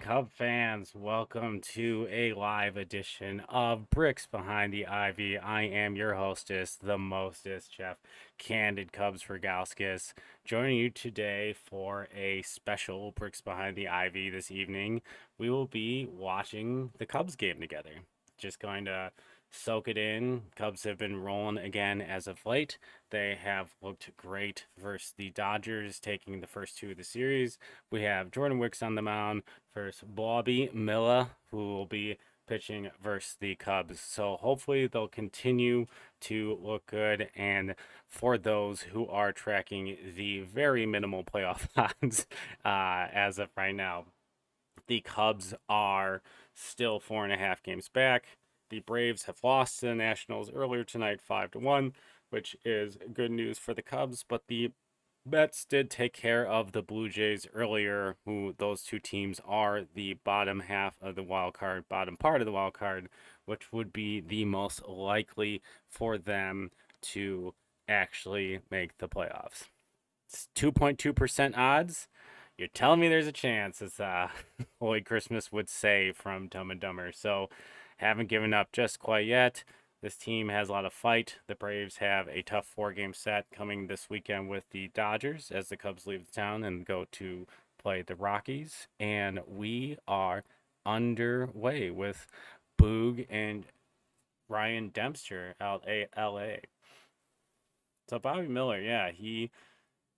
Cub fans, welcome to a live edition of Bricks Behind the Ivy. I am your hostess, the mostest, Jeff Candid Cubs Regalskis, joining you today for a special Bricks Behind the Ivy this evening. We will be watching the Cubs game together. Just going to soak it in. Cubs have been rolling again as of late. They have looked great versus the Dodgers, taking the first two of the series. We have Jordan Wicks on the mound versus Bobby Miller, who will be pitching versus the Cubs. So hopefully they'll continue to look good. And for those who are tracking the very minimal playoff odds as of right now, the Cubs are still 4.5 games back. The Braves have lost to the Nationals earlier tonight, 5-1, which is good news for the Cubs. But the Mets did take care of the Blue Jays earlier, who those two teams are the bottom half of the wild card, bottom part of the wild card, which would be the most likely for them to actually make the playoffs. It's 2.2% odds. You're telling me there's a chance, as Holy Christmas would say from Dumb and Dumber. So, haven't given up just quite yet. This team has a lot of fight. The Braves have a tough 4 game set coming this weekend with the Dodgers as the Cubs leave the town and go to play the Rockies. And we are underway with Boog and Ryan Dempster out LA. So Bobby Miller, yeah, he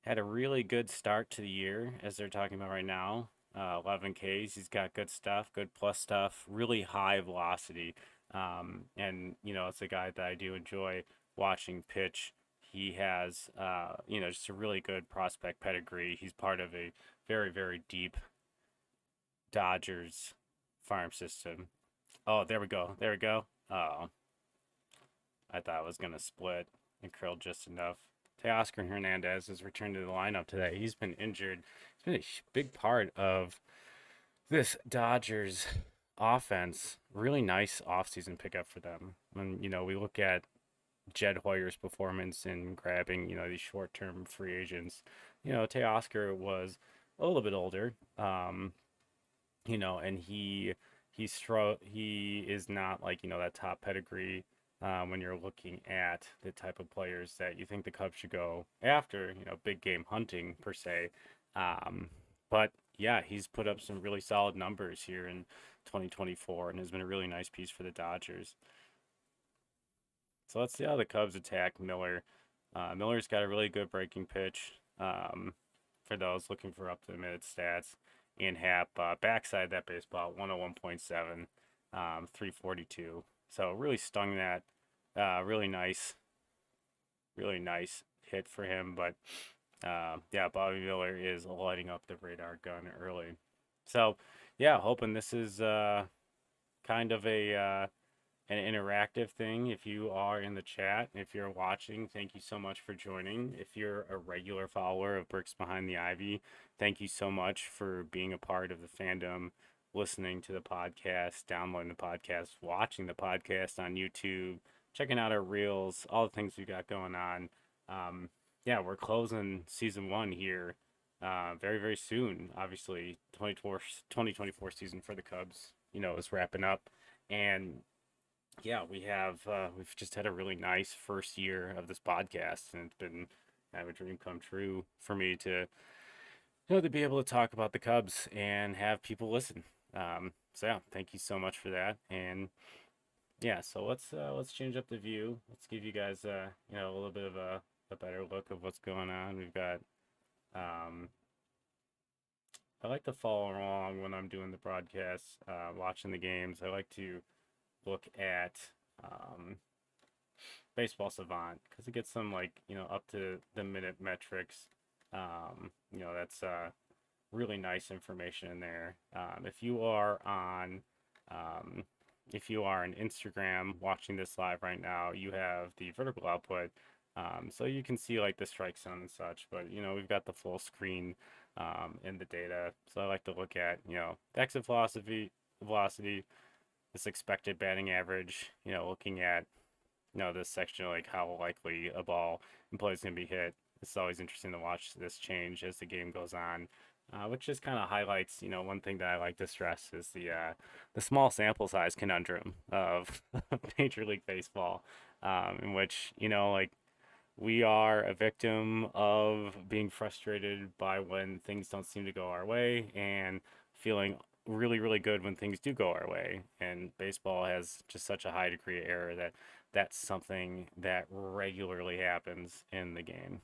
had a really good start to the year, as they're talking about right now. 11 Ks. He's got good stuff, good plus stuff, really high velocity. And, it's a guy that I do enjoy watching pitch. He has, just a really good prospect pedigree. He's part of a very, very deep Dodgers farm system. Oh, there we go. There we go. Oh, I thought it was going to split and curl just enough. Teoscar Hernandez has returned to the lineup today. He's been injured. He's been a big part of this Dodgers offense. Really nice offseason pickup for them. When, we look at Jed Hoyer's performance in grabbing, these short-term free agents, Teoscar was a little bit older, and he is not like, that top pedigree when you're looking at the type of players that you think the Cubs should go after, big game hunting per se. But yeah, he's put up some really solid numbers here in 2024 and has been a really nice piece for the Dodgers. So let's see how the Cubs attack Miller. Miller's got a really good breaking pitch. For those looking for up to the minute stats, in Hap, backside that baseball, 101.7, 342. So really stung that. Really nice hit for him. But yeah, Bobby Miller is lighting up the radar gun early. So yeah, hoping this is kind of an interactive thing. If you are in the chat, if you're watching, thank you so much for joining. If you're a regular follower of Bricks Behind the Ivy, thank you so much for being a part of the fandom, listening to the podcast, downloading the podcast, watching the podcast on YouTube, checking out our reels, all the things we got going on. Yeah, we're closing season 1 here very, very soon. Obviously, 2024 season for the Cubs, is wrapping up. And yeah, we've just had a really nice first year of this podcast, and it's been kind of a dream come true for me to to be able to talk about the Cubs and have people listen. So yeah, thank you so much for that. And yeah, so let's change up the view. Let's give you guys a little bit of a better look of what's going on. We've got I like to follow along when I'm doing the broadcasts, watching the games. I like to look at um, Baseball Savant because it gets some like up to the minute metrics. That's really nice information in there. Um, if you are on Instagram watching this live right now, you have the vertical output. So you can see like the strike zone and such, but we've got the full screen in the data. So I like to look at the exit velocity, this expected batting average, looking at this section, like how likely a ball in play is going to be hit. It's always interesting to watch this change as the game goes on. which just kind of highlights, one thing that I like to stress is the small sample size conundrum of Major League Baseball, in which, like we are a victim of being frustrated by when things don't seem to go our way and feeling really, really good when things do go our way. And baseball has just such a high degree of error that that's something that regularly happens in the game.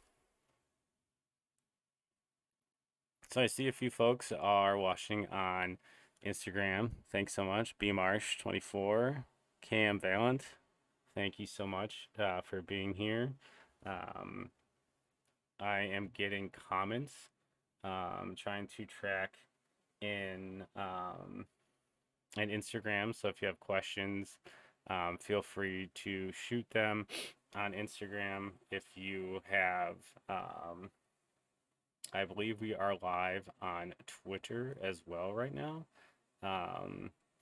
So I see a few folks are watching on Instagram. Thanks so much. bmarsh24, Cam Valent. Thank you so much for being here. Um, I am getting comments, trying to track in in Instagram. So if you have questions, feel free to shoot them on Instagram. If you have, I believe we are live on Twitter as well right now.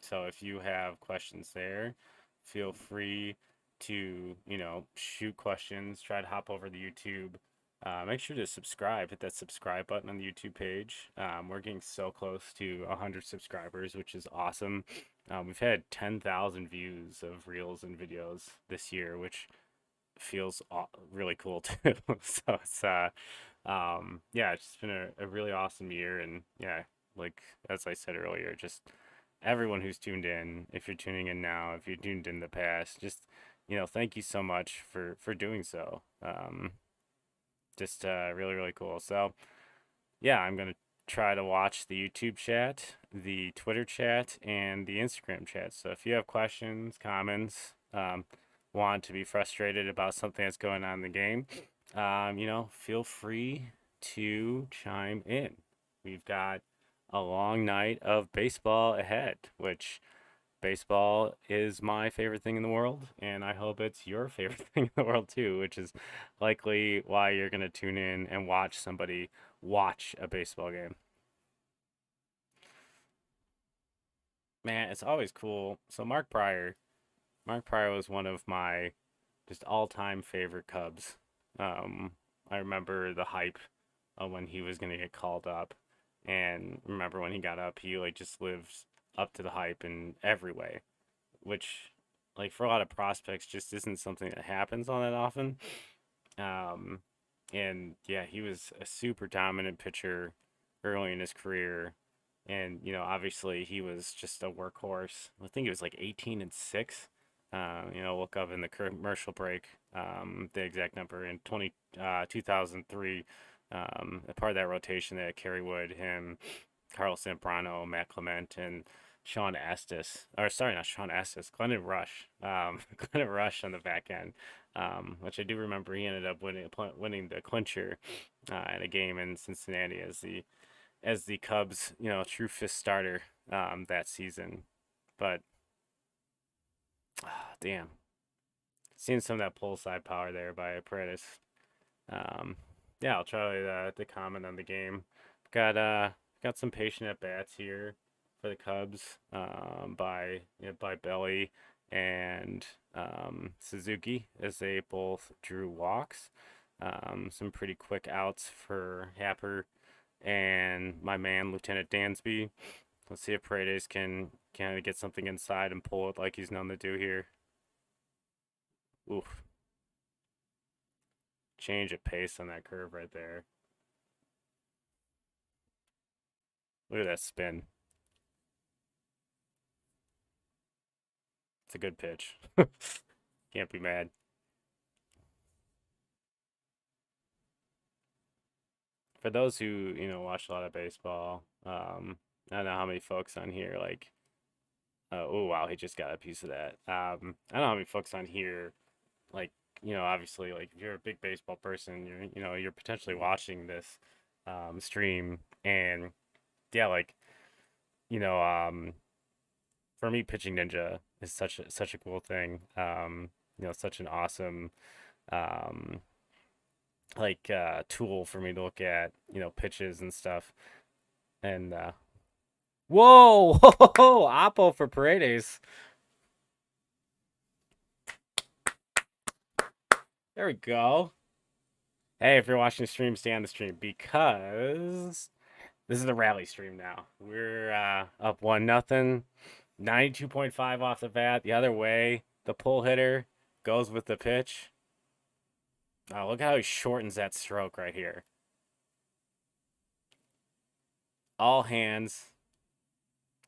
So if you have questions there, feel free to, shoot questions, try to hop over to YouTube. Make sure to subscribe, hit that subscribe button on the YouTube page. We're getting so close to 100 subscribers, which is awesome. We've had 10,000 views of reels and videos this year, which feels really cool too. So yeah, it's just been a really awesome year. And yeah, like as I said earlier, just everyone who's tuned in, if you're tuning in now, if you tuned in the past, just, thank you so much for doing so. Just really, really cool. So yeah, I'm gonna try to watch the YouTube chat, the Twitter chat, and the Instagram chat. So if you have questions, comments, want to be frustrated about something that's going on in the game, feel free to chime in. We've got a long night of baseball ahead, which baseball is my favorite thing in the world, and I hope it's your favorite thing in the world too, which is likely why you're going to tune in and watch somebody watch a baseball game. Man, it's always cool. So Mark Pryor was one of my just all-time favorite Cubs. Um, I remember the hype when he was going to get called up, and remember when he got up, he like just lived up to the hype in every way, which like for a lot of prospects just isn't something that happens all that often. Um, and yeah, he was a super dominant pitcher early in his career. And, obviously he was just a workhorse. I think it was like 18-6. Look up in the commercial break, the exact number in 2003. A part of that rotation that Kerry Wood, him, Carlos Zambrano, Matt Clement, and Sean Estes, or sorry, not Sean Estes, Glendon Rush, Glendon Rush on the back end, which I do remember he ended up winning the clincher in a game in Cincinnati as the Cubs, true fifth starter that season. But damn, seeing some of that pull side power there by Paredes. Um, yeah, I'll try to comment on the game. Got some patient at bats here for the Cubs by Belly and Suzuki as they both drew walks. Some pretty quick outs for Happer and my man Lieutenant Dansby. Let's see if Paredes can get something inside and pull it like he's known to do here. Oof, change of pace on that curve right there. Look at that spin. It's a good pitch. Can't be mad. For those who, watch a lot of baseball, I don't know how many folks on here like oh wow, he just got a piece of that. I don't know how many folks on here like, obviously like if you're a big baseball person, you're potentially watching this stream and yeah, like, you know, um for me pitching ninja is such a cool thing. Such an awesome um tool for me to look at, pitches and stuff. And whoa, whoa, Oppo for Paredes. There we go. Hey, if you're watching the stream, stay on the stream because This is the rally stream now. We're up 1-0. 92.5 off the bat. The other way, the pull hitter goes with the pitch. Oh, look how he shortens that stroke right here. All hands,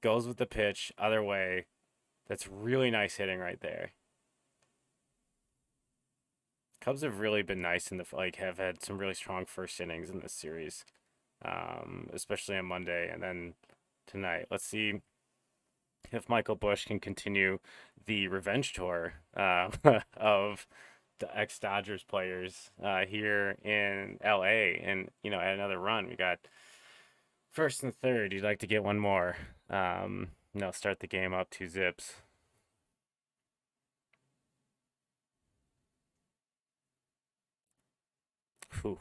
goes with the pitch, other way. That's really nice hitting right there. Cubs have really been nice in the have had some really strong first innings in this series, especially on Monday and then tonight. Let's see if Michael Busch can continue the revenge tour of the ex-Dodgers players here in LA, and add another run. We got first and third. You'd like to get one more. Start the game up 2-0. Whew,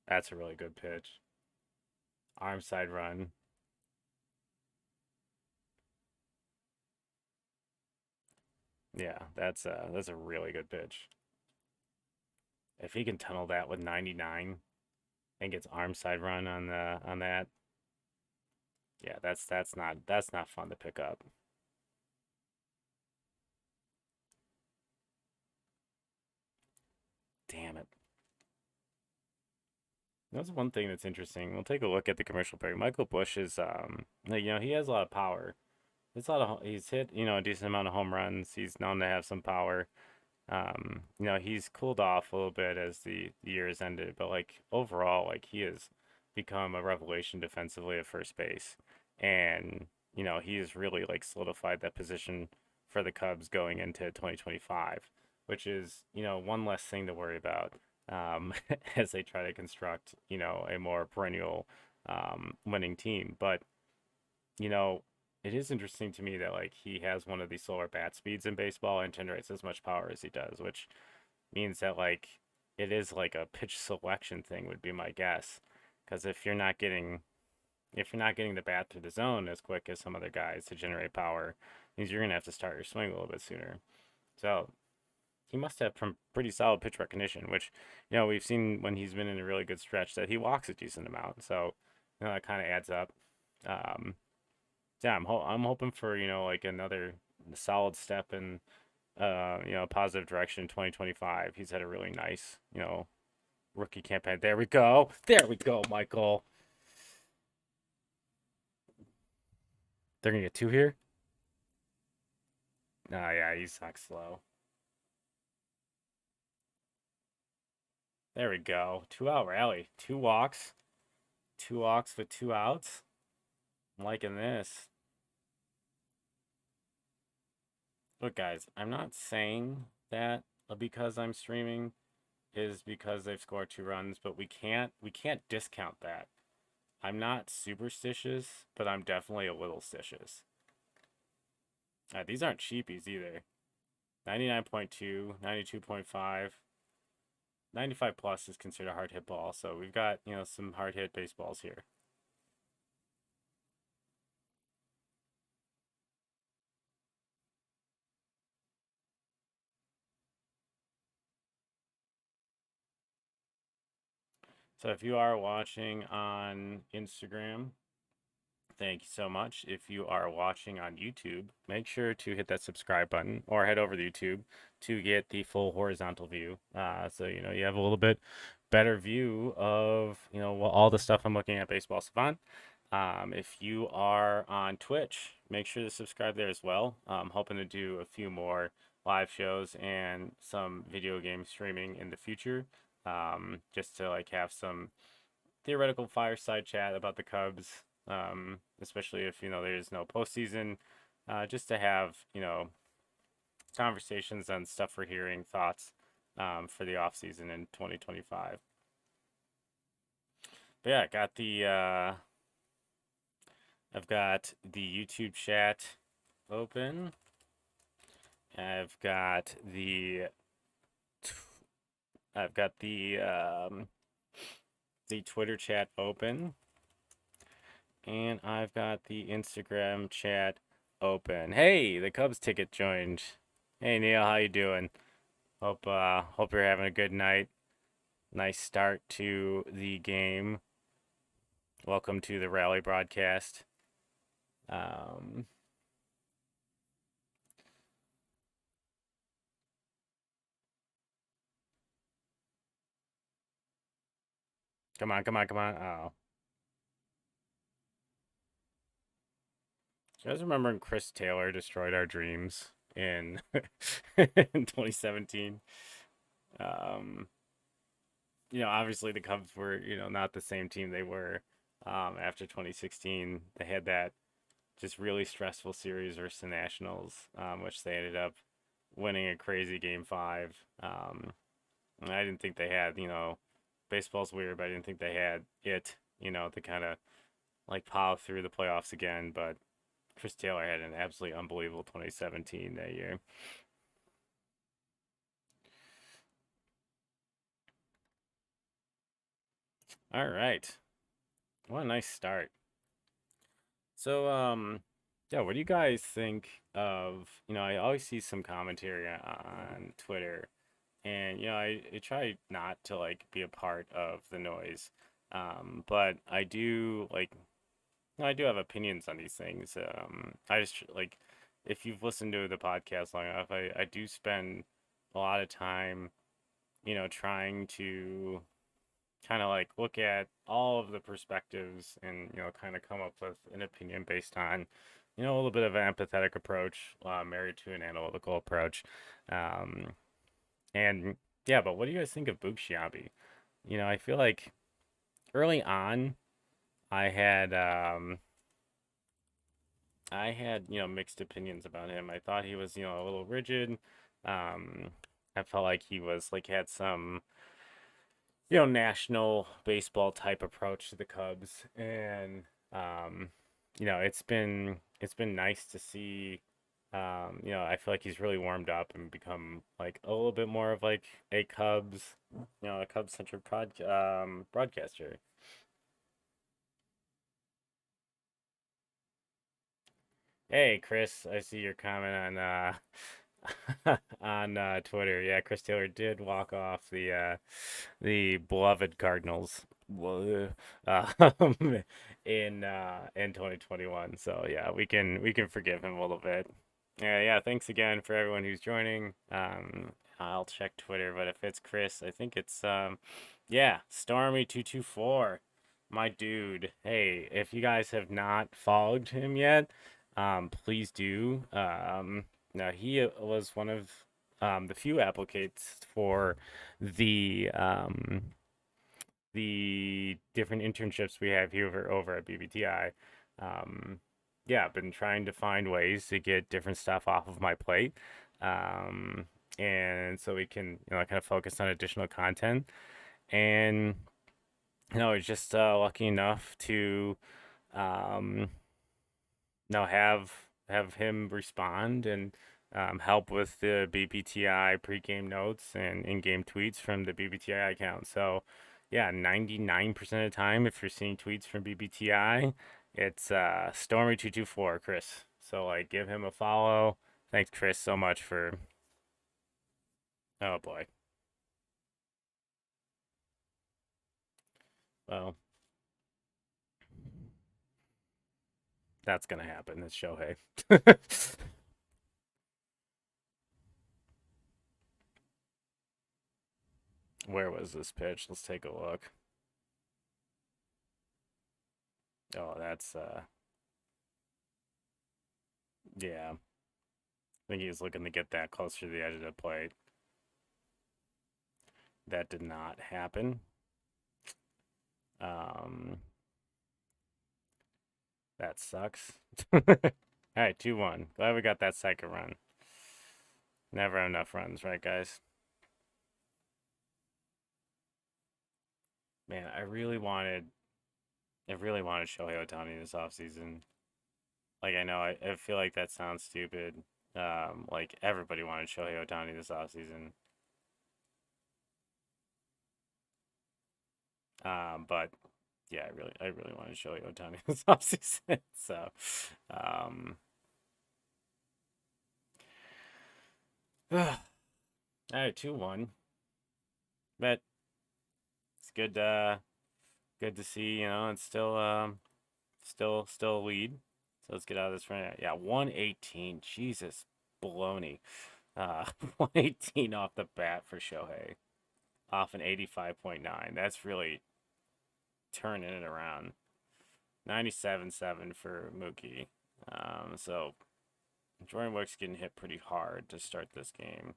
that's a really good pitch. Arm side run. Yeah, that's a really good pitch. If he can tunnel that with 99 and gets arm side run on that, yeah, that's not fun to pick up. Damn it. That's one thing that's interesting. We'll take a look at the commercial break. Michael Busch is he has a lot of power. It's a lot of he's hit, a decent amount of home runs. He's known to have some power. He's cooled off a little bit as the year has ended, but like overall, like he has become a revelation defensively at first base. And, he has really like solidified that position for the Cubs going into 2025, which is, one less thing to worry about as they try to construct, a more perennial winning team. But, you know, it is interesting to me that like he has one of the slower bat speeds in baseball and generates as much power as he does, which means that like it is like a pitch selection thing would be my guess. Because if you're not getting the bat through the zone as quick as some other guys to generate power, means you're gonna have to start your swing a little bit sooner. So he must have pretty solid pitch recognition, which we've seen when he's been in a really good stretch that he walks a decent amount. So that kind of adds up. Um, yeah, I'm hoping for like another solid step in positive direction in 2025. He's had a really nice rookie campaign. There we go, Michael. They're gonna get two here. Oh yeah, he sucks slow. There we go. 2-out rally. Two walks with 2 outs. I'm liking this. Look, guys, I'm not saying that because I'm streaming is because they've scored 2 runs, but we can't discount that. I'm not superstitious, but I'm definitely a little stitious. These aren't cheapies either. 99.2, 92.5, 95 plus is considered a hard hit ball, so we've got some hard hit baseballs here. So if you are watching on Instagram, thank you so much. If you are watching on YouTube, make sure to hit that subscribe button or head over to YouTube to get the full horizontal view. So you have a little bit better view of all the stuff I'm looking at Baseball Savant. If you are on Twitch, make sure to subscribe there as well. I'm hoping to do a few more live shows and some video game streaming in the future, just to like have some theoretical fireside chat about the Cubs, especially if there's no postseason, just to have conversations on stuff we're hearing, thoughts for the off season in 2025. But yeah, I've got the YouTube chat open. I've got the Twitter chat open, and I've got the Instagram chat open. Hey, the Cubs ticket joined. Hey Neil, how you doing? Hope you're having a good night. Nice start to the game. Welcome to the rally broadcast. Um, Come on, come on, come on. Oh, you guys remember when Chris Taylor destroyed our dreams in in 2017? Um, Obviously the Cubs were, not the same team they were after 2016. They had that just really stressful series versus the Nationals, which they ended up winning a crazy game five. And I didn't think they had, baseball's weird, but I didn't think they had it, to kind of like power through the playoffs again. But Chris Taylor had an absolutely unbelievable 2017 that year. All right. What a nice start. So, yeah, what do you guys think of, I always see some commentary on Twitter, and, I try not to like be a part of the noise. But I do like, I do have opinions on these things. I just like, if you've listened to the podcast long enough, I do spend a lot of time, trying to kind of like look at all of the perspectives and kind of come up with an opinion based on a little bit of an empathetic approach married to an analytical approach. Um, and yeah, but what do you guys think of Bukshiabi? I feel like early on i had um I had mixed opinions about him. I thought he was a little rigid. Um i felt like he was like had some national baseball type approach to the Cubs. And um, it's been nice to see. I feel like he's really warmed up and become like a little bit more of like a Cubs centered broadcaster. Hey, Chris, I see your comment on Twitter. Yeah, Chris Taylor did walk off the beloved Cardinals um, in 2021. So yeah, we can forgive him a little bit. Yeah, yeah. Thanks again for everyone who's joining. I'll check Twitter, but if it's Chris, I think it's yeah, Stormy224, my dude. Hey, if you guys have not followed him yet, please do. Now he was one of the few applicants for the different internships we have here over at BBTI. Yeah, I've been trying to find ways to get different stuff off of my plate. Um, and so we can, kind of focus on additional content. And, I was just lucky enough to um, have him respond and help with the BBTI pregame notes and in-game tweets from the BBTI account. So, yeah, 99% of the time, if you're seeing tweets from BBTI, it's Stormy224, Chris. So, like, give him a follow. Thanks, Chris, so much for. Oh boy. Well, that's gonna happen. It's Shohei. Where was this pitch? Let's take a look. Oh, that's yeah. I think he was looking to get that closer to the edge of the plate. That did not happen. Um, that sucks. All right, 2-1. Glad we got that second run. Never enough runs, right, guys? Man, I really wanted Shohei Ohtani this offseason. Like, I know, I feel like that sounds stupid. Like everybody wanted Shohei Ohtani this offseason. But yeah, I really wanted Shohei Ohtani this offseason. So, um, all right, 2-1. But it's good. Good to see, it's still a lead. So let's get out of this right now. Yeah, 118. Jesus, baloney. 118 off the bat for Shohei. Off an 85.9. That's really turning it around. 97.7 for Mookie. So Jordan Wick's getting hit pretty hard to start this game.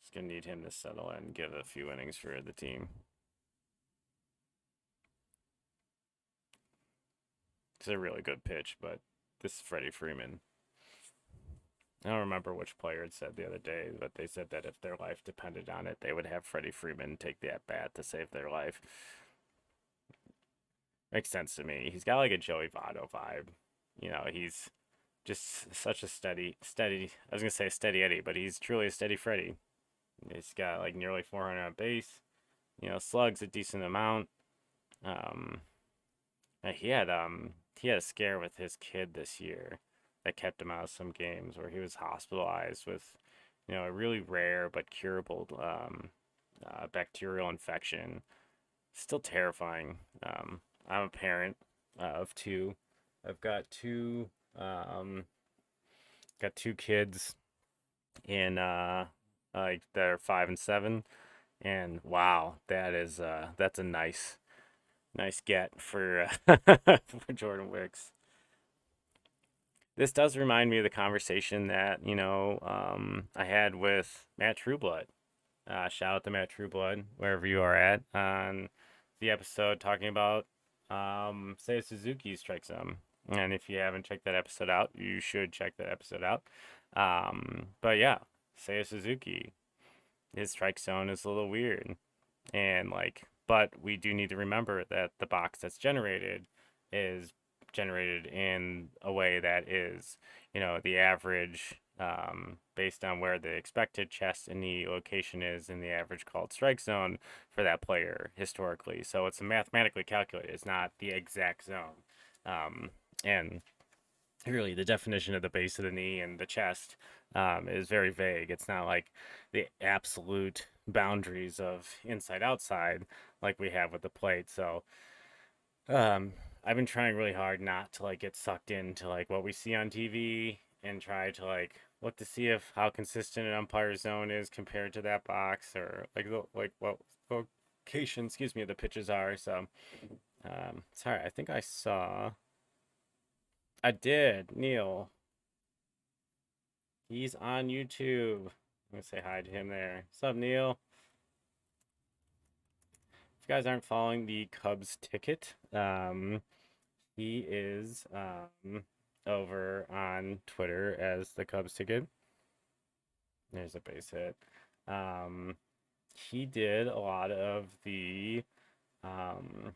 Just gonna need him to settle in and give a few innings for the team. It's a really good pitch, but this is Freddie Freeman. I don't remember which player had said the other day, but they said that if their life depended on it, they would have Freddie Freeman take the at bat to save their life. Makes sense to me. He's got like a Joey Votto vibe. He's just such a steady. I was gonna say steady Eddie, but he's truly a steady Freddie. He's got like nearly 400 on base. Slugs a decent amount. Um, he had a scare with his kid this year that kept him out of some games where he was hospitalized with, a really rare but curable bacterial infection. Still terrifying. I'm a parent of two. I've got two kids in like they're 5 and 7, and wow, that's a nice get for for Jordan Wicks. This does remind me of the conversation that I had with Matt Trueblood. Shout out to Matt Trueblood wherever you are at on the episode talking about Seiya Suzuki's strike zone. And if you haven't checked that episode out, you should check that episode out. But yeah, Seiya Suzuki, his strike zone is a little weird. And but we do need to remember that the box that's generated is generated in a way that is, the average based on where the expected chest and knee location is in the average called strike zone for that player historically. So it's mathematically calculated. It's not the exact zone. And really, the definition of the base of the knee and the chest is very vague. It's not like the absolute boundaries of inside outside like we have with the plate. So um, I've been trying really hard not to get sucked into what we see on TV and try to look to see if how consistent an umpire zone is compared to that box or what location, excuse me, the pitches are. So sorry, I think I did, Neil. He's on YouTube. I'm gonna say hi to him there. What's up, Neil? If you guys aren't following the Cubs ticket, he is over on Twitter as the Cubs ticket. There's a base hit. Um, he did a lot of the um,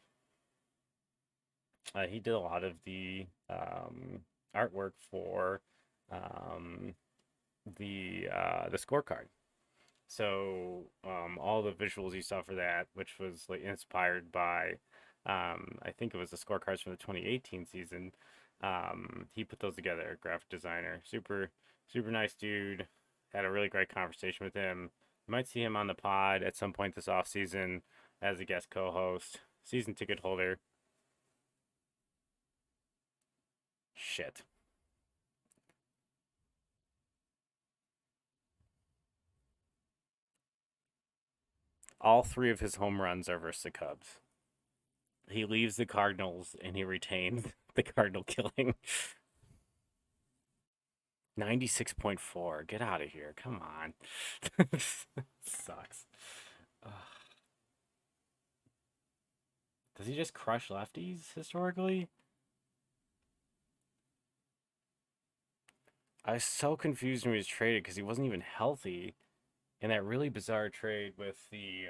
artwork for um, the scorecard. So all the visuals you saw for that, which was inspired by, I think it was the scorecards from the 2018 season. He put those together. Graphic designer, super nice dude. Had a really great conversation with him. You might see him on the pod at some point this off season as a guest co-host, season ticket holder. Shit. All three of his home runs are versus the Cubs. He leaves the Cardinals and he retains the Cardinal killing. 96.4. Get out of here. Come on. Sucks. Ugh. Does he just crush lefties historically? I was so confused when he was traded because he wasn't even healthy in that really bizarre trade with the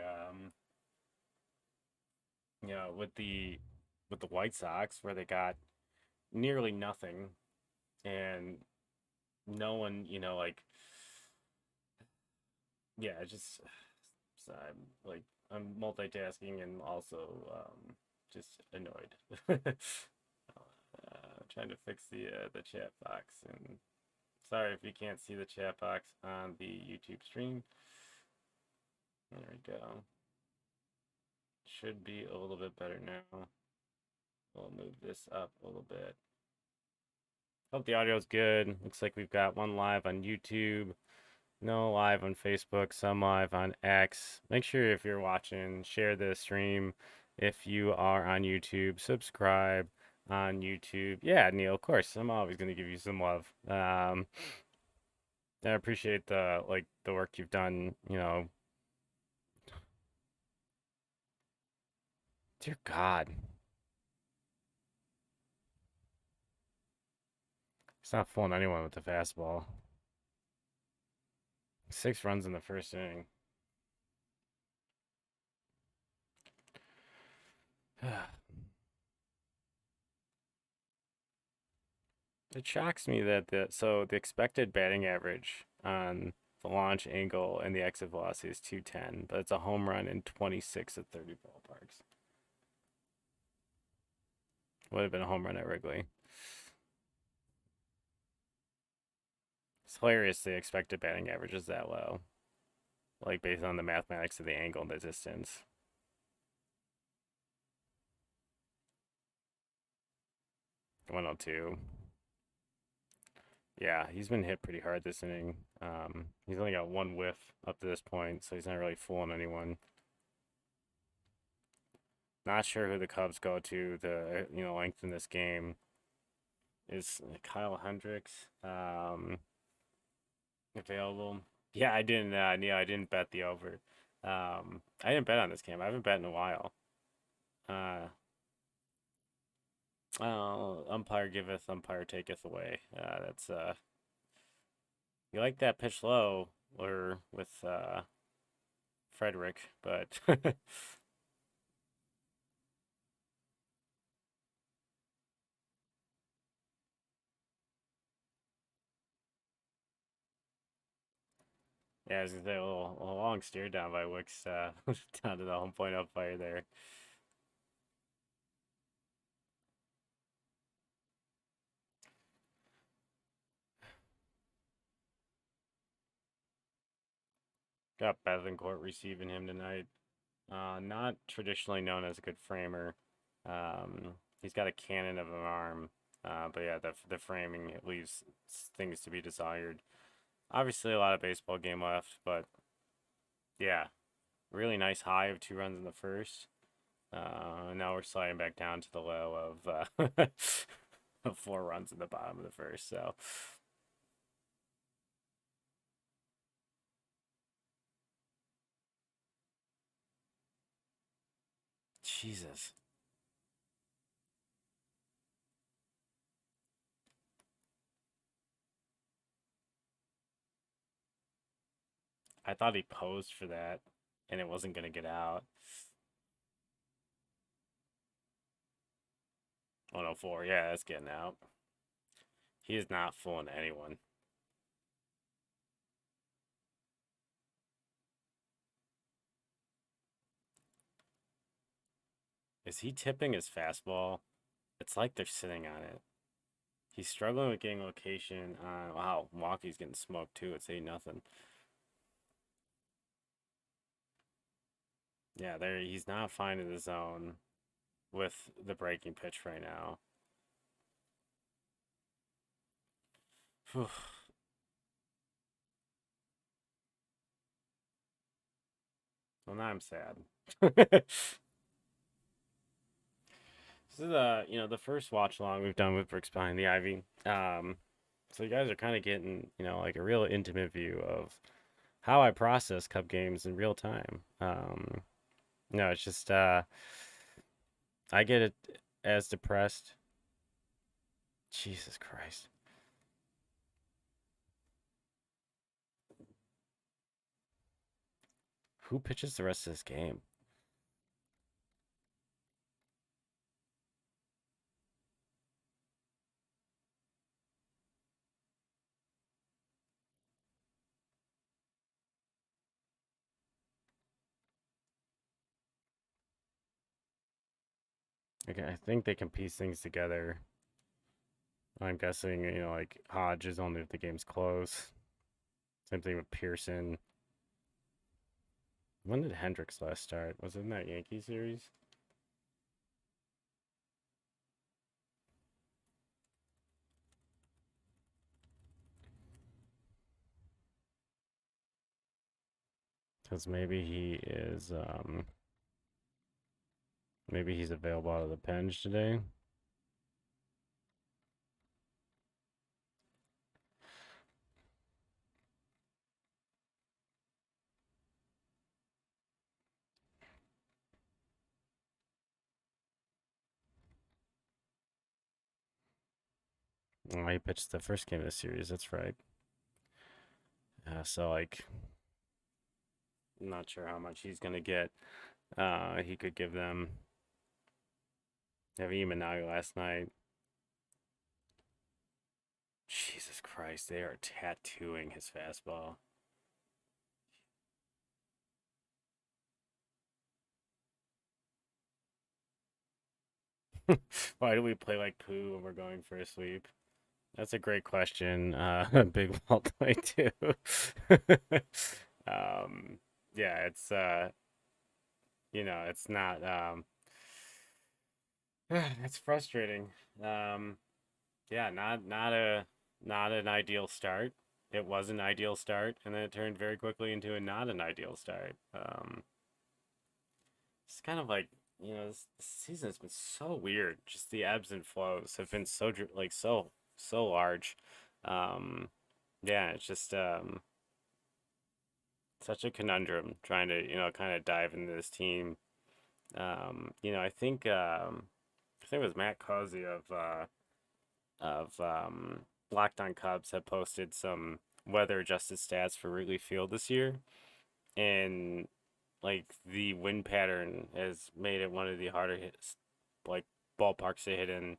with the White Sox where they got nearly nothing and no one, yeah, just so I'm multitasking and also just annoyed. Trying to fix the chat box, and sorry if you can't see the chat box on the YouTube stream. There we go. Should be a little bit better now. We'll move this up a little bit. Hope the audio is good. Looks like we've got one live on YouTube, no live on Facebook, some live on X. Make sure if you're watching, share the stream. If you are on YouTube, subscribe on YouTube. Yeah, Neil, of course, I'm always going to give you some love. I appreciate the work you've done, Dear God. He's not fooling anyone with the fastball. 6 runs in the first inning. It shocks me that the expected batting average on the launch angle and the exit velocity is 210, but it's a home run in 26 of 30 ballparks. Would have been a home run at Wrigley. It's hilarious the expected batting average is that low. Like based on the mathematics of the angle and the distance. 102. Yeah, he's been hit pretty hard this inning. He's only got one whiff up to this point, so he's not really fooling anyone. Not sure who the Cubs go to lengthen this game. Is Kyle Hendricks available? Yeah, I didn't. Yeah, I didn't bet the over. I didn't bet on this game. I haven't bet in a while. Uh, umpire giveth, umpire taketh away. That's you like that pitch low or with Frederick, but yeah, I was gonna say a long steer down by Wicks down to the home point umpire there. Got Bethencourt receiving him tonight. Not traditionally known as a good framer. He's got a cannon of an arm, but yeah, the framing leaves things to be desired. Obviously, a lot of baseball game left, but yeah, really nice high of 2 runs in the first. Now we're sliding back down to the low of 4 runs in the bottom of the first. So Jesus, I thought he posed for that, and it wasn't gonna get out. 104, yeah, that's getting out. He is not fooling anyone. Is he tipping his fastball? It's like they're sitting on it. He's struggling with getting location. Wow, Milwaukee's getting smoked too. It's 8-0. Yeah, there he's not finding the zone with the breaking pitch right now. Whew. Well, now I'm sad. This is the first watch along we've done with Bricks Behind the Ivy. So you guys are kind of getting, like a real intimate view of how I process Cub games in real time. No, it's just I get it as depressed. Jesus Christ. Who pitches the rest of this game? Okay, I think they can piece things together. I'm guessing, like Hodge is only if the game's close. Same thing with Pearson. When did Hendricks last start? Was it in that Yankee series? Because maybe he's available out of the bench today. Oh, he pitched the first game of the series. That's right. So like, I'm not sure how much he's gonna get. He could give them. Have Imanagi last night. Jesus Christ, they are tattooing his fastball. Why do we play like poo when we're going for a sweep? That's a great question. Big multi too. um, yeah, it's not it's frustrating. Um, yeah, not an ideal start. It was an ideal start, and then it turned very quickly into a not an ideal start. It's kind of like, this season has been so weird. Just the ebbs and flows have been so large. Um, yeah, it's just such a conundrum trying to, kind of dive into this team. I think it was Matt Causey of Locked On Cubs had posted some weather adjusted stats for Wrigley Field this year, and like the wind pattern has made it one of the harder hits, like ballparks to hit in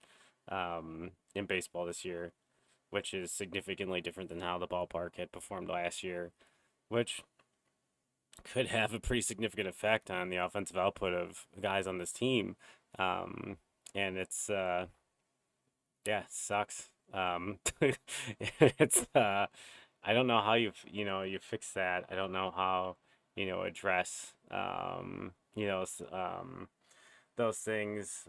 baseball this year, which is significantly different than how the ballpark had performed last year, which could have a pretty significant effect on the offensive output of guys on this team. Um, and it sucks. It's I don't know how you fix that. I don't know how address those things.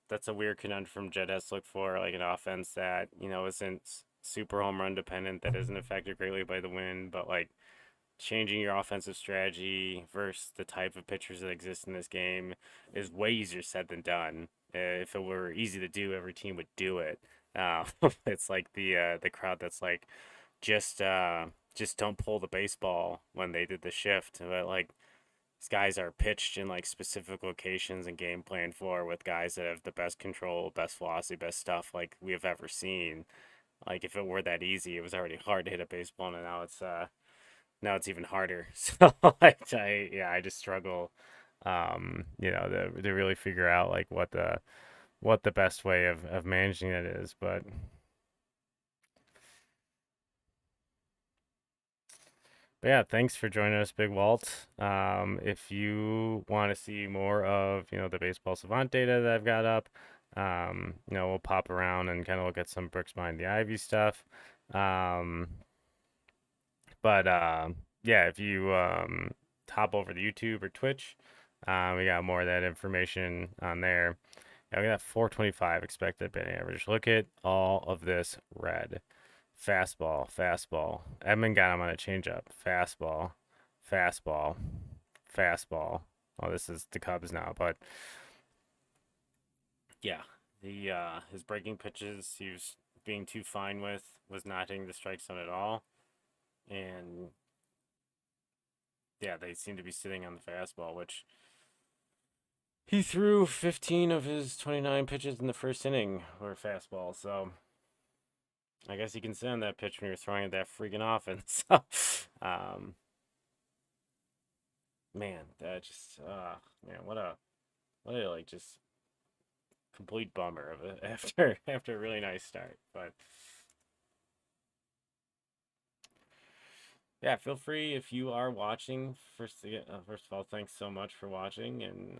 That's a weird conundrum Jed has to look for, like an offense that isn't super home run dependent, that isn't affected greatly by the wind, but like changing your offensive strategy versus the type of pitchers that exist in this game is way easier said than done. If it were easy to do, every team would do it. It's like the crowd that's like, just don't pull the baseball when they did the shift. But like these guys are pitched in like specific locations and game planned for with guys that have the best control, best velocity, best stuff like we have ever seen. Like if it were that easy, it was already hard to hit a baseball, and now it's even harder. So like I just struggle, to really figure out like what the best way of managing it is. But yeah, thanks for joining us, Big Walt. If you want to see more of the baseball savant data that I've got up, we'll pop around and kind of look at some bricks behind the Ivy stuff. Um, but yeah, if you hop over to YouTube or Twitch, we got more of that information on there. Yeah, we got 425 expected batting average. Look at all of this red. Fastball, fastball. Edmund got him on a changeup. Fastball, fastball, fastball. Oh, this is the Cubs now, but yeah, the his breaking pitches he was being too fine with, was not hitting the strike zone at all, and yeah, they seem to be sitting on the fastball, which he threw 15 of his 29 pitches in the first inning were fastballs. So I guess you can sit on that pitch when you're throwing at that freaking offense. So, um, man, that just, man, what a like just complete bummer of it after a really nice start. But yeah, feel free if you are watching. First of all, thanks so much for watching, and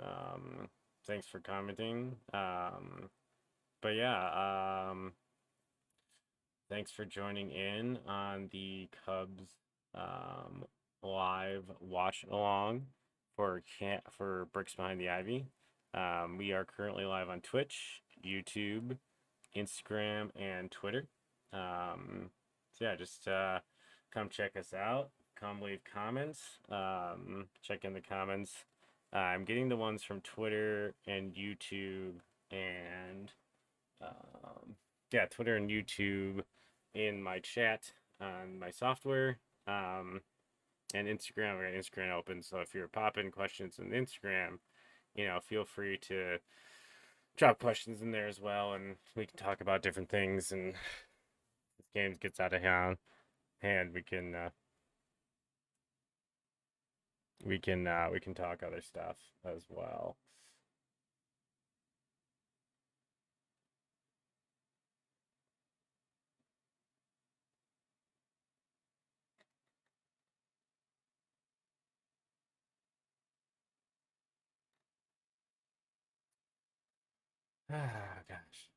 thanks for commenting. But yeah, thanks for joining in on the Cubs live watch along for Bricks Behind the Ivy. We are currently live on Twitch, YouTube, Instagram, and Twitter. So yeah, just come check us out. Come leave comments. Check in the comments. I'm getting the ones from Twitter and YouTube and yeah, Twitter and YouTube in my chat on my software. Um, and Instagram. We got Instagram open, so if you're popping questions in Instagram, feel free to drop questions in there as well, and we can talk about different things. And this game gets out of hand, we can talk other stuff as well. Ah, gosh,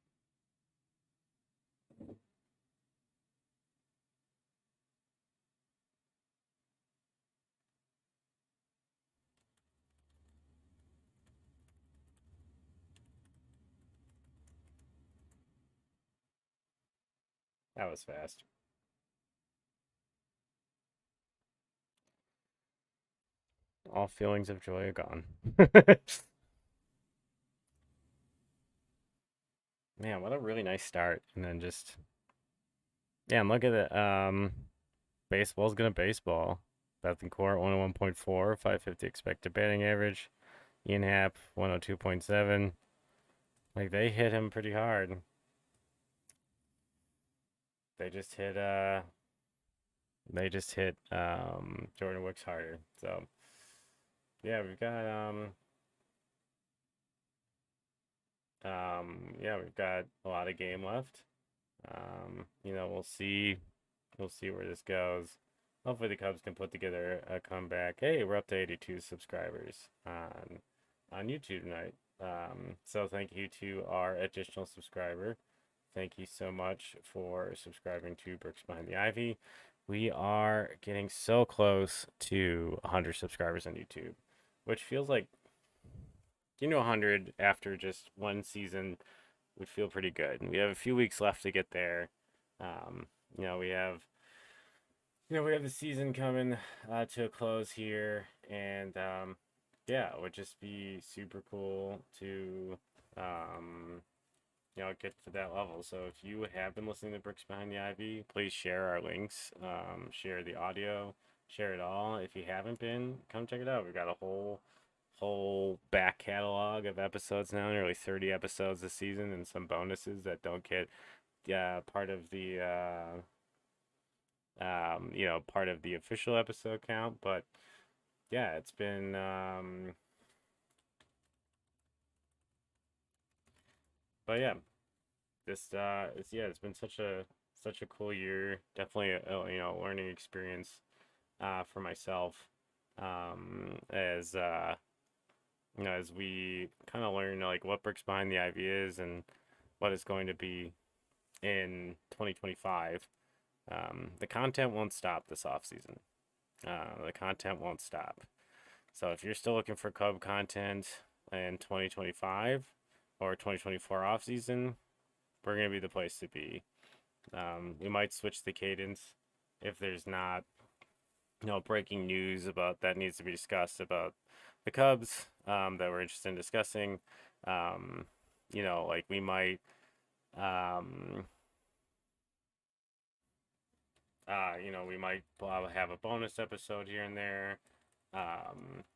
that was fast. All feelings of joy are gone. Man, what a really nice start, and then just yeah, and look at it. Baseball's gonna baseball. Bethencourt 101.4, 550 expected batting average. Ian Happ 102.7. Like they hit him pretty hard. They just hit Jordan Wicks harder. So yeah, we've got a lot of game left. We'll see where this goes. Hopefully the Cubs can put together a comeback. Hey, we're up to 82 subscribers on YouTube tonight. So thank you to our additional subscriber. Thank you so much for subscribing to Bricks Behind the Ivy. We are getting so close to 100 subscribers on YouTube, which feels like 100 after just one season would feel pretty good. We have a few weeks left to get there. Um, you know, we have we have the season coming to a close here, and yeah, it would just be super cool to get to that level. So if you have been listening to Bricks Behind the Ivy, please share our links, share the audio, share it all. If you haven't been, come check it out. We've got a whole back catalog of episodes now, nearly 30 episodes this season, and some bonuses that don't get part of the part of the official episode count. But yeah, it's been but yeah, it's been such a cool year. Definitely a learning experience for myself, as we kind of learn like what Bricks Behind the Ivy is and what it's going to be in 2025. The content won't stop this off season. The content won't stop. So if you're still looking for Cub content in 2025 or 2024 off season, we're gonna be the place to be. We might switch the cadence if there's not breaking news about that needs to be discussed about the Cubs that we're interested in discussing. Like we might um, have a bonus episode here and there,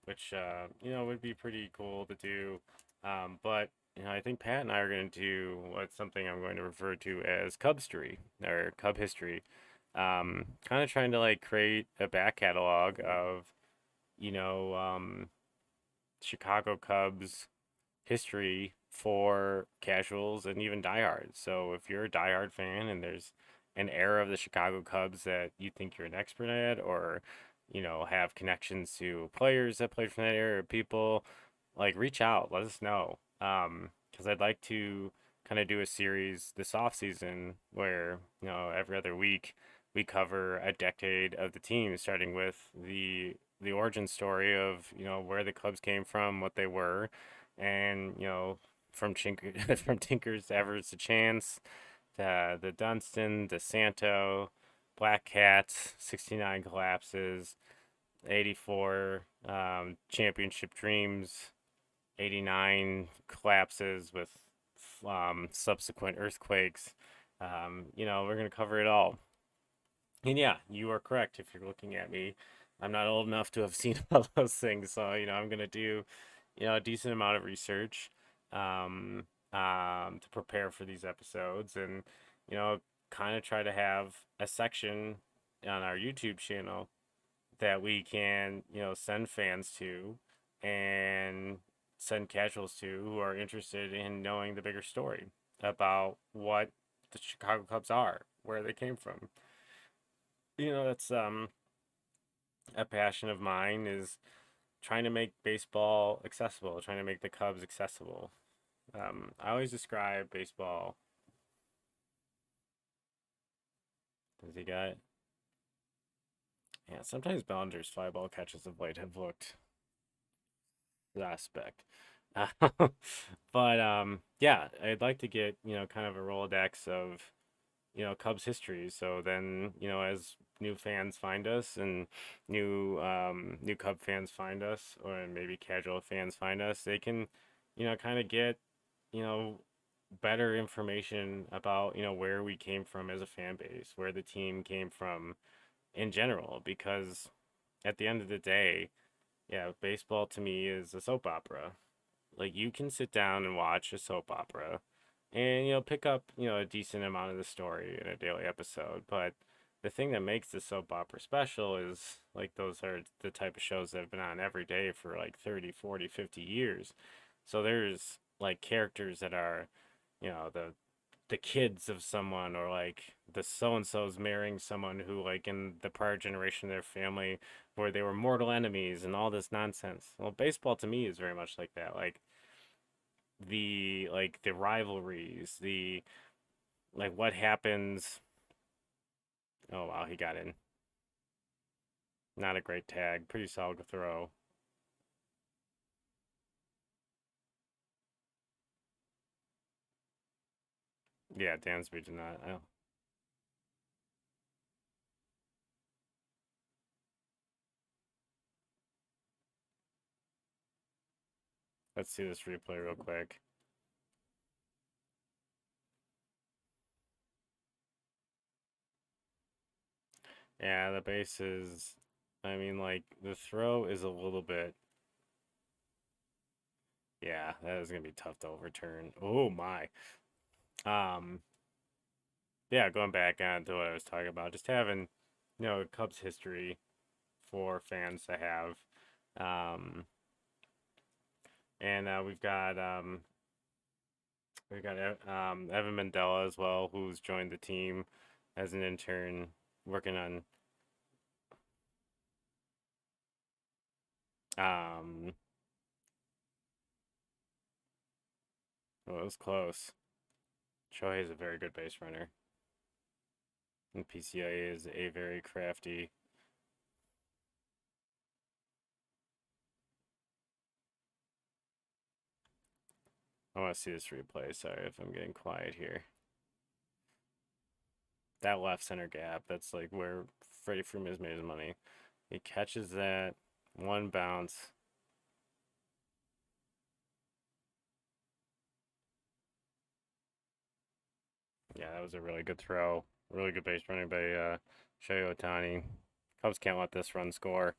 which would be pretty cool to do. But I think Pat and I are going to do what's something I'm going to refer to as Cubstory or Cub history. Kind of trying to like create a back catalog of you know Chicago Cubs history for casuals and even diehards. So if you're a diehard fan and there's an era of the Chicago Cubs that you think you're an expert at, or have connections to players that played from that era, or people, like reach out, let us know. Because I'd like to kind of do a series this off season where every other week we cover a decade of the team, starting with the origin story of where the Cubs came from, what they were, and from from Tinkers to Evers to Chance, to the Dunston, DeSanto, Black Cats, 69 collapses, 84 championship dreams, 89 collapses with subsequent earthquakes. We're going to cover it all. And yeah, you are correct. If you're looking at me, I'm not old enough to have seen all those things. So, I'm going to do, a decent amount of research um, to prepare for these episodes and, you know, kind of try to have a section on our YouTube channel that we can, send fans to and send casuals to who are interested in knowing the bigger story about what the Chicago Cubs are, where they came from. That's a passion of mine is trying to make baseball accessible, trying to make the Cubs accessible. I always describe baseball. Does he got? Yeah, sometimes Bellinger's fly ball catches of late have looked suspect. But yeah, I'd like to get kind of a Rolodex of Cubs history. So then as new fans find us and new Cub fans find us, or maybe casual fans find us, they can kind of get you know better information about where we came from as a fan base, where the team came from in general. Because at the end of the day, yeah, baseball to me is a soap opera. Like you can sit down and watch a soap opera and pick up, a decent amount of the story in a daily episode, but the thing that makes the soap opera special is like those are the type of shows that have been on every day for like 30, 40, 50 years. So there's like characters that are, the kids of someone, or like the so and so's marrying someone who like in the prior generation of their family where they were mortal enemies and all this nonsense. Well, baseball to me is very much like that. Like the rivalries, the like what happens. Oh wow, he got in. Not a great tag. Pretty solid throw. Yeah, Dansby did not. Oh, let's see this replay real quick. Yeah, the base is. I mean, like the throw is a little bit. Yeah, that is gonna be tough to overturn. Oh my. Um. Yeah, going back on to what I was talking about, just having, Cubs history for fans to have. Um. And we've got Evan Mandela as well, who's joined the team as an intern, working on. Um, well, it was close. Shohei is a very good base runner, and PCIA is a very crafty. I want to see this replay. Sorry if I'm getting quiet here. That left center gap, that's like where Freddie Freeman has made his money. He catches that one bounce. Yeah, that was a really good throw. Really good base running by Shohei Ohtani. Cubs can't let this run score.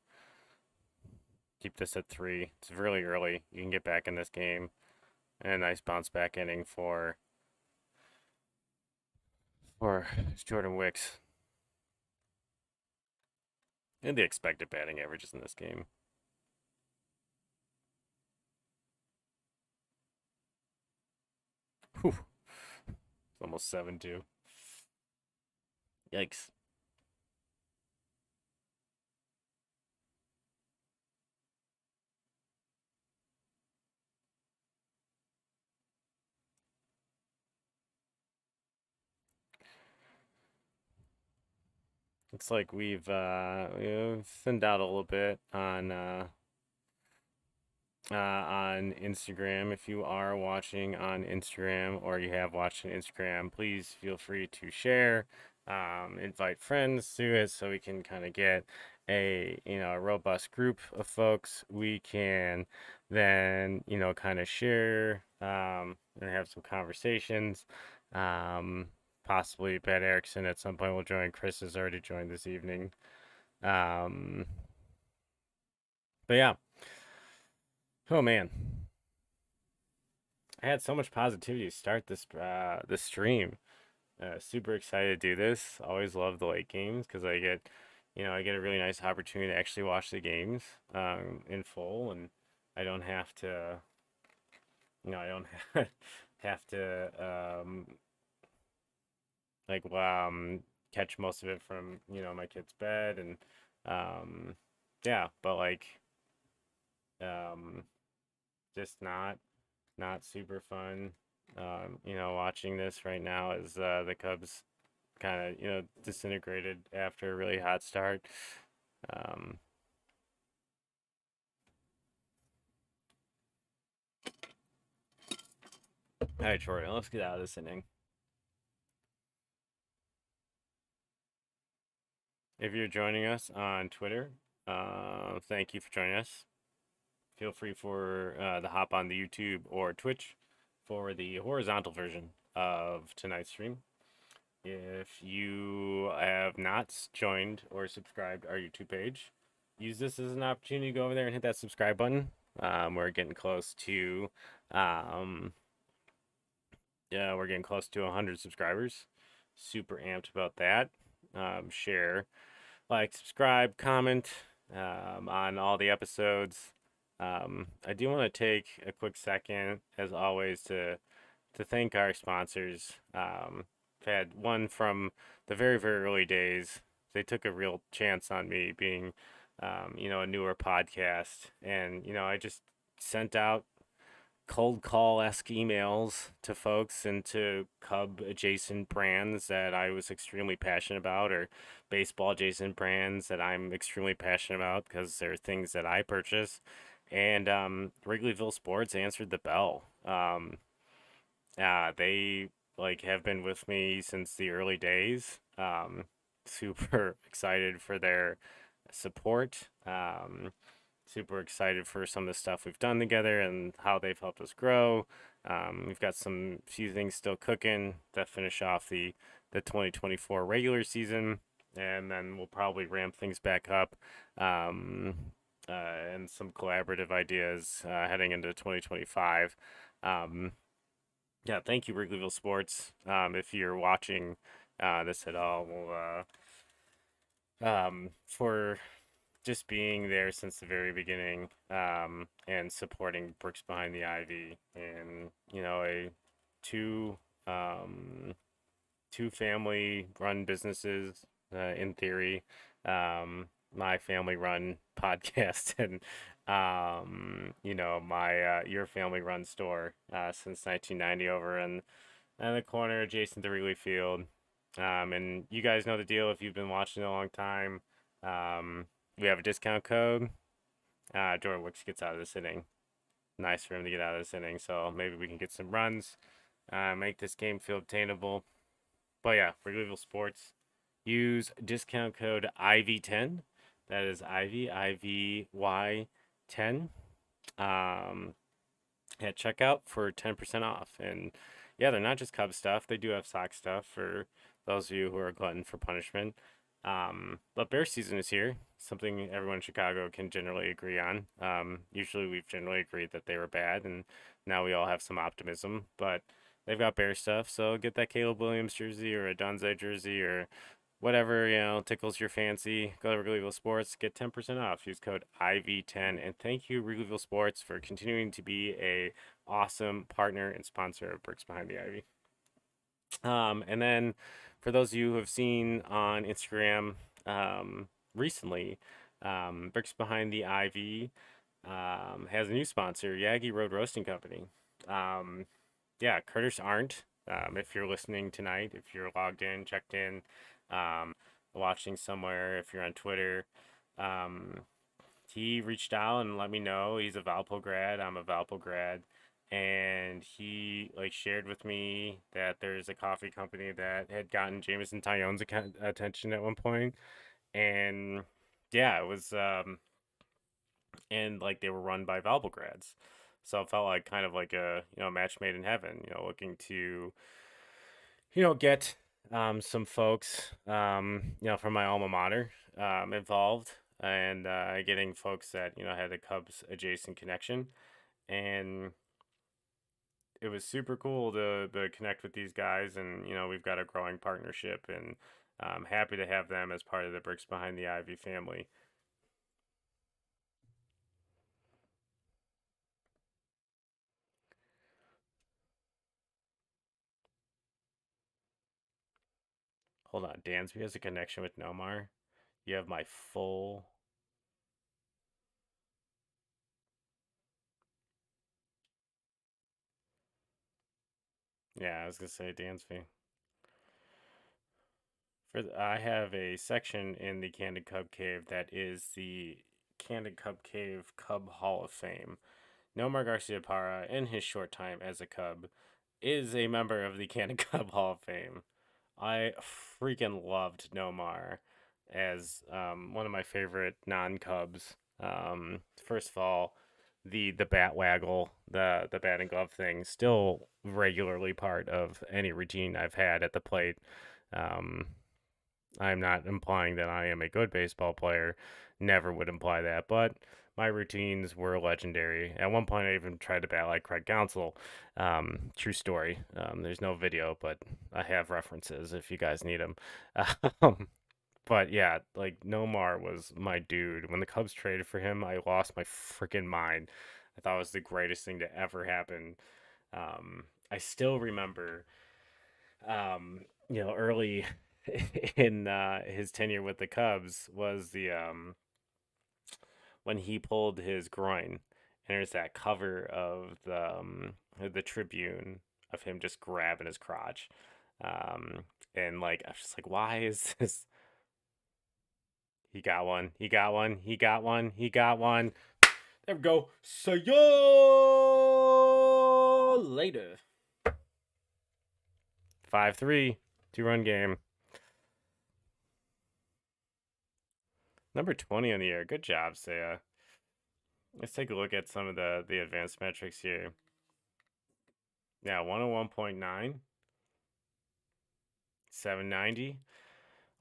Keep this at 3. It's really early. You can get back in this game. And a nice bounce back inning for Jordan Wicks. And the expected batting averages in this game. Whew. It's almost 7-2. Yikes. Looks like we've thinned out a little bit on Instagram. If you are watching on Instagram or you have watched on Instagram, please feel free to share, invite friends to it so we can kind of get a robust group of folks. We can then kind of share and have some conversations. Um, Possibly Pat Erickson at some point will join. Chris has already joined this evening. Um, but yeah, oh man. I had so much positivity to start this stream. Super excited to do this. Always love the late games because I get a really nice opportunity to actually watch the games in full, and I don't have to, I don't have to like catch most of it from my kid's bed and um yeah, but like um just not super fun. Watching this right now as the Cubs kind of, disintegrated after a really hot start. Um, all right, Jordan, let's get out of this inning. If you're joining us on Twitter, thank you for joining us. Feel free for to hop on the YouTube or Twitch for the horizontal version of tonight's stream. If you have not joined or subscribed our YouTube page, use this as an opportunity to go over there and hit that subscribe button. We're getting close to, um, yeah, we're getting close to 100 subscribers. Super amped about that. Share, like, subscribe, comment on all the episodes. I do want to take a quick second, as always, to thank our sponsors. I've had one from the very, very early days. They took a real chance on me being, a newer podcast. And, I just sent out cold call esque emails to folks and to Cub adjacent brands that I was extremely passionate about, or baseball adjacent brands that I'm extremely passionate about because they're things that I purchase. And Wrigleyville Sports answered the bell. They like have been with me since the early days. Super excited for their support. Super excited for some of the stuff we've done together and how they've helped us grow. We've got some few things still cooking that finish off the 2024 regular season, and then we'll probably ramp things back up. Um, and some collaborative ideas heading into 2025. Um, yeah, thank you, Wrigleyville Sports. If you're watching this at all, well, for just being there since the very beginning, and supporting Bricks Behind the Ivy, and a two um, two family run businesses in theory, my family run podcast, and my your family run store since 1990 over in the corner adjacent to Wrigley Field. And you guys know the deal if you've been watching a long time. We have a discount code. Jordan Wicks gets out of this inning. Nice for him to get out of this inning, so maybe we can get some runs, make this game feel obtainable. But yeah, for Louisville Sports, use discount code IV10. That is IVY 10. Um, at checkout for 10% off. And yeah, they're not just Cub stuff. They do have sock stuff for those of you who are glutton for punishment. But bear season is here, something everyone in Chicago can generally agree on. Usually we've generally agreed that they were bad, and now we all have some optimism. But they've got bear stuff, so get that Caleb Williams jersey or a Donzai jersey or whatever tickles your fancy. Go to Wrigleyville Sports, get 10% off. Use code IV10, and thank you Wrigleyville Sports for continuing to be a awesome partner and sponsor of Bricks Behind the Ivy. And then for those of you who have seen on Instagram recently, Bricks Behind the Ivy has a new sponsor, Yagi Road Roasting Company. Yeah, Curtis Arndt. If you're listening tonight, if you're logged in, checked in, watching somewhere, if you're on Twitter, um, he reached out and let me know he's a Valpo grad. I'm a Valpo grad, and he like shared with me that there's a coffee company that had gotten Jameson Tyone's attention at one point, and yeah, it was and like they were run by Valpo grads, so it felt like kind of like a match made in heaven. Looking to get some folks from my alma mater involved, and getting folks that had a Cubs adjacent connection, and it was super cool to connect with these guys, and we've got a growing partnership, and I'm happy to have them as part of the Bricks Behind the Ivy family. Hold on, Dansby has a connection with Nomar. You have my full. Yeah, I was gonna say Dansby. I have a section in the Candid Cub Cave that is the Candid Cub Cave Cub Hall of Fame. Nomar Garcia Parra, in his short time as a Cub, is a member of the Candid Cub Hall of Fame. I freaking loved Nomar as one of my favorite non-Cubs. First of all, the bat waggle, the bat and glove thing, still regularly part of any routine I've had at the plate. Um, I'm not implying that I am a good baseball player. Never would imply that, but my routines were legendary. At one point, I even tried to bat like Craig Counsell. True story. There's no video, but I have references if you guys need them. Um, but yeah, like Nomar was my dude. When the Cubs traded for him, I lost my freaking mind. I thought it was the greatest thing to ever happen. I still remember early in his tenure with the Cubs was the when he pulled his groin, and there's that cover of the Tribune of him just grabbing his crotch, and like I was just like, why is this? He got one. He got one. He got one. He got one. There we go. See you later. 5-3, 2-run game. Number 20 on the air. Good job, Saya. Let's take a look at some of the advanced metrics here. Yeah, 101.9, 790,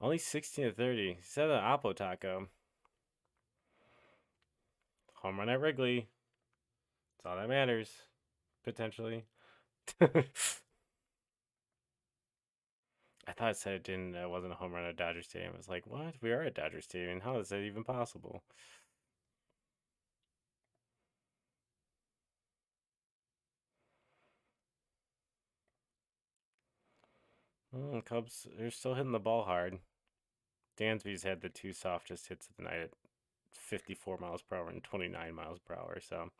only 16 to 30. He said an Oppo Taco. Home run at Wrigley. That's all that matters, potentially. I thought it said it didn't. It wasn't a home run at Dodger Stadium. I was like, what? We are at Dodger Stadium. How is that even possible? Cubs are still hitting the ball hard. Dansby's had the two softest hits of the night at 54 miles per hour and 29 miles per hour. So,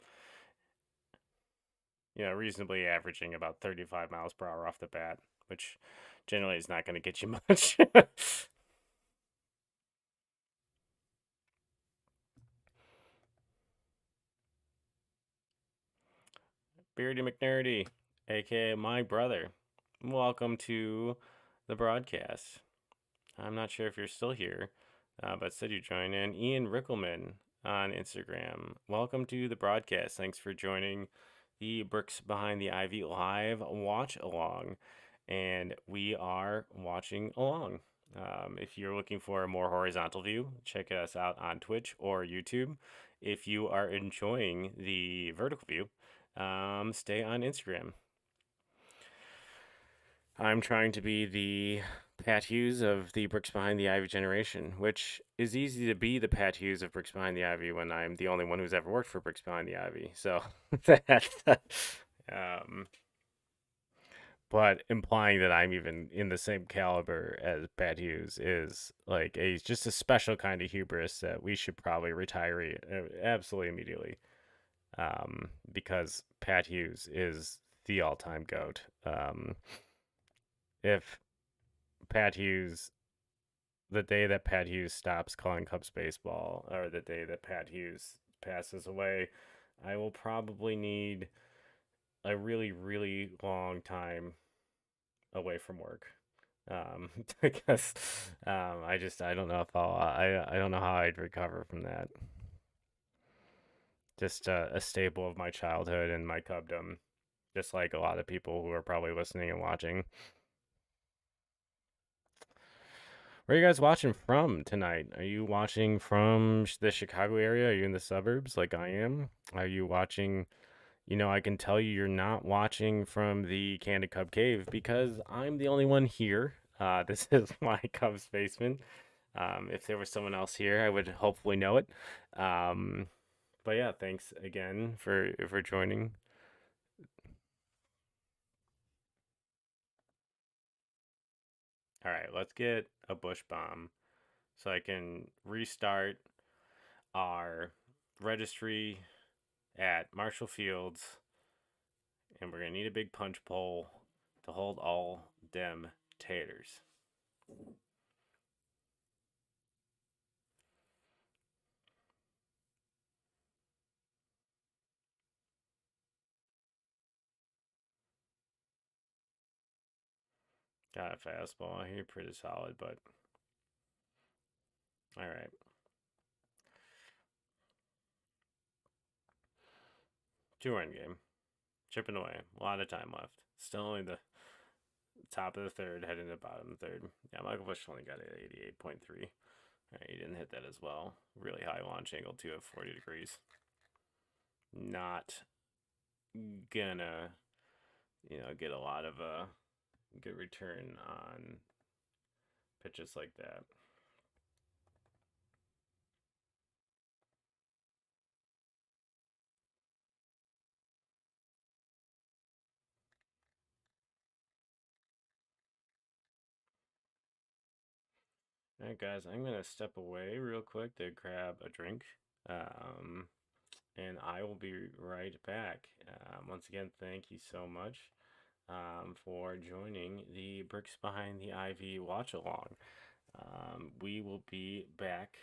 reasonably averaging about 35 miles per hour off the bat, which generally is not going to get you much. Beardy McNerdy, aka my brother, welcome to the broadcast. I'm not sure if you're still here, but said you join in. Ian Rickelman on Instagram. Welcome to the broadcast. Thanks for joining the Bricks Behind the Ivy live watch along. And we are watching along. If you're looking for a more horizontal view, check us out on Twitch or YouTube. If you are enjoying the vertical view, stay on Instagram. I'm trying to be the Pat Hughes of the Bricks Behind the Ivy generation, which is easy to be the Pat Hughes of Bricks Behind the Ivy when I'm the only one who's ever worked for Bricks Behind the Ivy. So that, um, but implying that I'm even in the same caliber as Pat Hughes is like just a special kind of hubris that we should probably retire absolutely immediately, because Pat Hughes is the all-time goat. If Pat Hughes the day that Pat Hughes stops calling Cubs baseball, or the day that Pat Hughes passes away, I will probably need a really, really long time away from work. Because I don't know if I don't know how I'd recover from that. Just a staple of my childhood and my cubdom, just like a lot of people who are probably listening and watching. Where are you guys watching from tonight? Are you watching from the Chicago area? Are you in the suburbs like I am? Are you watching? I can tell you you're not watching from the Candid Cub Cave because I'm the only one here. This is my Cubs basement. If there was someone else here, I would hopefully know it. Um, but yeah, thanks again for joining. All right, let's get a bush bomb so I can restart our registry at Marshall Fields, and we're gonna need a big punch bowl to hold all dem taters. Got a fastball here, pretty solid, but all right. 2-run game, chipping away. A lot of time left. Still only the top of the third, heading to the bottom of the third. Yeah, Michael Bush only got it at 88.3. All right, he didn't hit that as well. Really high launch angle too at 40 degrees. Not gonna, get a lot of good return on pitches like that. All right, guys, I'm gonna step away real quick to grab a drink, um, and I will be right back. Once again, thank you so much for joining the Bricks Behind the Ivy watch along. We will be back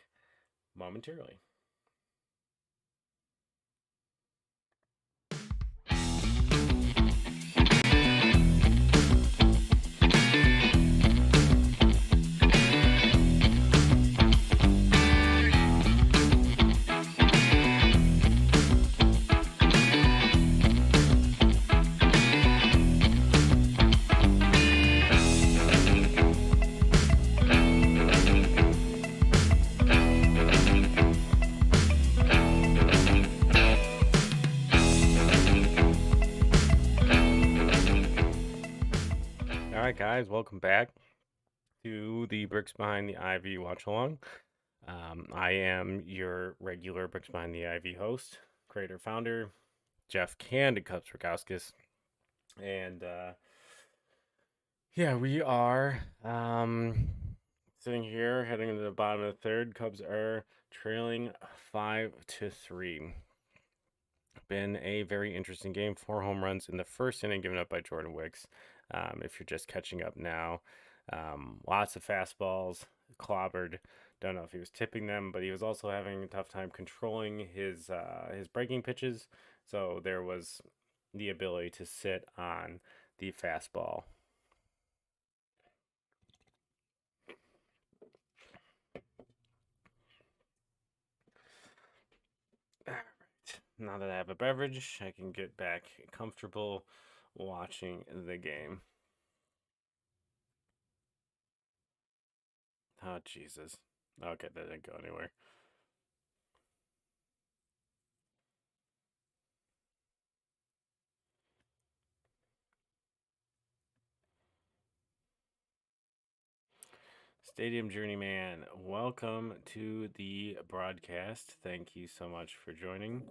momentarily. All right, guys, welcome back to the Bricks Behind the Ivy watch along. I am your regular Bricks Behind the Ivy host, creator, founder, Jeff Candid Cubs Rogowskis. And yeah, we are sitting here heading into the bottom of the third. Cubs are trailing 5-3. Been a very interesting game. 4 home runs in the first inning given up by Jordan Wicks. If you're just catching up now, lots of fastballs, clobbered. Don't know if he was tipping them, but he was also having a tough time controlling his breaking pitches. So there was the ability to sit on the fastball. All right. Now that I have a beverage, I can get back comfortable watching the game. Oh, Jesus. Okay, that didn't go anywhere. Stadium Journeyman, welcome to the broadcast. Thank you so much for joining.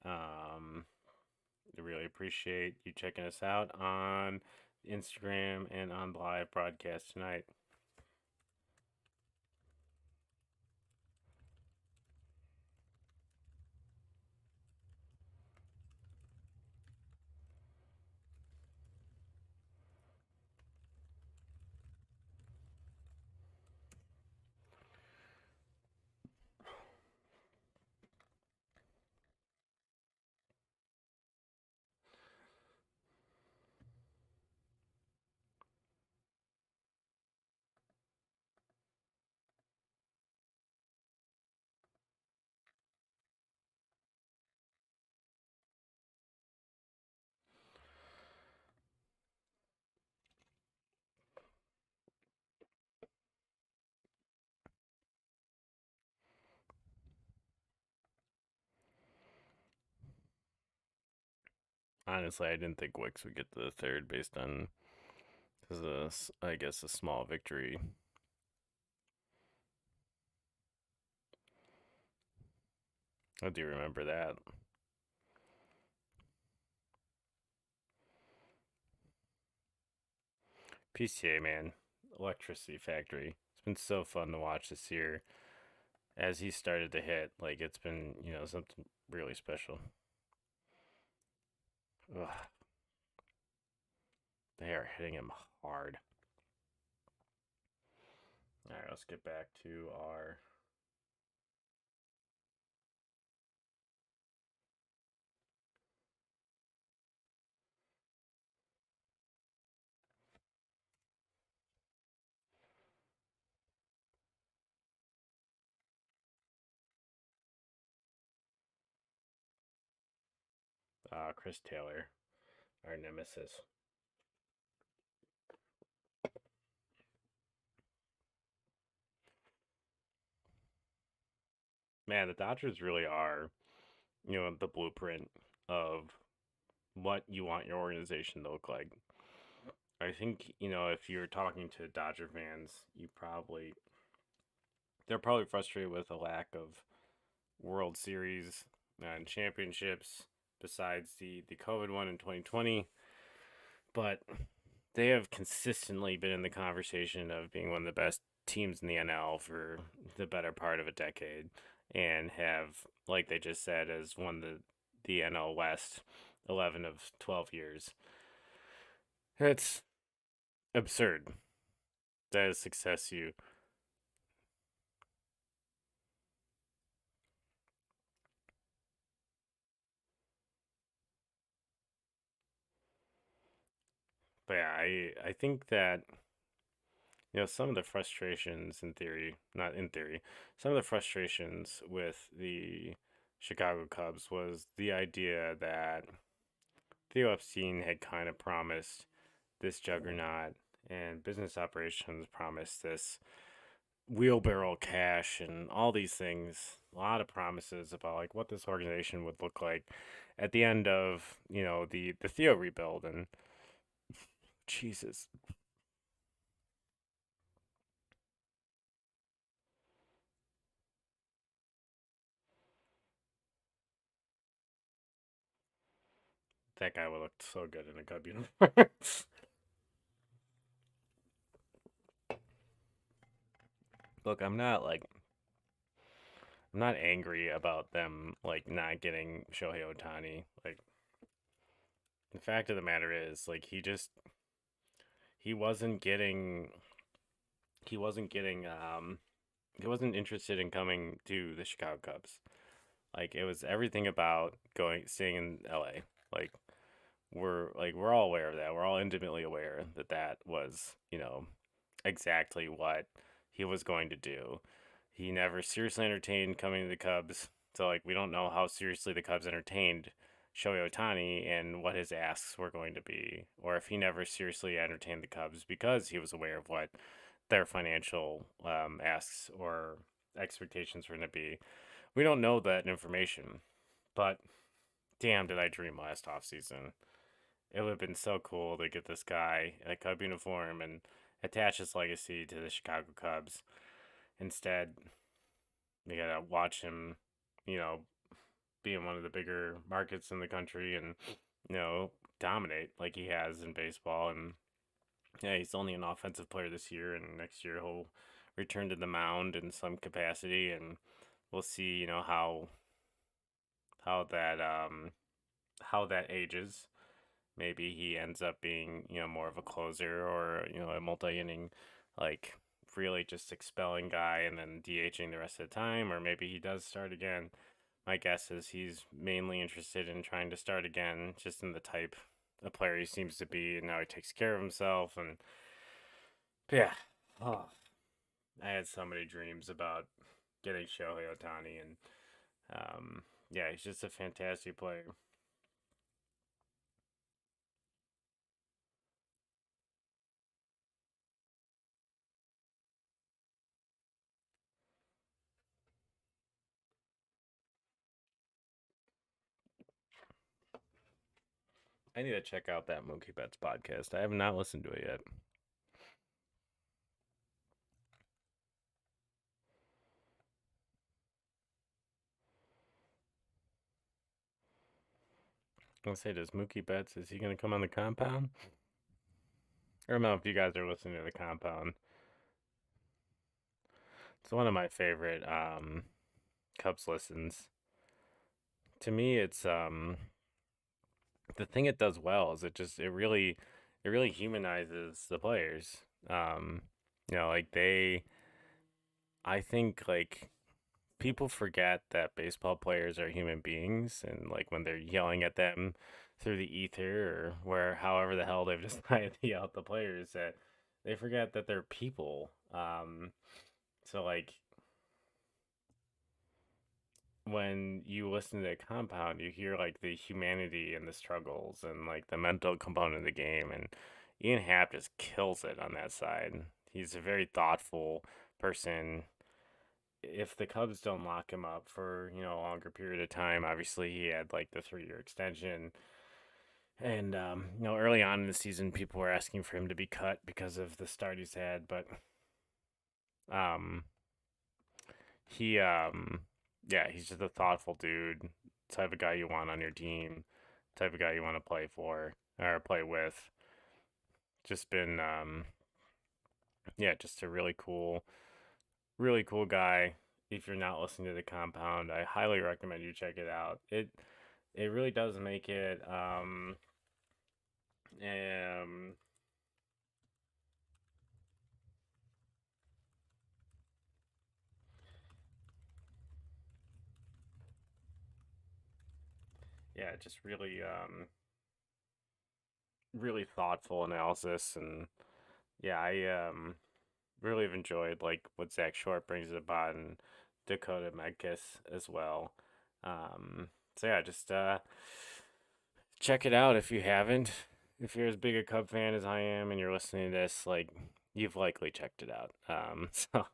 I really appreciate you checking us out on Instagram and on the live broadcast tonight. Honestly, I didn't think Wicks would get to the third based on because I guess a small victory. I do remember that. PCA man, electricity factory. It's been so fun to watch this year as he started to hit. Like it's been something really special. Ugh, they are hitting him hard. All right, let's get back to our Chris Taylor, our nemesis. Man, the Dodgers really are, the blueprint of what you want your organization to look like. I think, if you're talking to Dodger fans, they're probably frustrated with a lack of World Series and championships besides the COVID one in 2020, but they have consistently been in the conversation of being one of the best teams in the NL for the better part of a decade and have, like they just said, has won the NL West 11 of 12 years. It's absurd. That is success you. But yeah, I think that some of the frustrations in theory, not in theory, some of the frustrations with the Chicago Cubs was the idea that Theo Epstein had kind of promised this juggernaut and business operations promised this wheelbarrow cash and all these things, a lot of promises about like what this organization would look like at the end of, the Theo rebuild and Jesus. That guy would look so good in a Cub uniform. Look, I'm not angry about them like not getting Shohei Otani. Like the fact of the matter is, like he wasn't getting he wasn't getting he wasn't interested in coming to the Chicago Cubs. Like it was everything about going staying in LA. Like we're all aware of that. We're all intimately aware that that was, exactly what he was going to do. He never seriously entertained coming to the Cubs. So like we don't know how seriously the Cubs entertained Shohei Otani and what his asks were going to be, or if he never seriously entertained the Cubs because he was aware of what their financial asks or expectations were going to be. We don't know that information, but damn, did I dream last offseason. It would have been so cool to get this guy in a Cub uniform and attach his legacy to the Chicago Cubs. Instead, we gotta watch him, you know, be in one of the bigger markets in the country and, you know, dominate like he has in baseball. And yeah, he's only an offensive player this year, and next year he'll return to the mound in some capacity, and we'll see, how that how that ages. Maybe he ends up being, more of a closer or, a multi-inning, like really just expelling guy and then DHing the rest of the time, or maybe he does start again. My guess is he's mainly interested in trying to start again, just in the type of player he seems to be, and now he takes care of himself. And yeah, oh, I had so many dreams about getting Shohei Otani, and yeah, he's just a fantastic player. I need to check out that Mookie Betts podcast. I have not listened to it yet. I was gonna say, does Mookie Betts is he gonna come on the compound? I don't know if you guys are listening to the compound. It's one of my favorite Cubs listens. To me, it's the thing it does well is it really humanizes the players. Um, like I think like people forget that baseball players are human beings, and like when they're yelling at them through the ether or where however the hell they've decided to yell at the players, that they forget that they're people. So like when you listen to Compound, you hear like the humanity and the struggles and like the mental component of the game. And Ian Happ just kills it on that side. He's a very thoughtful person. If the Cubs don't lock him up for, a longer period of time, obviously he had like the 3 year extension. And, early on in the season, people were asking for him to be cut because of the start he's had. But um, he yeah, he's just a thoughtful dude, type of guy you want on your team, type of guy you want to play for or play with. Just been yeah, just a really cool guy. If you're not listening to the compound, I highly recommend you check it out. It really does make it um yeah, just really thoughtful analysis. And yeah, I really have enjoyed like what Zach Short brings about and Dakota Medkis as well. So yeah, just check it out if you haven't. If you're as big a Cub fan as I am and you're listening to this, like you've likely checked it out. So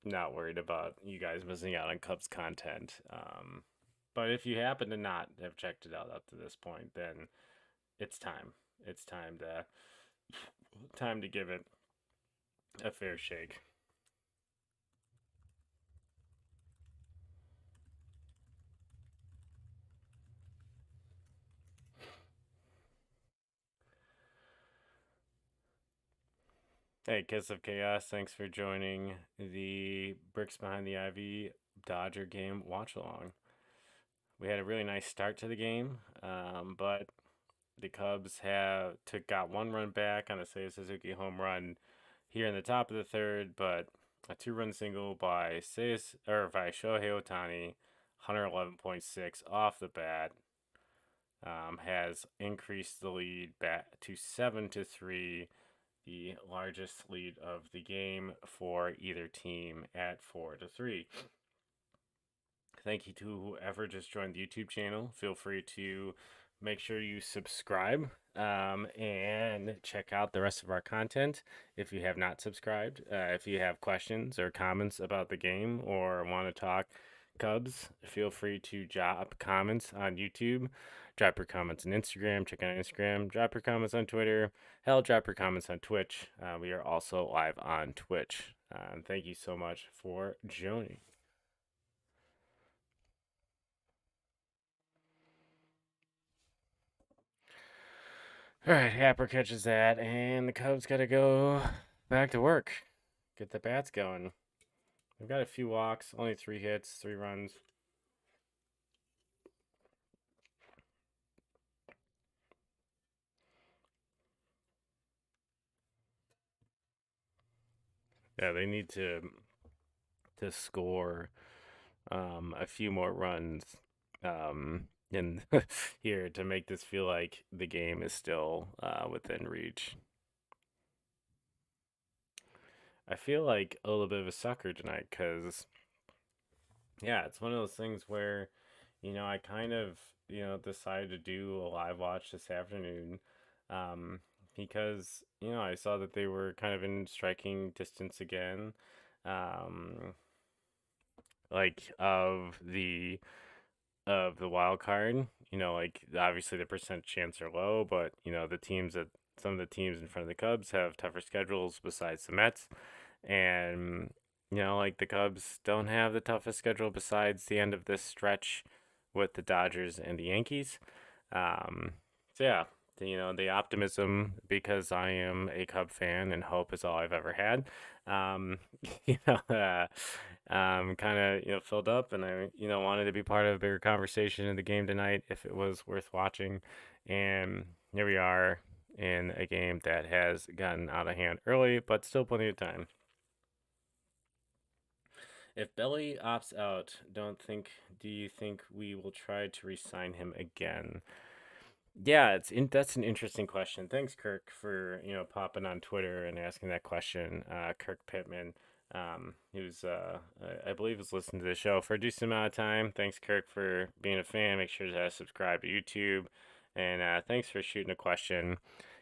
not worried about you guys missing out on Cubs content. But if you happen to not have checked it out up to this point, then it's time. It's time to give it a fair shake. Hey, Kiss of Chaos, thanks for joining the Bricks Behind the Ivy Dodger game watch along. We had a really nice start to the game, but the Cubs got 1 run back on a Seiya Suzuki home run here in the top of the third, but a 2 run single by by Shohei Ohtani, 111.6 off the bat, has increased the lead back to 7-3, the largest lead of the game for either team at 4-3. Thank you to whoever just joined the YouTube channel. Feel free to make sure you subscribe and check out the rest of our content if you have not subscribed. If you have questions or comments about the game or want to talk Cubs, feel free to drop comments on YouTube. Drop your comments on Instagram. Check out Instagram. Drop your comments on Twitter. Hell, drop your comments on Twitch. We are also live on Twitch. Thank you so much for joining. All right, Happer catches that, and the Cubs got to go back to work. Get the bats going. They've got a few walks, only 3 hits, 3 runs. Yeah, they need to score a few more runs in here to make this feel like the game is still within reach. I feel like a little bit of a sucker tonight because, yeah, it's one of those things where, I kind of, decided to do a live watch this afternoon um, because, I saw that they were kind of in striking distance again. Um, like of the wild card, like obviously the percent chance are low, but the teams that some of the teams in front of the Cubs have tougher schedules besides the Mets, and like the Cubs don't have the toughest schedule besides the end of this stretch with the Dodgers and the Yankees. Um, so yeah, the optimism because I am a Cub fan and hope is all I've ever had. Um, you know, uh, kind of filled up, and I wanted to be part of a bigger conversation in the game tonight if it was worth watching, and here we are in a game that has gotten out of hand early, but still plenty of time. If Belly opts out, do you think we will try to re-sign him again? Yeah, that's an interesting question. Thanks, Kirk, for popping on Twitter and asking that question. Kirk Pittman, who's I believe is listening to the show for a decent amount of time. Thanks, Kirk, for being a fan. Make sure to subscribe to YouTube, and thanks for shooting a question.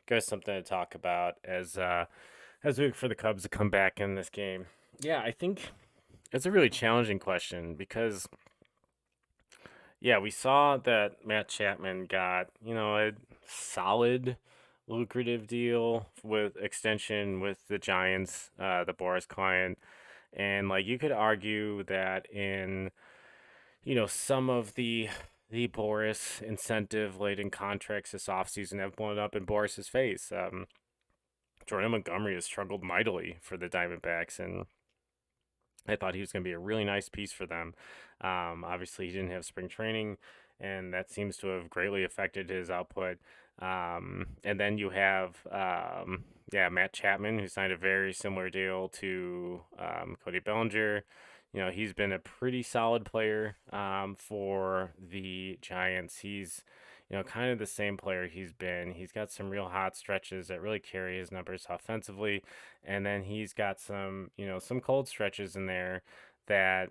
Give us something to talk about as we look for the Cubs to come back in this game. Yeah, I think it's a really challenging question because yeah, we saw that Matt Chapman got, a solid, lucrative deal with extension with the Giants, the Boris client. And like you could argue that in, some of the Boris incentive laden contracts this offseason have blown up in Boris's face. Jordan Montgomery has struggled mightily for the Diamondbacks, and I thought he was going to be a really nice piece for them. Obviously, he didn't have spring training, and that seems to have greatly affected his output. And then you have, yeah, Matt Chapman, who signed a very similar deal to Cody Bellinger. He's been a pretty solid player for the Giants. He's, kind of the same player he's been. He's got some real hot stretches that really carry his numbers offensively, and then he's got some some cold stretches in there that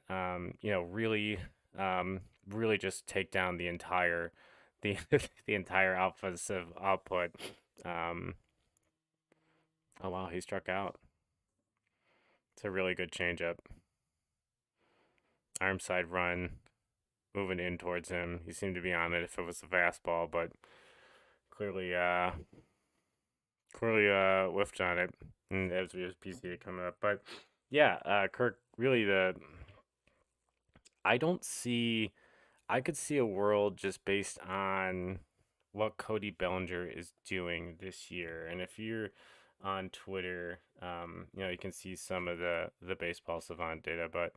really just take down the the entire offensive output. um oh wow, he struck out. It's a really good changeup, arm side run, moving in towards him. He seemed to be on it if it was a fastball, but clearly whiffed on it, and as we was PCA coming up. But yeah, Kirk, really I don't see. I could see a world just based on what Cody Bellinger is doing this year, and if you're on Twitter, you can see some of the baseball savant data. But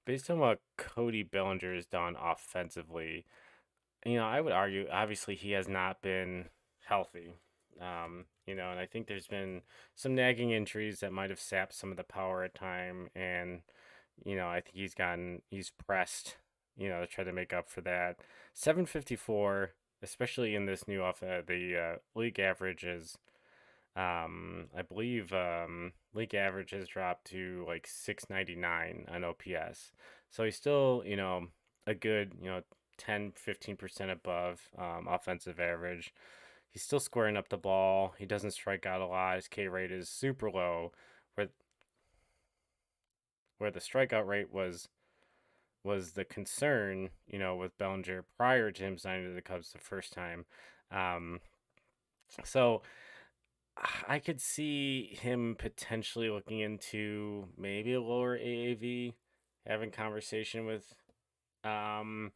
based on what Cody Bellinger has done offensively, I would argue obviously he has not been healthy. And I think there's been some nagging injuries that might have sapped some of the power at time, and I think he's pressed, to try to make up for that. 754, especially in this new the league average is, I believe, league average has dropped to like 699 on OPS. So he's still, a good, 10-15% above offensive average. He's still squaring up the ball. He doesn't strike out a lot. His K rate is super low, where the strikeout rate was the concern, with Bellinger prior to him signing to the Cubs the first time. Um, so I could see him potentially looking into maybe a lower AAV, having conversation um,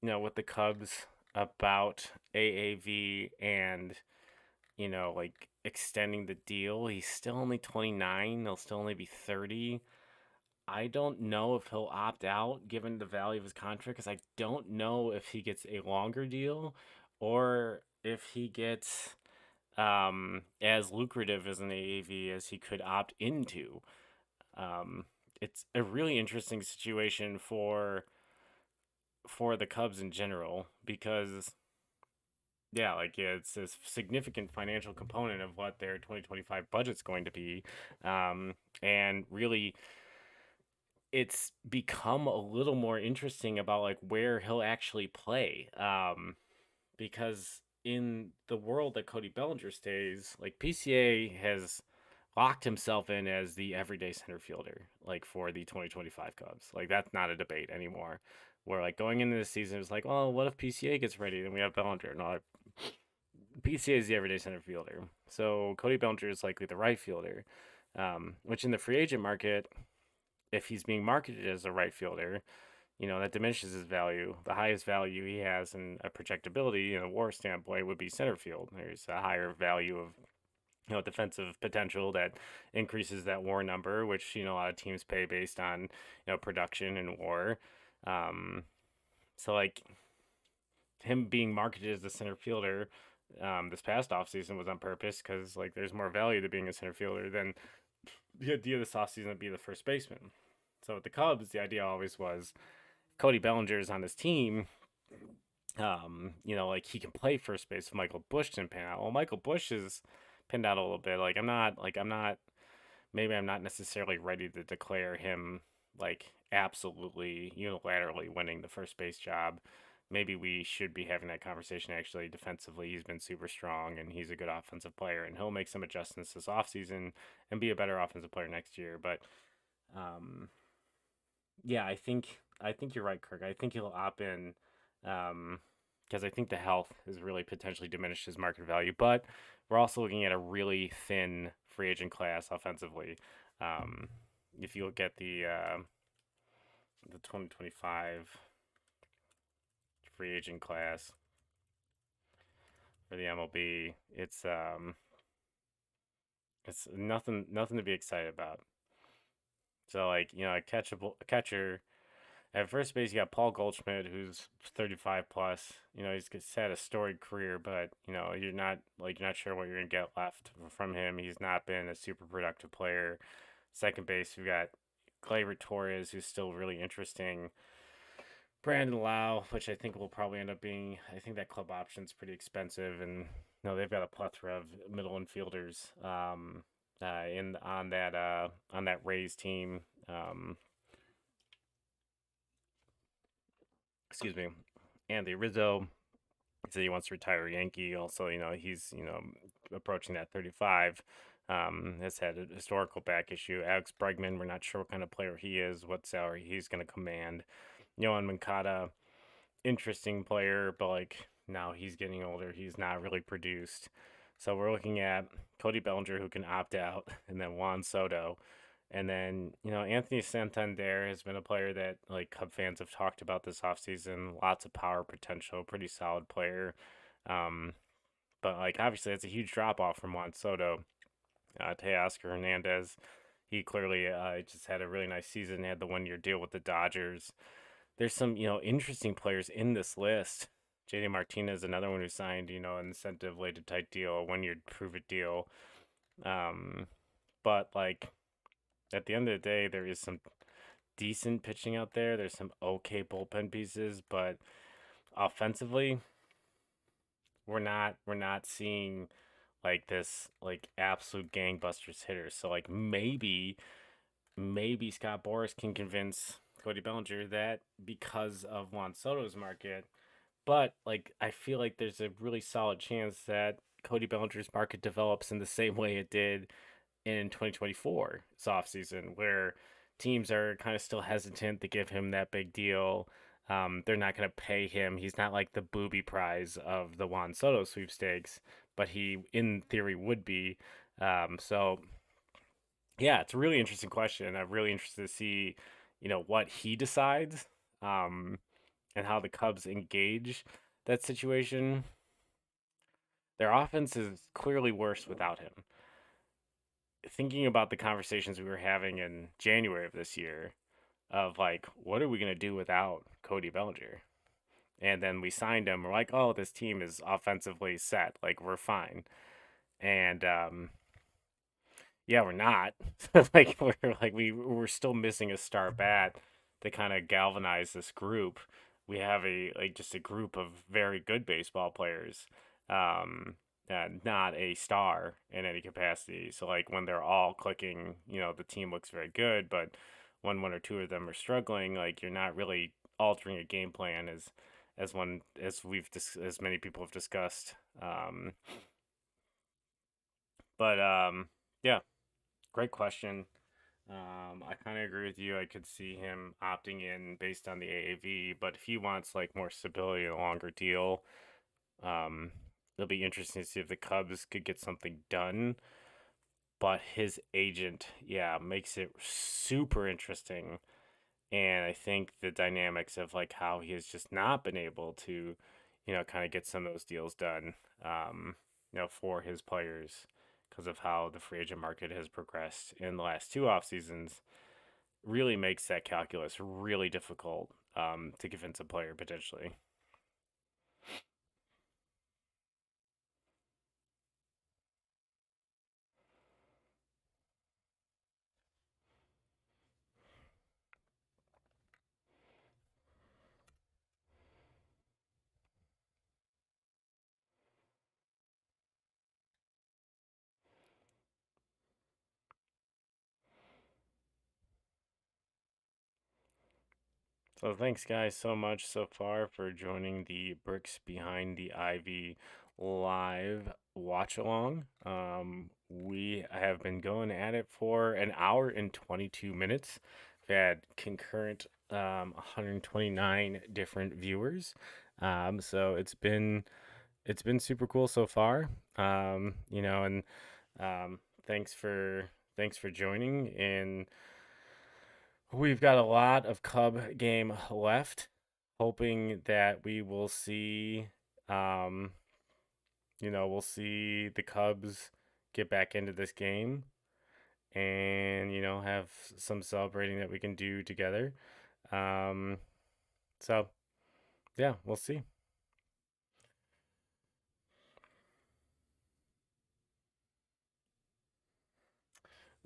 with the Cubs about AAV and, like extending the deal. He's still only 29. He'll still only be 30. I don't know if he'll opt out given the value of his contract, because I don't know if he gets a longer deal or if he gets as lucrative as an AAV as he could opt into. Um, it's a really interesting situation for the Cubs in general because yeah, like yeah, it's a significant financial component of what their 2025 budget's going to be. And really it's become a little more interesting about like where he'll actually play. Because in the world that Cody Bellinger stays, like PCA has locked himself in as the everyday center fielder, like for the 2025 Cubs. Like that's not a debate anymore. Where like going into the season, it was like, oh, what if PCA gets ready? Then we have Bellinger. No, PCA is the everyday center fielder. So Cody Bellinger is likely the right fielder, which in the free agent market, if he's being marketed as a right fielder, that diminishes his value. The highest value he has in a projectability in a WAR standpoint would be center field. There's a higher value of defensive potential that increases that WAR number, which a lot of teams pay based on production and WAR. Um, so like him being marketed as a center fielder this past offseason was on purpose because like there's more value to being a center fielder than the idea this offseason would be the first baseman. So with the Cubs, the idea always was Cody Bellinger is on his team. Like he can play first base. If Michael Bush didn't pan out. Well, Michael Bush is pinned out a little bit. Maybe I'm not necessarily ready to declare him like absolutely unilaterally winning the first base job. Maybe we should be having that conversation actually defensively. He's been super strong and he's a good offensive player and he'll make some adjustments this offseason and be a better offensive player next year. But um, yeah, I think you're right, Kirk. I think he'll opt in because I think the health has really potentially diminished his market value. But we're also looking at a really thin free agent class offensively. Um, if you look at the 2025 free agent class for the MLB, it's nothing to be excited about. So like a catcher. At first base, you got Paul Goldschmidt, who's 35 plus. He's had a storied career, but you're not sure what you're gonna get left from him. He's not been a super productive player. Second base, we got Gleyber Torres, who's still really interesting. Brandon Lau, which I think will probably end up being. I think that club option's pretty expensive, and they've got a plethora of middle infielders in on that Rays team. Excuse me, Andy Rizzo. He said he wants to retire a Yankee. Also, he's approaching that 35. Has had a historical back issue. Alex Bregman, we're not sure what kind of player he is, what salary he's going to command. Yohan Moncada, interesting player, but like now he's getting older. He's not really produced. So we're looking at Cody Bellinger, who can opt out, and then Juan Soto. And then, Anthony Santander has been a player that like Cub fans have talked about this offseason. Lots of power potential, pretty solid player. Um, but like obviously it's a huge drop off from Juan Soto. Teoscar Hernandez, he clearly just had a really nice season. He had the 1 year deal with the Dodgers. There's some, interesting players in this list. JD Martinez, another one who signed, an incentive related type deal, a 1 year prove it deal. But like at the end of the day, there is some decent pitching out there. There's some okay bullpen pieces, but offensively, we're not seeing like this like absolute gangbusters hitters. So like maybe Scott Boras can convince Cody Bellinger that because of Juan Soto's market, but like I feel like there's a really solid chance that Cody Bellinger's market develops in the same way it did in 2024 offseason, where teams are kind of still hesitant to give him that big deal. They're not going to pay him. He's not like the booby prize of the Juan Soto sweepstakes, but he, in theory, would be. So, yeah, it's a really interesting question. I'm really interested to see, what he decides and how the Cubs engage that situation. Their offense is clearly worse without him. Thinking about the conversations we were having in January of this year of like, what are we going to do without Cody Bellinger? And then we signed him. We're like, oh, this team is offensively set. Like, we're fine. And yeah, we're not. We're still missing a star bat to kind of galvanize this group. We have just a group of very good baseball players. Not a star in any capacity. So like when they're all clicking, the team looks very good, but when one or two of them are struggling, like you're not really altering a game plan as many people have discussed. But yeah, great question. I kind of agree with you. I could see him opting in based on the AAV, but if he wants like more stability and a longer deal, um, it'll be interesting to see if the Cubs could get something done. But his agent, yeah, makes it super interesting. And I think the dynamics of like how he has just not been able to, kind of get some of those deals done, for his players because of how the free agent market has progressed in the last two off seasons really makes that calculus really difficult to convince a player potentially. So thanks guys so much so far for joining the Bricks Behind the Ivy live watch along. We have been going at it for an hour and 22 minutes. We've had concurrent 129 different viewers. So it's been super cool so far. And um, thanks for thanks for joining. And we've got a lot of Cub game left, hoping that we will see, um, we'll see the Cubs get back into this game and, have some celebrating that we can do together. Um, so, yeah, we'll see.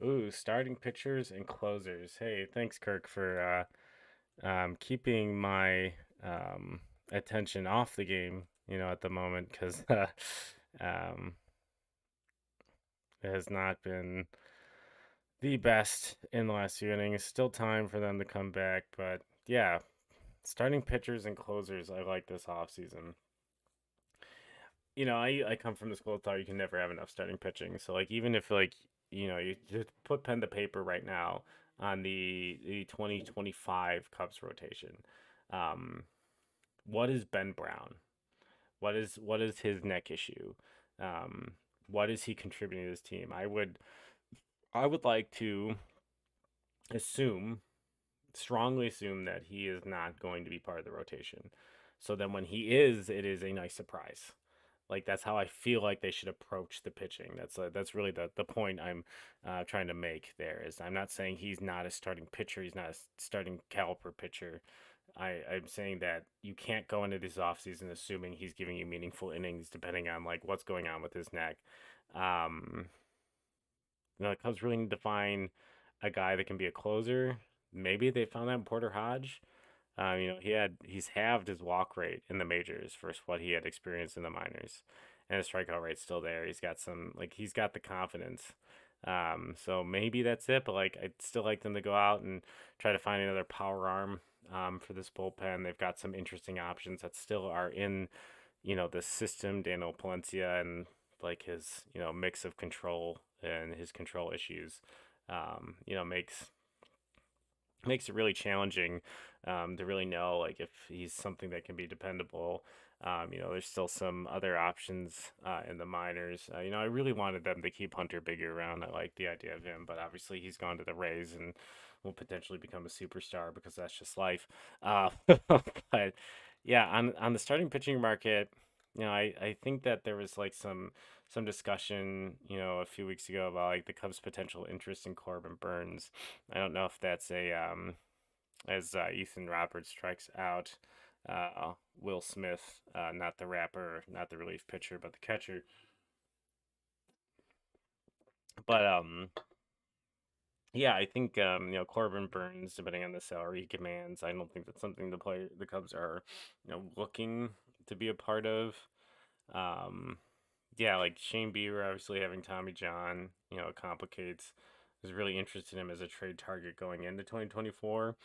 Ooh, starting pitchers and closers. Hey, thanks, Kirk, for keeping my attention off the game, at the moment, because um, it has not been the best in the last few innings. Still time for them to come back, but yeah, starting pitchers and closers, I like this offseason. I come from the school of thought you can never have enough starting pitching. So like even if like you just put pen to paper right now on the 2025 Cubs rotation, um, what is Ben Brown? What is his neck issue? Um, what is he contributing to this team? I would like to assume strongly assume that he is not going to be part of the rotation. So then when he is, it is a nice surprise. Like that's how I feel like they should approach the pitching. That's really the point I'm trying to make. There is I'm not saying he's not a starting pitcher. He's not a starting caliber pitcher. I'm saying that you can't go into this offseason assuming he's giving you meaningful innings, depending on like what's going on with his neck. Um, the Cubs really need to find a guy that can be a closer. Maybe they found that in Porter Hodge. He's halved his walk rate in the majors versus what he had experienced in the minors, and his strikeout rate's still there. He's got the confidence. So maybe that's it. But like, I'd still like them to go out and try to find another power arm. For this bullpen, they've got some interesting options that still are in, the system. Daniel Palencia and like his, mix of control and his control issues, makes it really challenging to really know like if he's something that can be dependable. There's still some other options in the minors. I really wanted them to keep Hunter Bigger around. I like the idea of him, but obviously he's gone to the Rays and will potentially become a superstar because that's just life. But yeah, on the starting pitching market, I think that there was like some discussion, a few weeks ago about like the Cubs' potential interest in Corbin Burns. I don't know if that's as Ethan Roberts strikes out Will Smith, not the rapper, not the relief pitcher, but the catcher. But yeah, I think Corbin Burns, depending on the salary he commands, I don't think that's something the Cubs are looking to be a part of. Um, yeah, like Shane Bieber obviously having Tommy John, complicates. I was really interested in him as a trade target going into 2024.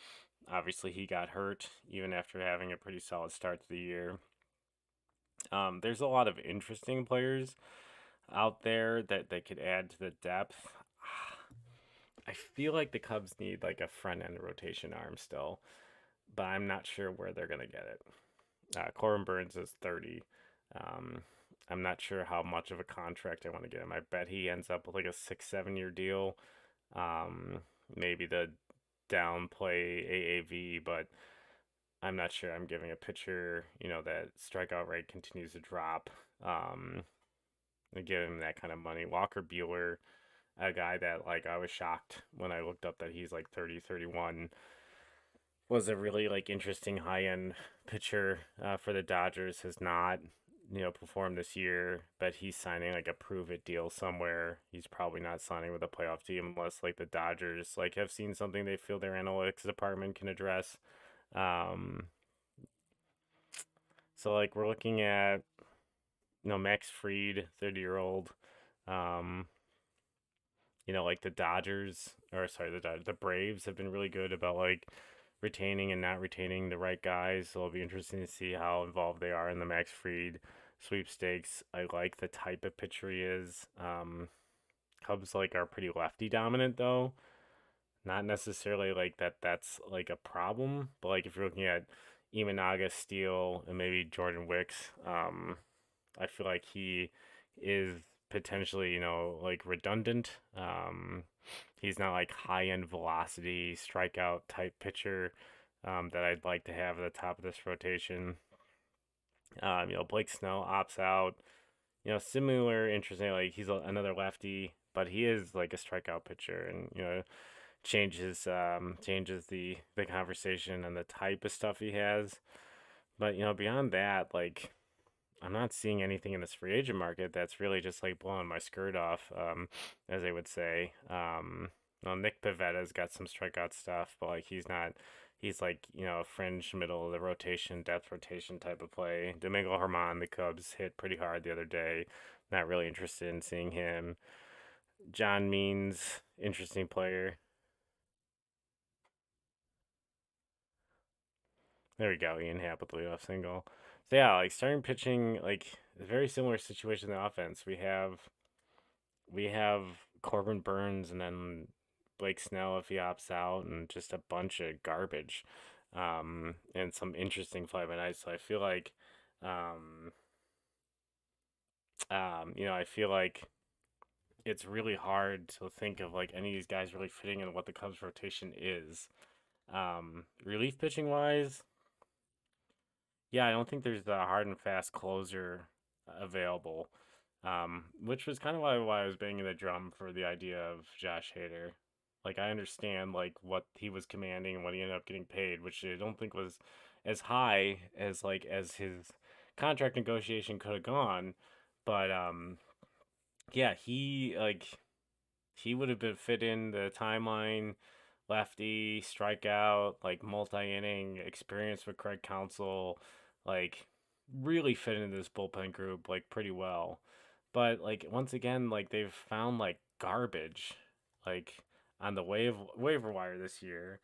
Obviously, he got hurt even after having a pretty solid start to the year. There's a lot of interesting players out there that could add to the depth. I feel like the Cubs need like a front end rotation arm still, but I'm not sure where they're gonna get it. Corbin Burns is 30. Um, I'm not sure how much of a contract I want to get him. I bet he ends up with like a 6, 7 year deal. Um, Maybe the downplay AAV, but I'm not sure I'm giving a pitcher, that strikeout rate continues to drop. Um, and give him that kind of money. Walker Bueller, a guy that like I was shocked when I looked up that he's like 30, 31, was a really like interesting high end pitcher for the Dodgers. Has not performed this year, but he's signing like a prove it deal somewhere. He's probably not signing with a playoff team unless like the Dodgers like have seen something they feel their analytics department can address. Um, so like we're looking at Max Fried, 30-year-old. Um, like the Dodgers, or sorry, the Braves have been really good about like retaining and not retaining the right guys. So it'll be interesting to see how involved they are in the Max Fried sweepstakes. I like the type of pitcher he is. Cubs like are pretty lefty dominant though. Not necessarily like that's like a problem, but like if you're looking at Imanaga, Steele, and maybe Jordan Wicks, I feel like he is potentially, like redundant. He's not like high end velocity strikeout type pitcher that I'd like to have at the top of this rotation. Blake Snell opts out. Similar, interesting. Like he's another lefty, but he is like a strikeout pitcher, and changes the conversation and the type of stuff he has. But beyond that, like I'm not seeing anything in this free agent market that's really just like blowing my skirt off, as they would say. Well, Nick Pavetta's got some strikeout stuff, but like he's not. He's like a fringe middle of the rotation, depth rotation type of play. Domingo Herman, the Cubs hit pretty hard the other day. Not really interested in seeing him. John Means, interesting player. There we go. Ian Happ with the leadoff single. So yeah, like starting pitching, like a very similar situation in the offense. We have Corbin Burns and then Blake Snell if he opts out, and just a bunch of garbage, and some interesting fly by night. So I feel like, um, I feel like it's really hard to think of like any of these guys really fitting in what the Cubs rotation is. Relief pitching wise, yeah, I don't think there's a hard and fast closer available. Which was kind of why I was banging the drum for the idea of Josh Hader. Like I understand like what he was commanding and what he ended up getting paid, which I don't think was as high as like as his contract negotiation could have gone. But yeah, he would have been fit in the timeline, lefty, strikeout, like multi-inning experience with Craig Counsell, like really fit into this bullpen group like pretty well. But like once again, like they've found like garbage, like on the waiver wire this year,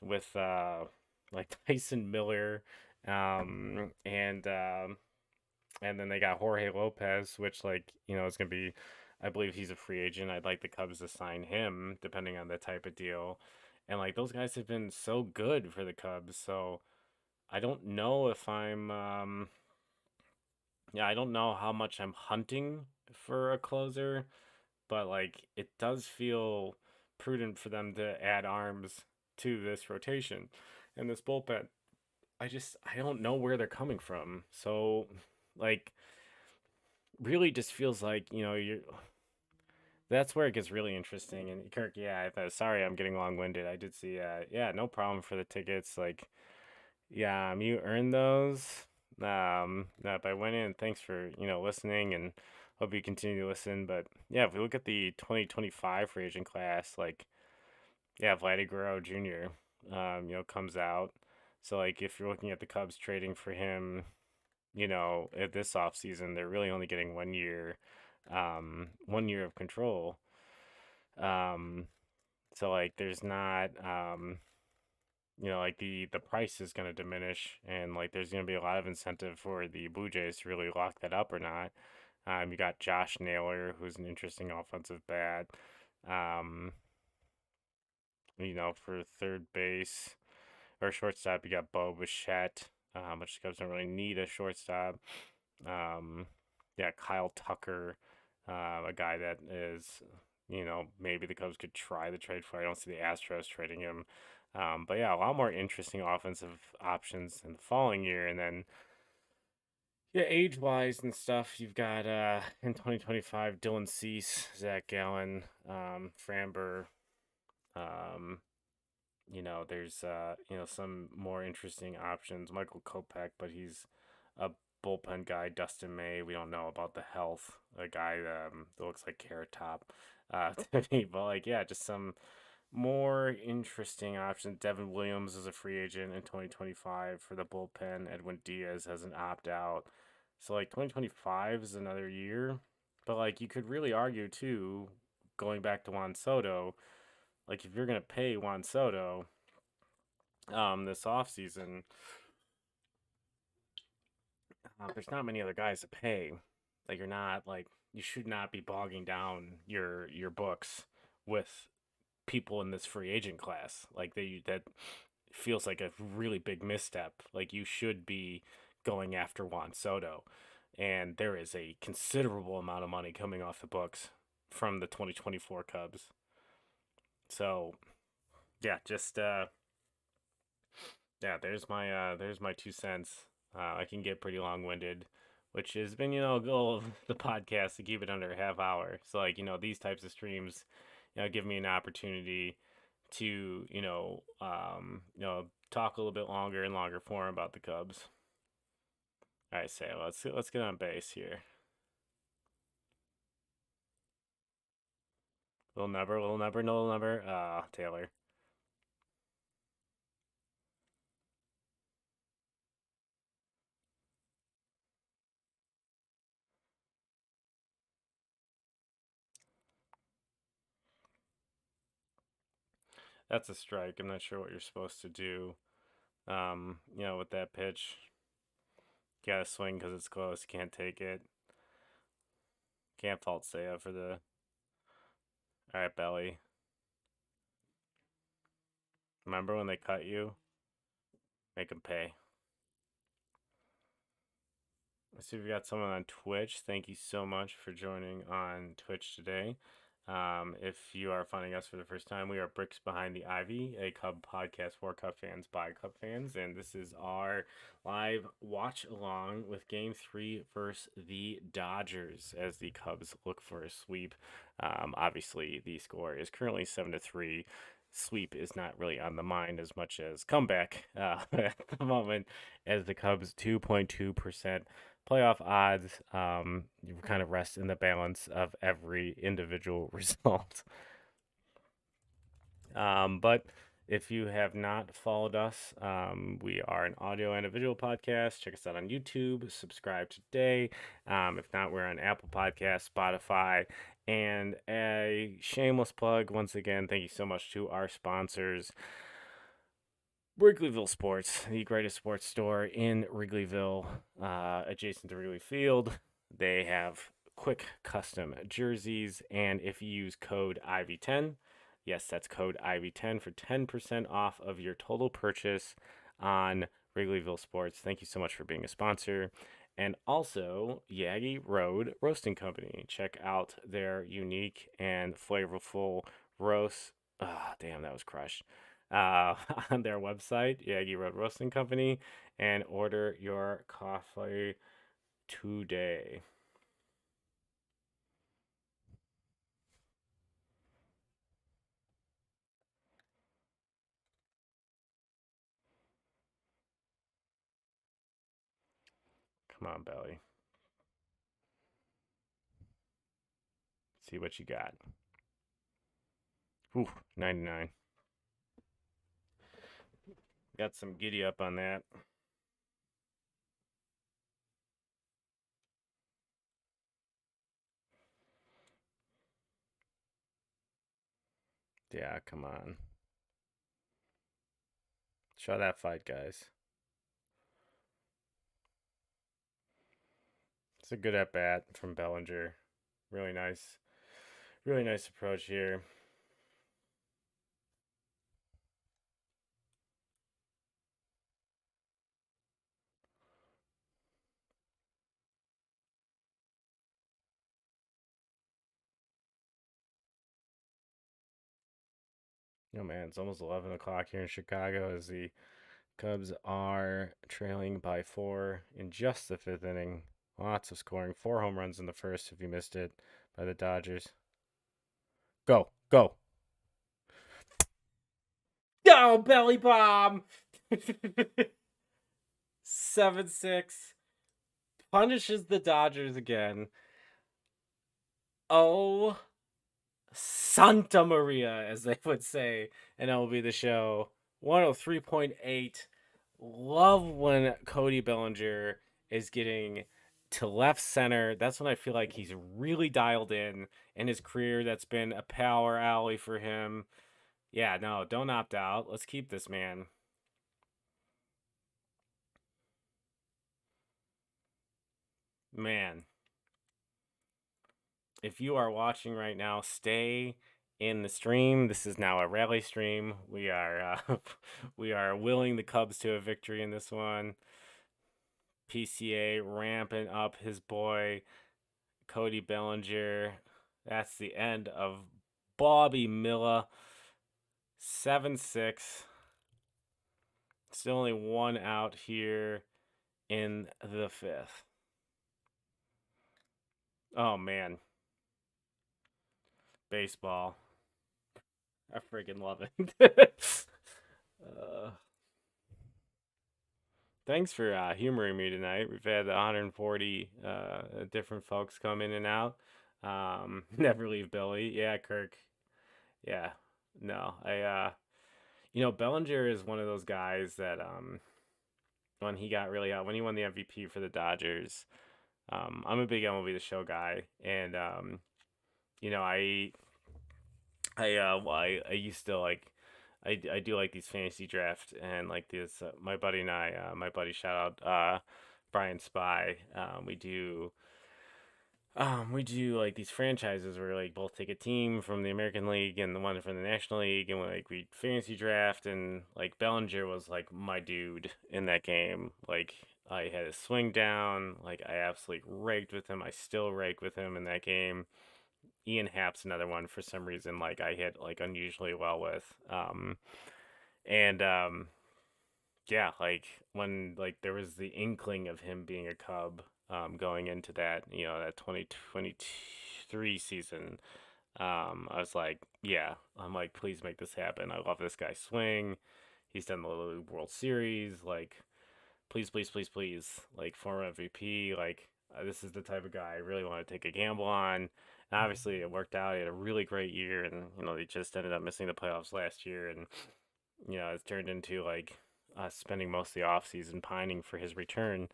with like Tyson Miller, and then they got Jorge Lopez, which like is gonna be, I believe he's a free agent. I'd like the Cubs to sign him depending on the type of deal, and like those guys have been so good for the Cubs. So I don't know if I'm yeah, I don't know how much I'm hunting for a closer, but like it does feel prudent for them to add arms to this rotation and this bullpen. I don't know where they're coming from. So like really just feels like, you're that's where it gets really interesting. And Kirk, yeah, sorry I'm getting long-winded. I did see yeah, no problem for the tickets. Like yeah, you earned those. By winning. Thanks for listening, and hope you continue to listen. But yeah, if we look at the 2025 free agent class, like yeah, Vladdy Guerrero Jr. Comes out. So like if you're looking at the Cubs trading for him, at this offseason, they're really only getting 1 year, 1 year of control. Um, so like there's not like the price is going to diminish, and like there's going to be a lot of incentive for the Blue Jays to really lock that up or not. You got Josh Naylor, who's an interesting offensive bat. Um, For third base or shortstop, you got Bo Bichette, which the Cubs don't really need a shortstop. Um, yeah, Kyle Tucker, a guy that is, maybe the Cubs could try the trade for. I don't see the Astros trading him. But yeah, a lot more interesting offensive options in the following year. And then, yeah, age wise and stuff, you've got in 2025, Dylan Cease, Zach Gallen, Framber. Um, there's some more interesting options. Michael Kopech, but he's a bullpen guy. Dustin May, we don't know about the health. A guy that looks like Carrot Top to me, but like yeah, just some more interesting options. Devin Williams is a free agent in 2025 for the bullpen. Edwin Diaz has an opt out. So like 2025 is another year, but like you could really argue too, going back to Juan Soto, like if you're gonna pay Juan Soto this offseason, there's not many other guys to pay. Like you're not like you should not be bogging down your books with people in this free agent class. Like that feels like a really big misstep. Like you should be going after Juan Soto, and there is a considerable amount of money coming off the books from the 2024 Cubs. So yeah, just yeah, there's my 2 cents. I can get pretty long winded, which has been a goal of the podcast to keep it under a half hour. So like these types of streams, give me an opportunity to talk a little bit longer and longer form about the Cubs. All right, say let's get on base here. Little number, no little number. Taylor. That's a strike. I'm not sure what you're supposed to do. With that pitch, you gotta swing because it's close. Can't take it. Can't fault Saya for the. All right, Belly. Remember when they cut you? Make them pay. Let's see if we got someone on Twitch. Thank you so much for joining on Twitch today. If you are finding us for the first time, we are Bricks Behind the Ivy, a Cub podcast for Cub fans by Cub fans, and this is our live watch along with Game 3 versus the Dodgers as the Cubs look for a sweep. Obviously, the score is currently 7-3. Sweep is not really on the mind as much as comeback at the moment, as the Cubs 2.2% playoff odds, you kind of rest in the balance of every individual result. But if you have not followed us, we are an audio and a visual podcast. Check us out on YouTube. Subscribe today. If not, we're on Apple Podcasts, Spotify, and a shameless plug once again. Thank you so much to our sponsors. Wrigleyville Sports, the greatest sports store in Wrigleyville, adjacent to Wrigley Field. They have quick custom jerseys, and if you use code Ivy10, yes, that's code Ivy10 for 10% off of your total purchase on Wrigleyville Sports. Thank you so much for being a sponsor. And also, Yagi Road Roasting Company. Check out their unique and flavorful roast. Ah, oh, damn, that was crushed on their website, Yagi Road Roasting Company, and order your coffee today. Come on, Belly. See what you got. Ooh, 99. Got some giddy up on that. Yeah, come on. Show that fight, guys. It's a good at bat from Bellinger. Really nice. Really nice approach here. Oh man, it's almost 11 o'clock here in Chicago as the Cubs are trailing by 4 in just the fifth inning. Lots of scoring. 4 home runs in the first, if you missed it, by the Dodgers. Go, go. Oh, belly bomb! 7-6. Punishes the Dodgers again. Oh, Santa Maria, as they would say, and that will be the show. 103.8. Love when Cody Bellinger is getting to left center. That's when I feel like he's really dialed in his career. That's been a power alley for him. Yeah, no, don't opt out. Let's keep this man. Man, if you are watching right now, stay in the stream. This is now a rally stream. We are we are willing the Cubs to a victory in this one. PCA ramping up his boy Cody Bellinger. That's the end of Bobby Miller. 7-6. Still only one out here in the fifth. Oh man, baseball. I freaking love it. uh, Thanks for humoring me tonight. We've had 140 different folks come in and out. Never leave Billy. Yeah, Kirk. Yeah, no, Bellinger is one of those guys that when he got really out, when he won the MVP for the Dodgers, I'm a big MLB The Show guy, and you know, I used to like. I do like these fantasy draft and like this. My buddy and I, my buddy, shout out Brian Spy. We do like these franchises where like both take a team from the American League and the one from the National League, and we fantasy draft, and like Bellinger was like my dude in that game. Like I had his swing down, like I absolutely raked with him. I still rake with him in that game. Ian Happ's another one for some reason like I hit like unusually well with. And Yeah, like when like there was the inkling of him being a Cub going into that, that 2023 season. I was like, yeah, I'm like, please make this happen. I love this guy's swing. He's done the World Series. Like, please, please, please, please, like former MVP. Like, this is the type of guy I really want to take a gamble on. And obviously, it worked out. He had a really great year, and they just ended up missing the playoffs last year, and it's turned into like us spending most of the offseason pining for his return.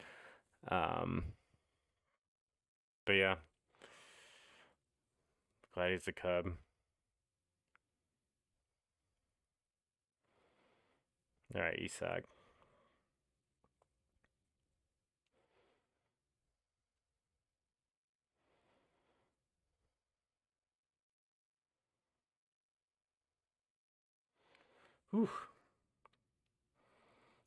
Um, but yeah, glad he's a Cub. All right, Isak. Whew.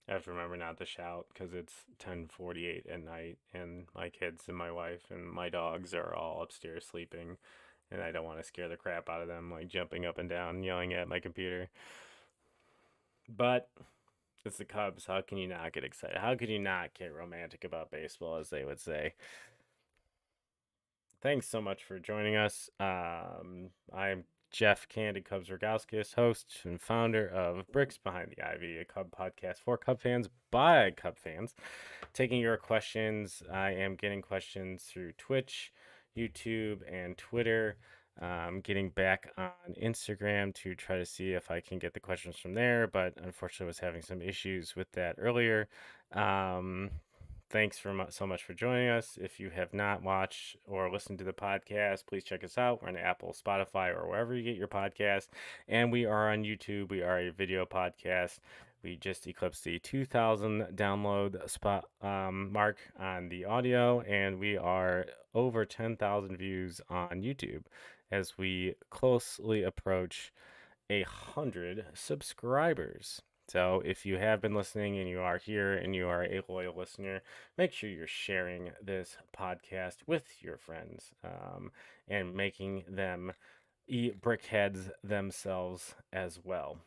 I have to remember not to shout because it's 10:48 at night, and my kids and my wife and my dogs are all upstairs sleeping, and I don't want to scare the crap out of them, like jumping up and down, yelling at my computer. But it's the Cubs. How can you not get excited? How could you not get romantic about baseball, as they would say? Thanks so much for joining us. I'm Jeff Candy Cubs Rogowskis, host and founder of Bricks Behind the Ivy, a Cub podcast for Cub fans by Cub fans. Taking your questions, I am getting questions through Twitch, YouTube, and Twitter. Getting back on Instagram to try to see if I can get the questions from there, but unfortunately was having some issues with that earlier. Um, Thanks so much for joining us. If you have not watched or listened to the podcast, please check us out. We're on Apple, Spotify, or wherever you get your podcast. And we are on YouTube. We are a video podcast. We just eclipsed the 2,000 download spot mark on the audio, and we are over 10,000 views on YouTube as we closely approach 100 subscribers. So if you have been listening and you are here and you are a loyal listener, make sure you're sharing this podcast with your friends and making them brickheads themselves as well.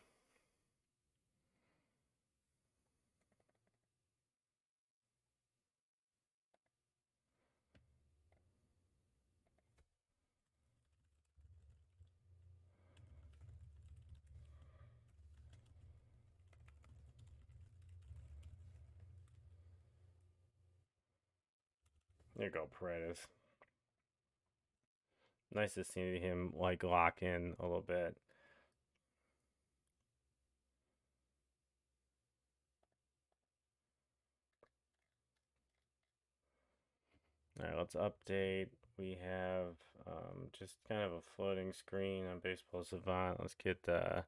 There you go, Paredes. Nice to see him like lock in a little bit. All right, let's update. We have just kind of a floating screen on Baseball Savant. Let's get the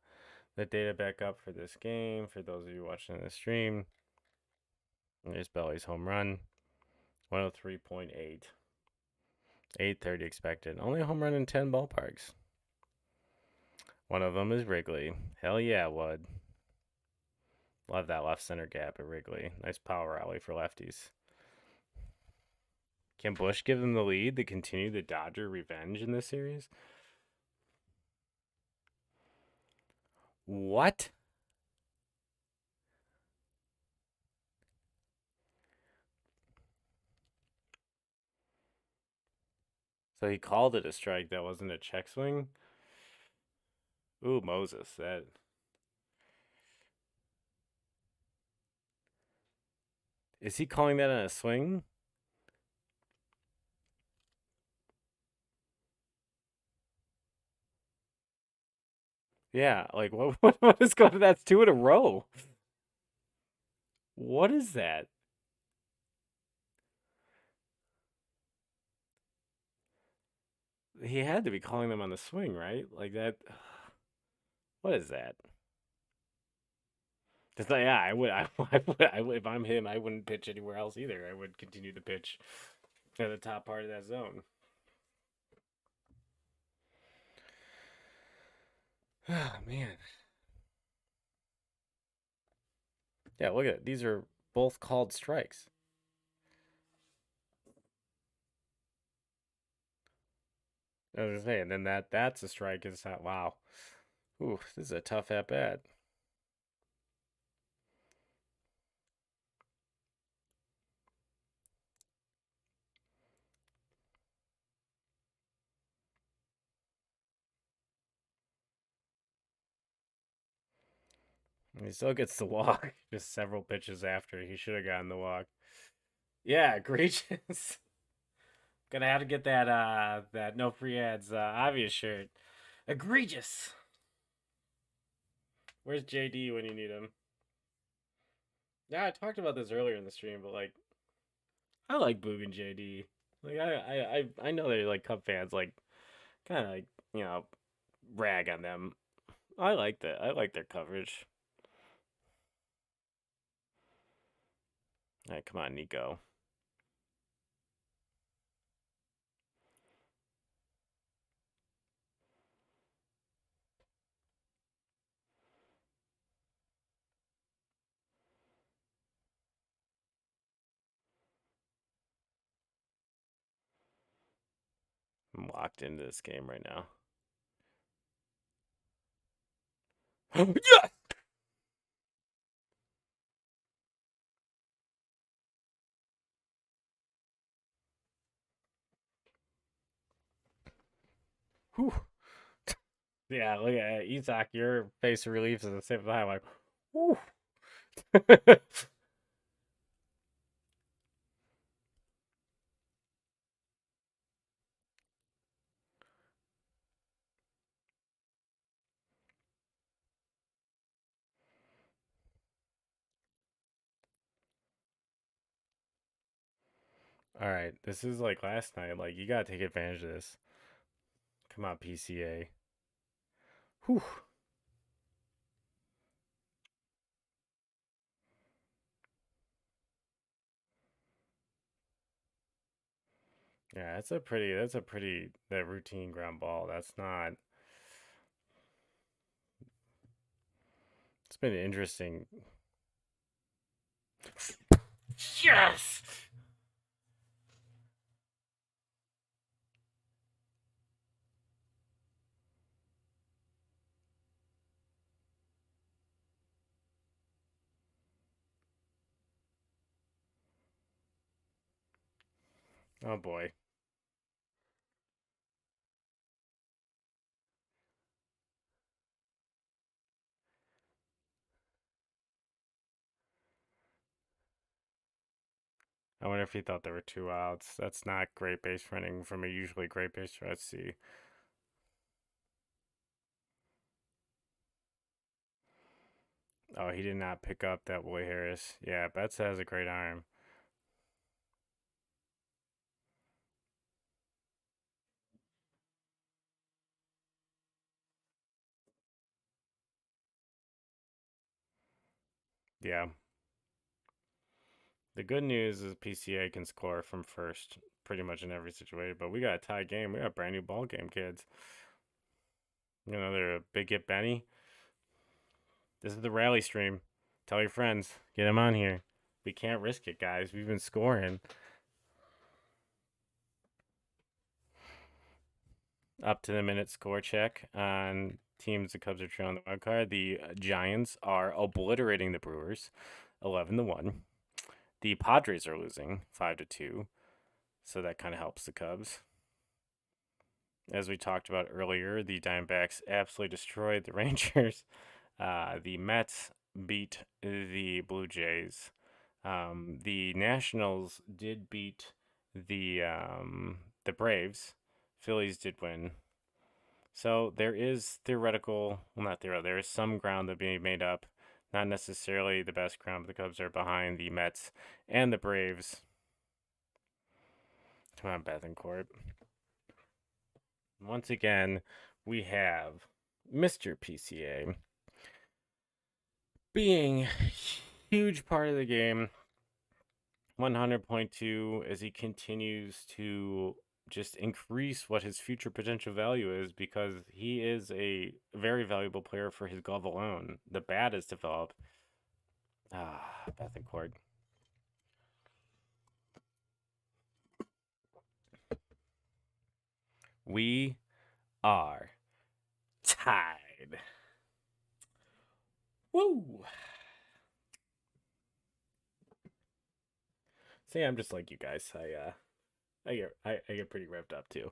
data back up for this game for those of you watching the stream. There's Belly's home run, 103.8. 830 expected. Only a home run in 10 ballparks. One of them is Wrigley. Hell yeah, Wood. Love that left center gap at Wrigley. Nice power alley for lefties. Can Bush give them the lead to continue the Dodger revenge in this series? What? So he called it a strike. That wasn't a check swing? Ooh, Moses. That. Is he calling that on a swing? Yeah, like what is going that's two in a row. What is that? He had to be calling them on the swing, right? Like that. What is that? Just like, yeah, I would, I would, if I'm him, I wouldn't pitch anywhere else either. I would continue to pitch at the top part of that zone. Oh man, yeah. Look at it. These are both called strikes. I was saying, then that's a strike. It's not. Wow. Ooh, this is a tough at bat. He still gets the walk. Just several pitches after he should have gotten the walk. Yeah, egregious. Gonna have to get that no free ads obvious shirt. Egregious. Where's JD when you need him? Yeah, I talked about this earlier in the stream, but like I like Boog and JD. Like I know they're like Cub fans, like kind of like you know rag on them. I like that. I like their coverage. All right, come on, Nico. I'm locked into this game right now. Yeah. Whew. Yeah, look at Isak. Your face of relief is the same time. Like, whew. All right, this is like last night. Like, you gotta take advantage of this. Come on, PCA. Whew. Yeah, that's a pretty that routine ground ball. That's not. It's been interesting. Yes. Oh boy. I wonder if he thought there were two outs. That's not great base running from a usually great base strategy. Oh, he did not pick up that Willie Harris. Yeah, Betts has a great arm. Yeah. The good news is PCA can score from first pretty much in every situation, but we got a tie game. We got a brand new ball game, kids. You know, they're a big hit Benny. This is the rally stream. Tell your friends. Get them on here. We can't risk it, guys. We've been scoring. Up to the minute score check on teams the Cubs are trailing the wild card. The Giants are obliterating the Brewers, 11-1. The Padres are losing 5-2, so that kind of helps the Cubs. As we talked about earlier, the Diamondbacks absolutely destroyed the Rangers. The Mets beat the Blue Jays. The Nationals did beat the Braves. Phillies did win. So there is theoretical, well, not theoretical, there is some ground that being made up. Not necessarily the best ground, but the Cubs are behind the Mets and the Braves. Come on, Bethencourt. Once again, we have Mr. PCA being a huge part of the game. 100.2 as he continues to just increase what his future potential value is because he is a very valuable player for his glove alone. The bat is developed. Bethencourt. We are tied. Woo! See, I'm just like you guys. I get pretty revved up too.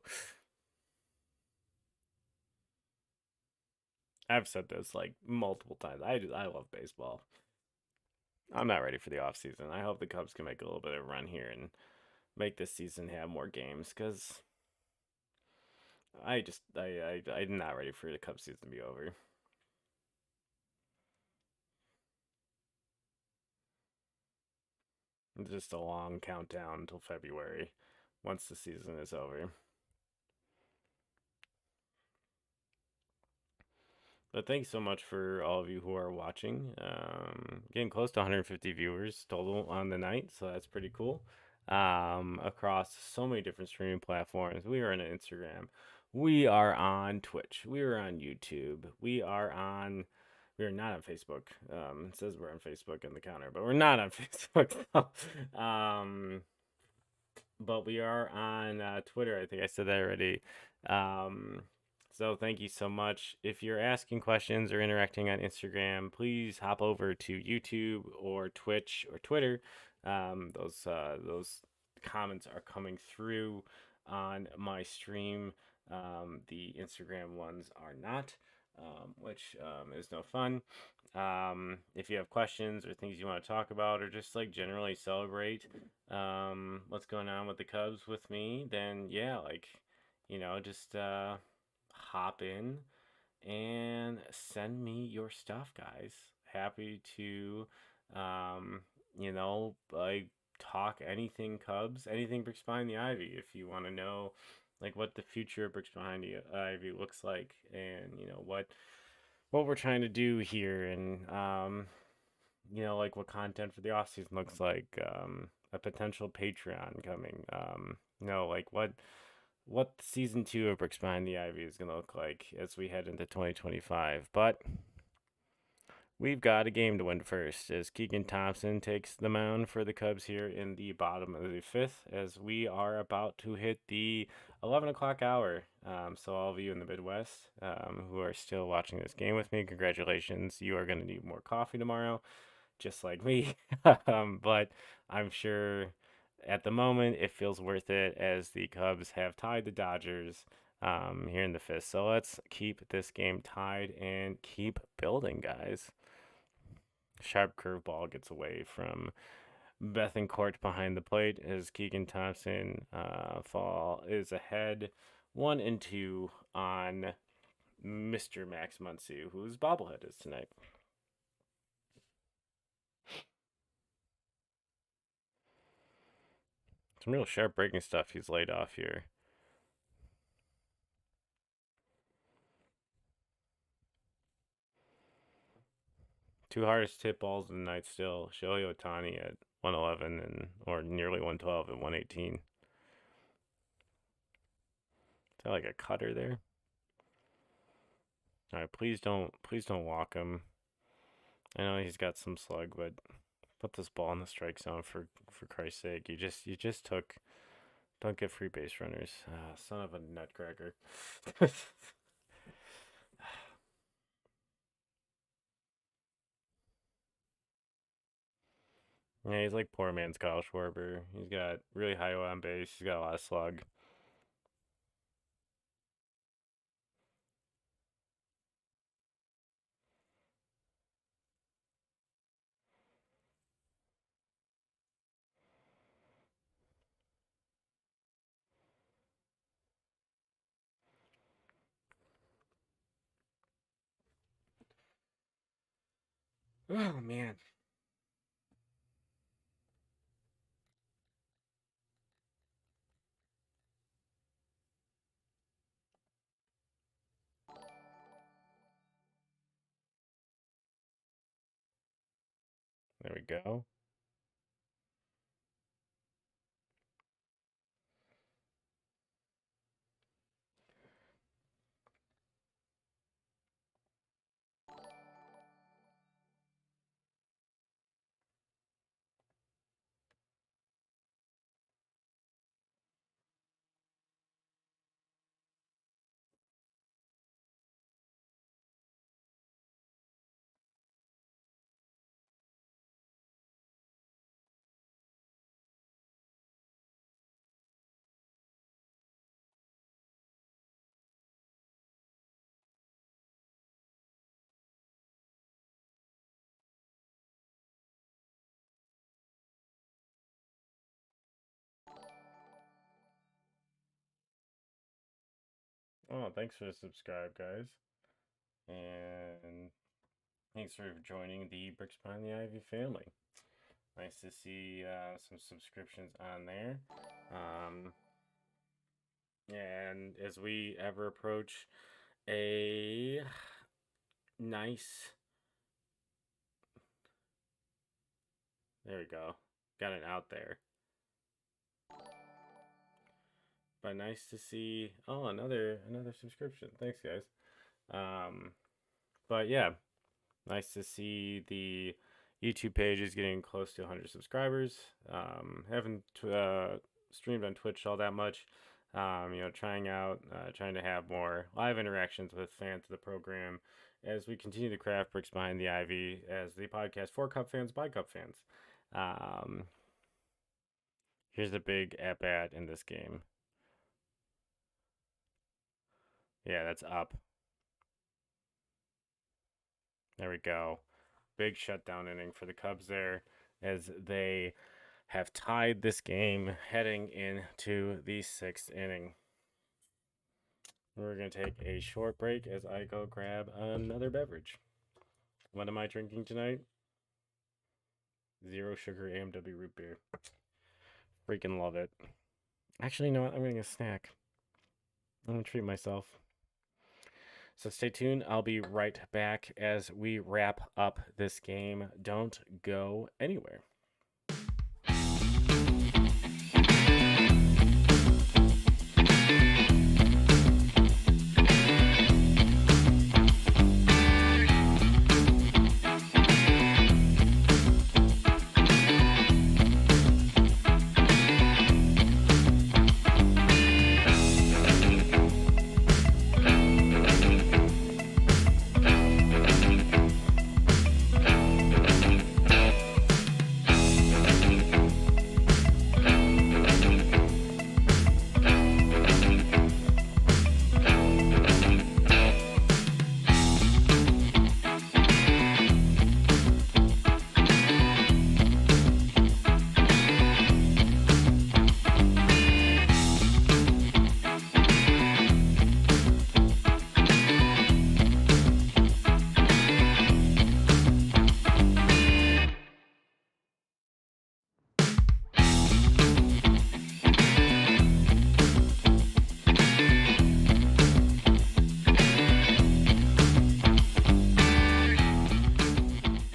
I've said this like multiple times. I love baseball. I'm not ready for the off season. I hope the Cubs can make a little bit of a run here and make this season have more games because I'm not ready for the Cubs season to be over. It's just a long countdown until February once the season is over. But thanks so much for all of you who are watching. Getting close to 150 viewers total on the night, so that's pretty cool. Across so many different streaming platforms. We are on Instagram. We are on Twitch. We are on YouTube. We are on. We are not on Facebook. It says we're on Facebook in the counter, but we're not on Facebook. But we are on Twitter. I think I said that already. Um, so thank you so much. If you're asking questions or interacting on Instagram, please hop over to YouTube or Twitch or Twitter. Those comments are coming through on my stream. The Instagram ones are not, which is no fun. If you have questions or things you want to talk about or just like generally celebrate what's going on with the Cubs with me, then yeah, like, just hop in and send me your stuff, guys. Happy to like talk anything Cubs, anything Bricks Behind the Ivy if you want to know like what the future of Bricks Behind the Ivy looks like and what we're trying to do here and like what content for the off season looks like, a potential Patreon coming, like what season 2 of Bricks Behind the Ivy is going to look like as we head into 2025. But we've got a game to win first as Keegan Thompson takes the mound for the Cubs here in the bottom of the fifth as we are about to hit the 11 o'clock hour. So all of you in the Midwest who are still watching this game with me, congratulations. You are going to need more coffee tomorrow, just like me. But I'm sure At the moment, it feels worth it as the Cubs have tied the Dodgers here in the fifth. So let's keep this game tied and keep building, guys. Sharp curveball gets away from Bethencourt behind the plate as Keegan Thompson fall is ahead 1-2 on Mr. Max Muncy, whose bobblehead is tonight. Some real sharp breaking stuff he's laid off here. Two hardest hit balls of the night still. Shohei Ohtani at 111 and or nearly 112 at 118. Is that like a cutter there? All right, please don't walk him. I know he's got some slug, but put this ball in the strike zone for Christ's sake. You just took. Don't get free base runners. Son of a nutcracker. Yeah, he's like poor man's Kyle Schwarber. He's got really high on base. He's got a lot of slug. Oh man. There we go. Oh, thanks for the subscribe, guys. And thanks for joining the Bricks Behind the Ivy family. Nice to see some subscriptions on there. And as we ever approach a nice. There we go. Got it out there. But nice to see. Oh, another subscription. Thanks, guys. But yeah, nice to see the YouTube page is getting close to 100 subscribers. Haven't streamed on Twitch all that much. Trying to have more live interactions with fans of the program as we continue to craft Bricks Behind the Ivy as the podcast for Cub fans by Cub fans. Here's the big at bat in this game. Yeah, that's up. There we go. Big shutdown inning for the Cubs there as they have tied this game heading into the sixth inning. We're going to take a short break as I go grab another beverage. What am I drinking tonight? Zero sugar AMW root beer. Freaking love it. Actually, you know what? I'm going to get a snack. I'm going to treat myself. So stay tuned. I'll be right back as we wrap up this game. Don't go anywhere.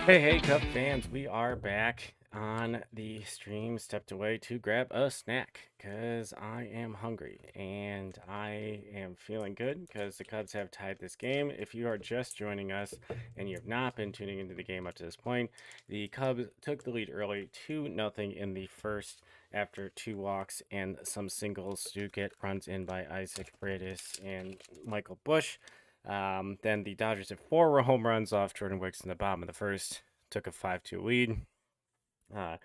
Hey, Cub fans, we are back on the stream. Stepped away to grab a snack because I am hungry and I am feeling good because the Cubs have tied this game. If you are just joining us and you have not been tuning into the game up to this point, the Cubs took the lead early 2-0 in the first after two walks and some singles to get runs in by Isaac Freitas and Michael Bush. Then the Dodgers had four home runs off Jordan Wicks in the bottom of the first, took a 5-2 lead. Uh,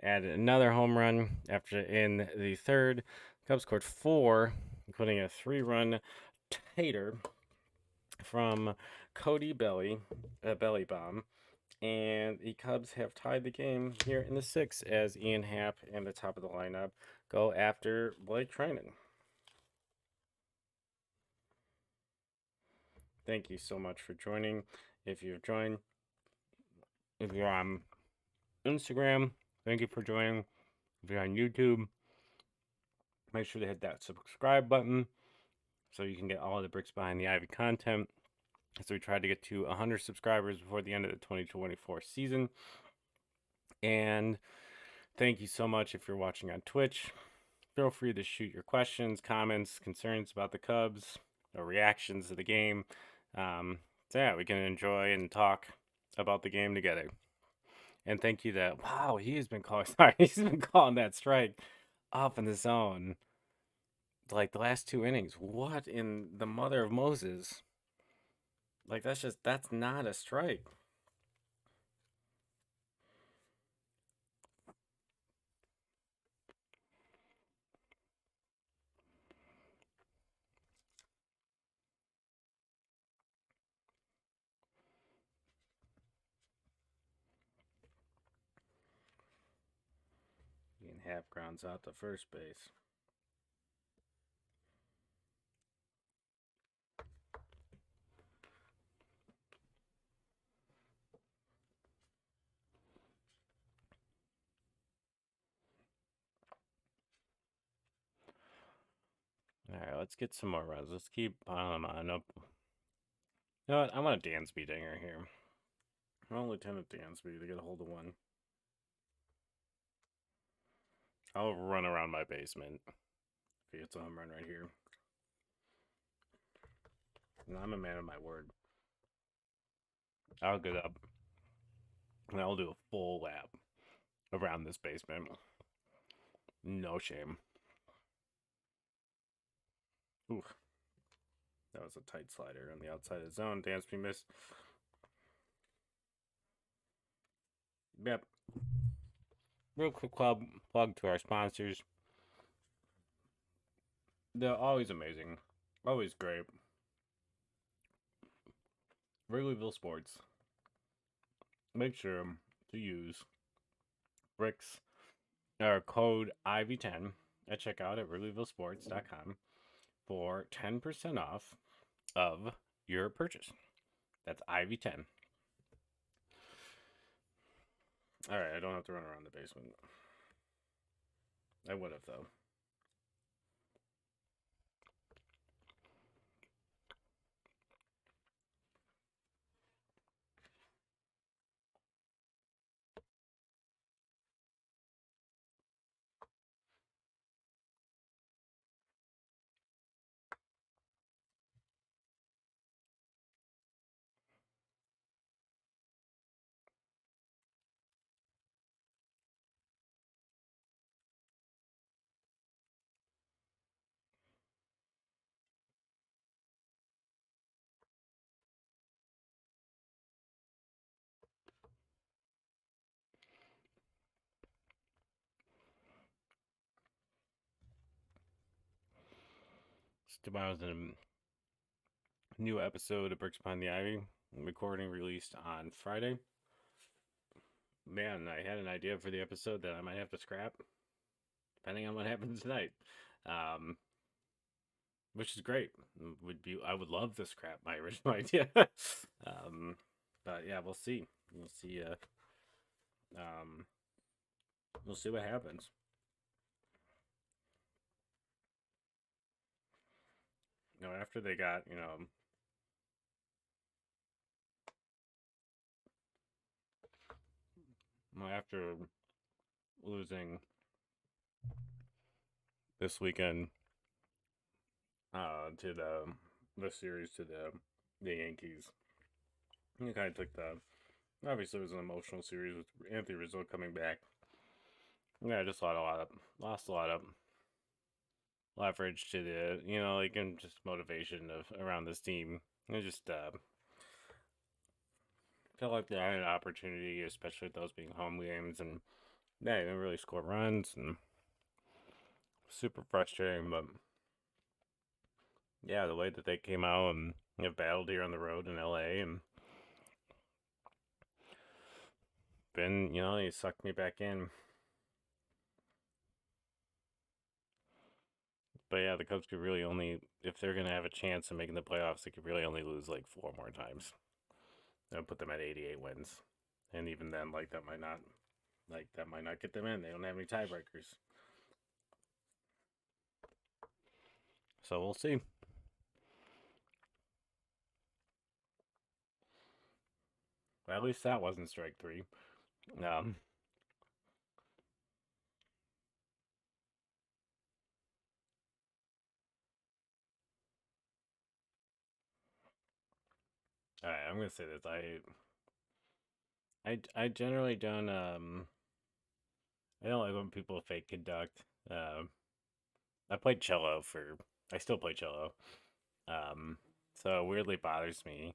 Added another home run after in the third. Cubs scored four, including a three-run tater from Cody Belly, a belly bomb. And the Cubs have tied the game here in the sixth as Ian Happ and the top of the lineup go after Blake Treinen. Thank you so much for joining. If you've joined, if you're on Instagram, thank you for joining. If you're on YouTube, make sure to hit that subscribe button so you can get all of the Bricks Behind the Ivy content. So we tried to get to 100 subscribers before the end of the 2024 season. And thank you so much if you're watching on Twitch. Feel free to shoot your questions, comments, concerns about the Cubs, or reactions to the game. So yeah, we can enjoy and talk about the game together. And thank you that, wow, he's been calling, sorry, he's been calling that strike off in the zone like the last two innings. What in the mother of Moses? Like, that's not a strike. And half grounds out to first base. All right, let's get some more runs. Let's keep piling them on up. You know what? I want a Dansby dinger here. I want Lieutenant Dansby to get a hold of one. I'll run around my basement if he gets a home run right here. And I'm a man of my word. I'll get up and I'll do a full lap around this basement. No shame. Oof. That was a tight slider on the outside of the zone. Dansby missed. Yep. Real quick plug to our sponsors. They're always amazing. Always great. Wrigleyville Sports. Make sure to use Bricks or code IV10 at checkout at WrigleyvilleSports.com for 10% off of your purchase. That's IV10. All right, I don't have to run around the basement. I would have, though. Tomorrow's a new episode of Bricks Behind the Ivy. Recording released on Friday. Man, I had an idea for the episode that I might have to scrap, depending on what happens tonight. Um, which is great. I would love to scrap my original idea. um, but yeah, we'll see. We'll see. Um, we'll see what happens. After they got after losing this weekend to the series to the Yankees, I kind of took the obviously it was an emotional series with Anthony Rizzo coming back. Yeah, I just lost a lot of leverage to the like and just motivation of around this team. I just felt like they had an opportunity, especially with those being home games, and yeah, they didn't really score runs and super frustrating. But yeah, the way that they came out and battled here on the road in LA and Ben, he sucked me back in. But yeah, the Cubs could really only, if they're gonna have a chance of making the playoffs, they could really only lose like 4 more times. That would put them at 88 wins, and even then, that might not get them in. They don't have any tiebreakers, so we'll see. Well, at least that wasn't strike three. Um, all right, I'm gonna say this. I generally don't I don't like when people fake conduct. Um, I played cello for. I still play cello. Um, so it weirdly bothers me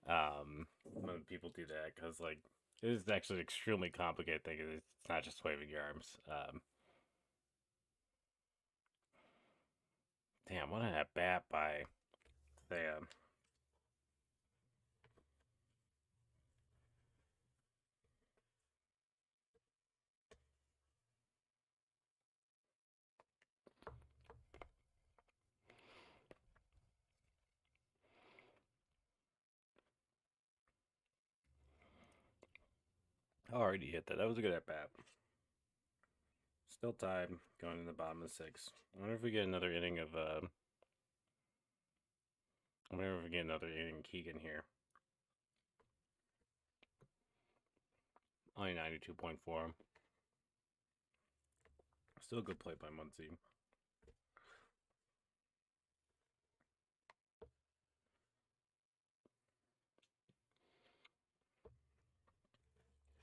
when people do that because like it is actually an extremely complicated thing. It's not just waving your arms. Damn, what an at bat by Sam. How hard he hit that? That was a good at bat. Still tied, going in the bottom of six. I wonder if we get another inning of I wonder if we get another inning Keegan here. Only 92.4. Still a good play by Muncie.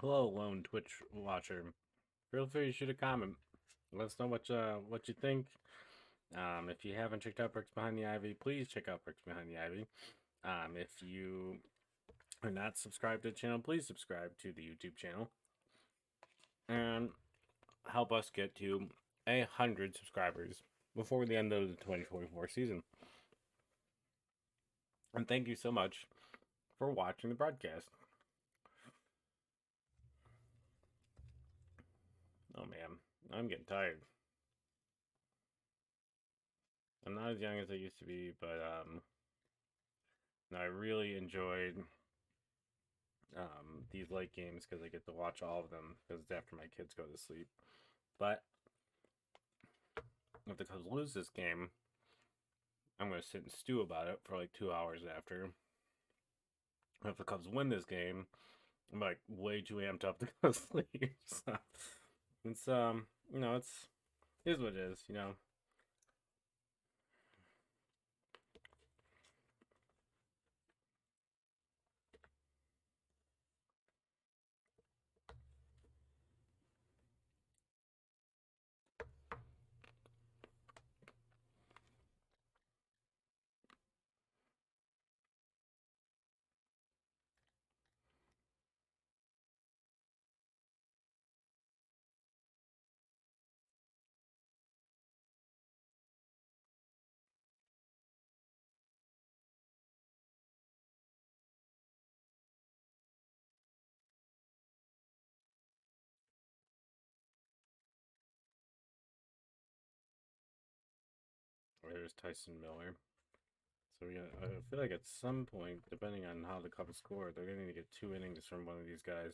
Hello, lone Twitch watcher. Feel free to shoot a comment. Let us know what you think. If you haven't checked out Bricks Behind the Ivy, please check out Bricks Behind the Ivy. If you are not subscribed to the channel, please subscribe to the YouTube channel and help us get to 100 subscribers before the end of the 2024 season. And thank you so much for watching the broadcast. Oh man, I'm getting tired. I'm not as young as I used to be, but I really enjoyed these late games because I get to watch all of them because it's after my kids go to sleep. But if the Cubs lose this game, I'm gonna sit and stew about it for like 2 hours after. If the Cubs win this game, I'm like way too amped up to go to sleep. So it's it is what it is. There's Tyson Miller. So I feel like at some point, depending on how the Cubs score, they're gonna need to get 2 innings from one of these guys.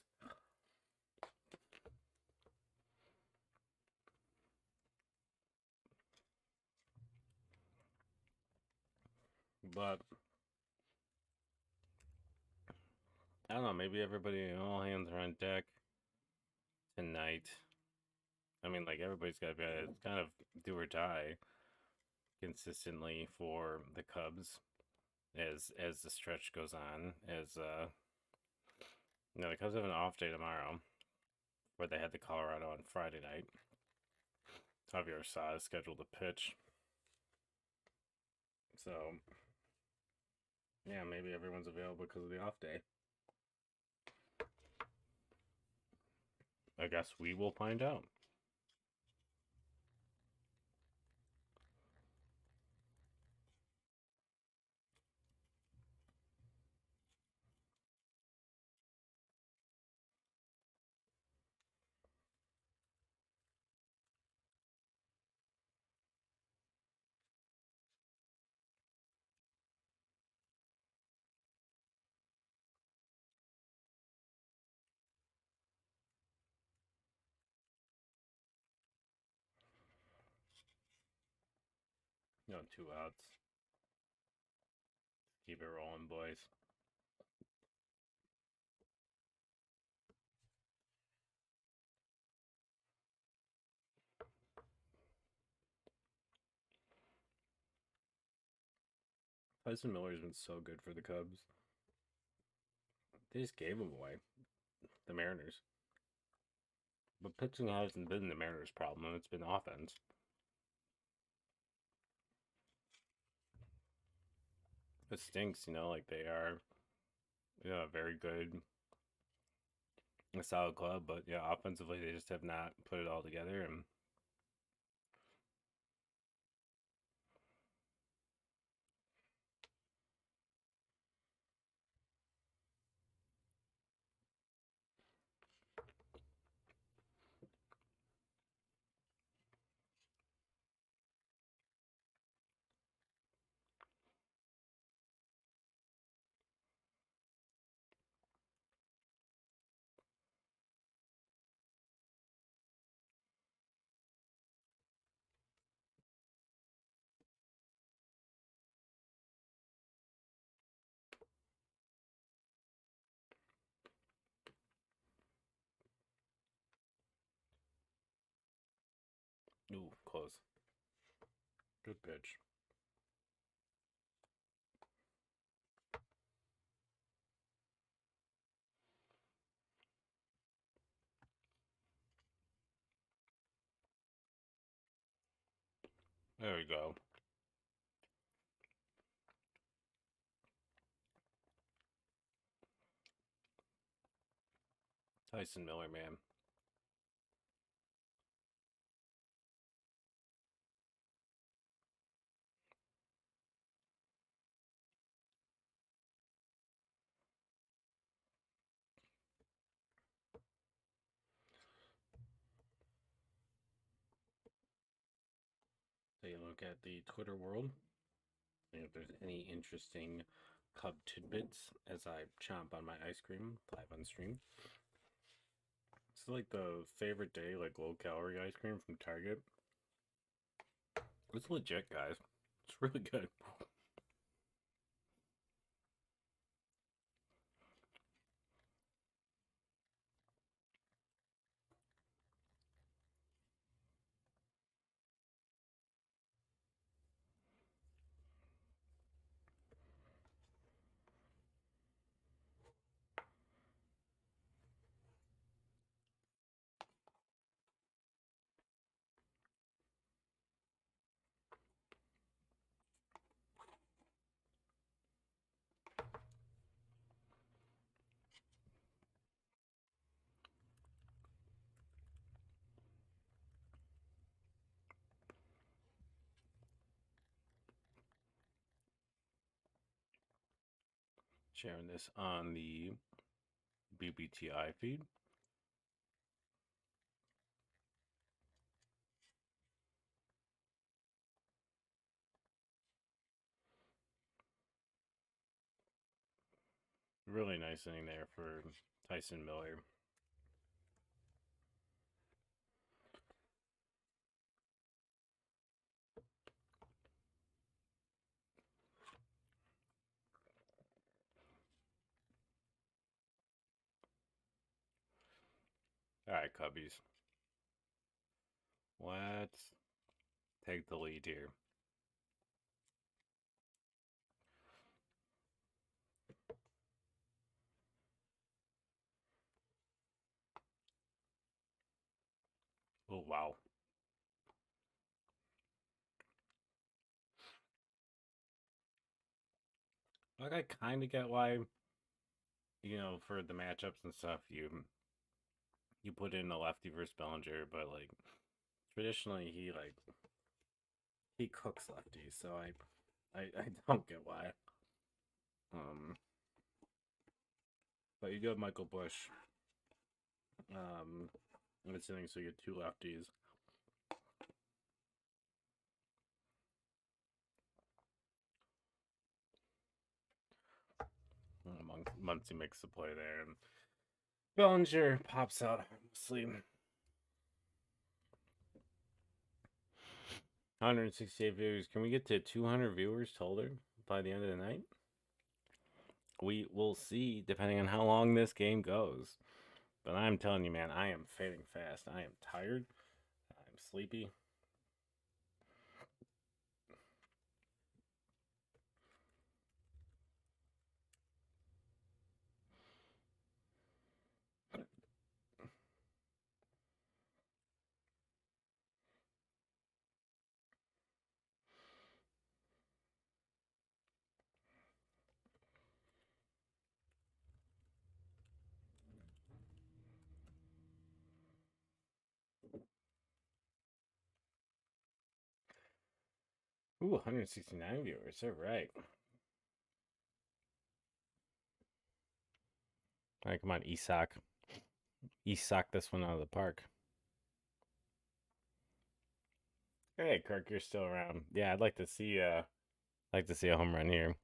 But I don't know. Maybe everybody, all hands are on deck. tonight. I mean, like everybody's got to be. It's kind of do or die consistently for the Cubs as the stretch goes on. As the Cubs have an off day tomorrow, where they had the Colorado on Friday night. Javier Assad is scheduled to pitch. So, yeah, maybe everyone's available because of the off day. I guess we will find out. No, 2 outs. Keep it rolling, boys. Tyson Miller's been so good for the Cubs. They just gave him away. The Mariners. But pitching hasn't been the Mariners' problem. It's been offense. It stinks, like they are, very good, a solid club, but yeah, offensively they just have not put it all together. And ooh, close. Good pitch. There we go. Tyson Miller, man. Take a look at the Twitter world. And if there's any interesting Cub tidbits as I chomp on my ice cream live on stream. It's like the favorite day, like low calorie ice cream from Target. It's legit, guys. It's really good. Sharing this on the BBTI feed. Really nice inning there for Tyson Miller. All right, right, Cubbies. Let's take the lead here. Oh, wow. Like, I kind of get why, for the matchups and stuff, you put in a lefty versus Bellinger, but like traditionally he cooks lefties, so I don't get why. Um, but you go Michael Bush. I'm assuming so you get two lefties. Muncy makes the play there, and Bellinger pops out harmlessly. 168 viewers. Can we get to 200 viewers total by the end of the night? We will see, depending on how long this game goes. But I'm telling you, man, I am fading fast. I am tired. I'm sleepy. Ooh, 169 viewers. All right. All right, come on, Isak. Isak this one out of the park. Hey, Kirk, you're still around. Yeah, I'd like to see a home run here.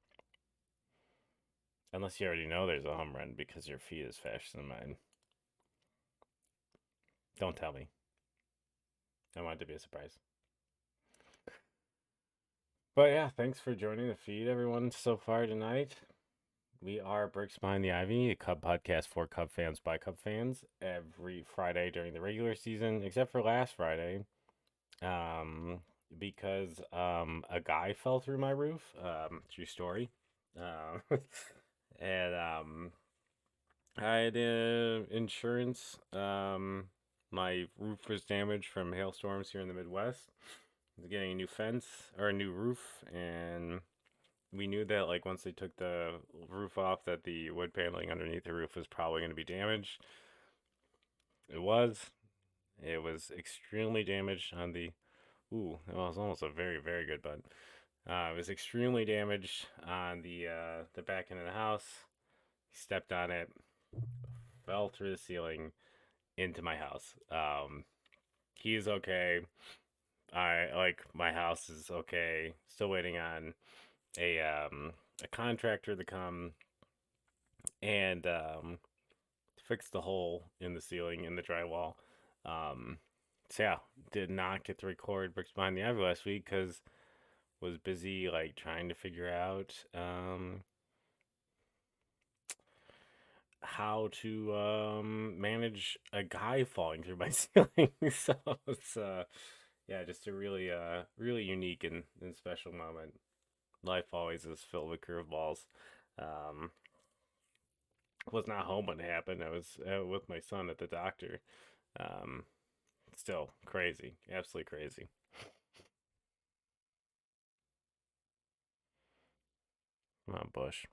Unless you already know there's a home run because your feet is faster than mine. Don't tell me. I want it to be a surprise. But yeah, thanks for joining the feed, everyone, so far tonight. We are Bricks Behind the Ivy, a Cub podcast for Cub fans by Cub fans, every Friday during the regular season, except for last Friday, because a guy fell through my roof. True story. Um, and I had insurance. My roof was damaged from hailstorms here in the Midwest. I was getting a new fence or a new roof, and we knew that like once they took the roof off, that the wood paneling underneath the roof was probably going to be damaged. It was. It was extremely damaged on the. Ooh, it was almost a very very good bud. It was extremely damaged on the back end of the house. He stepped on it, fell through the ceiling into my house. He's okay. I like my house is okay. Still waiting on a contractor to come and fix the hole in the ceiling in the drywall. Um, so yeah, did not get to record Bricks Behind the Ivy last week because was busy like trying to figure out how to manage a guy falling through my ceiling. So it's yeah, just a really unique and special moment. Life always is filled with curveballs. Um, was not home when it happened. I was with my son at the doctor. Um, Still crazy, absolutely crazy. Come on, Bush.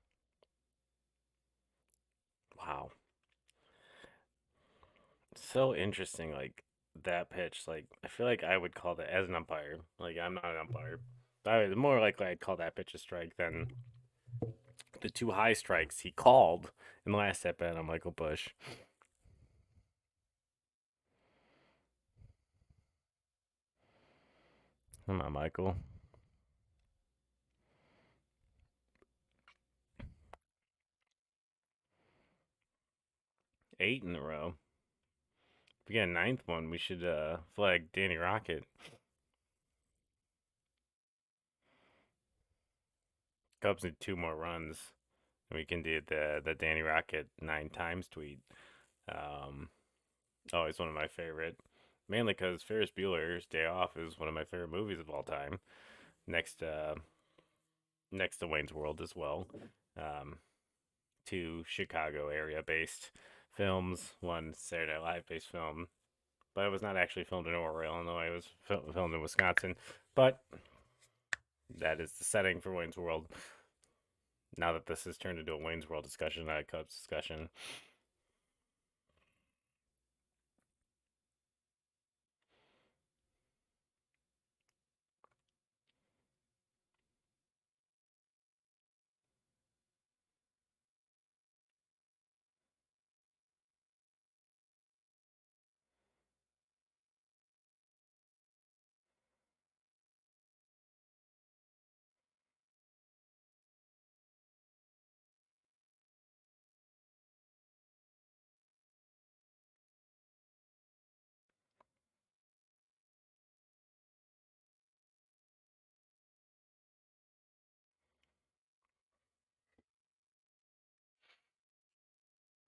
Wow, so interesting. Like that pitch. Like I feel like I would call that as an umpire. Like I'm not an umpire. I would more likely I'd call that pitch a strike than the two high strikes he called in the last at bat on Michael Bush. Come on, Michael. 8 in a row. If we get a ninth one, we should flag Danny Rocket. Cubs need 2 more runs. And we can do the Danny Rocket 9 times tweet. Um, Always one of my favorite. Mainly because Ferris Bueller's Day Off is one of my favorite movies of all time. Next, next to Wayne's World as well. Um, Two Chicago area based films, one Saturday Night Live based film, but it was not actually filmed in Aurora, Illinois. It was filmed in Wisconsin. But that is the setting for Wayne's World. Now that this has turned into a Wayne's World discussion, not a Cubs discussion.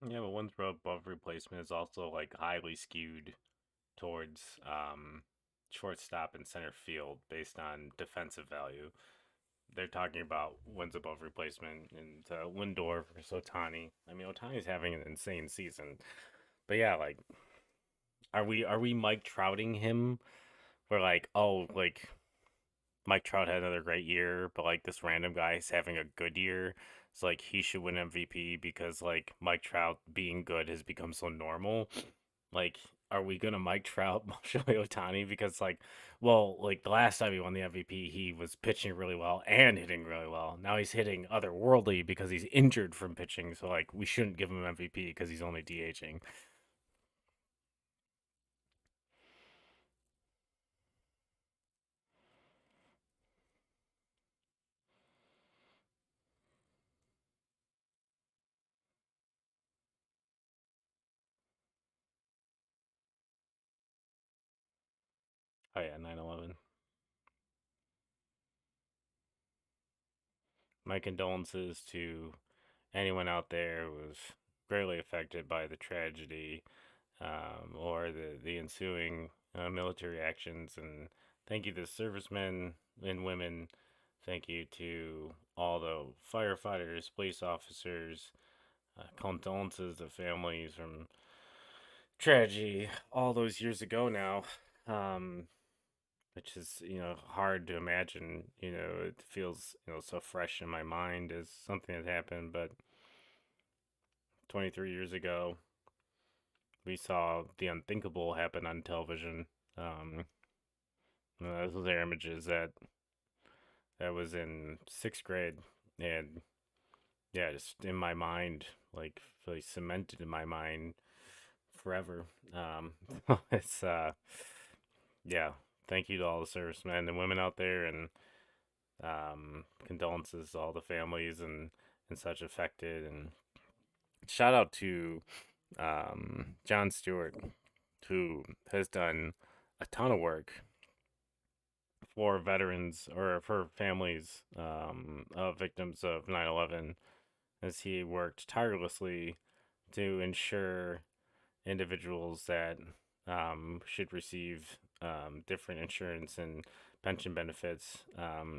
Yeah, but Wayne's World above replacement is also like highly skewed towards shortstop and center field based on defensive value. They're talking about wins above replacement and Lindor versus Otani. I mean, Otani's having an insane season, but yeah, like, are we Mike Trouting him? We're like, oh, like Mike Trout had another great year, but like this random guy is having a good year. It's like he should win MVP because like Mike Trout being good has become so normal. Like, are we gonna Mike Trout Shohei Otani? Because like, well, like the last time he won the MVP, he was pitching really well and hitting really well. Now he's hitting otherworldly because he's injured from pitching. So like, we shouldn't give him MVP because he's only DHing. Oh yeah, 9/11. My condolences to anyone out there who was greatly affected by the tragedy or the ensuing military actions. And thank you to the servicemen and women. Thank you to all the firefighters, police officers. Condolences to families from tragedy all those years ago now. Um, which is hard to imagine. It feels so fresh in my mind as something that happened, but 23 years ago we saw the unthinkable happen on television. um those are images that was in sixth grade, and yeah, just in my mind, like really cemented in my mind forever. um it's yeah, thank you to all the servicemen and women out there, and condolences to all the families and such affected, and shout out to John Stewart, who has done a ton of work for veterans or for families of victims of 9/11, as he worked tirelessly to ensure individuals that should receive different insurance and pension benefits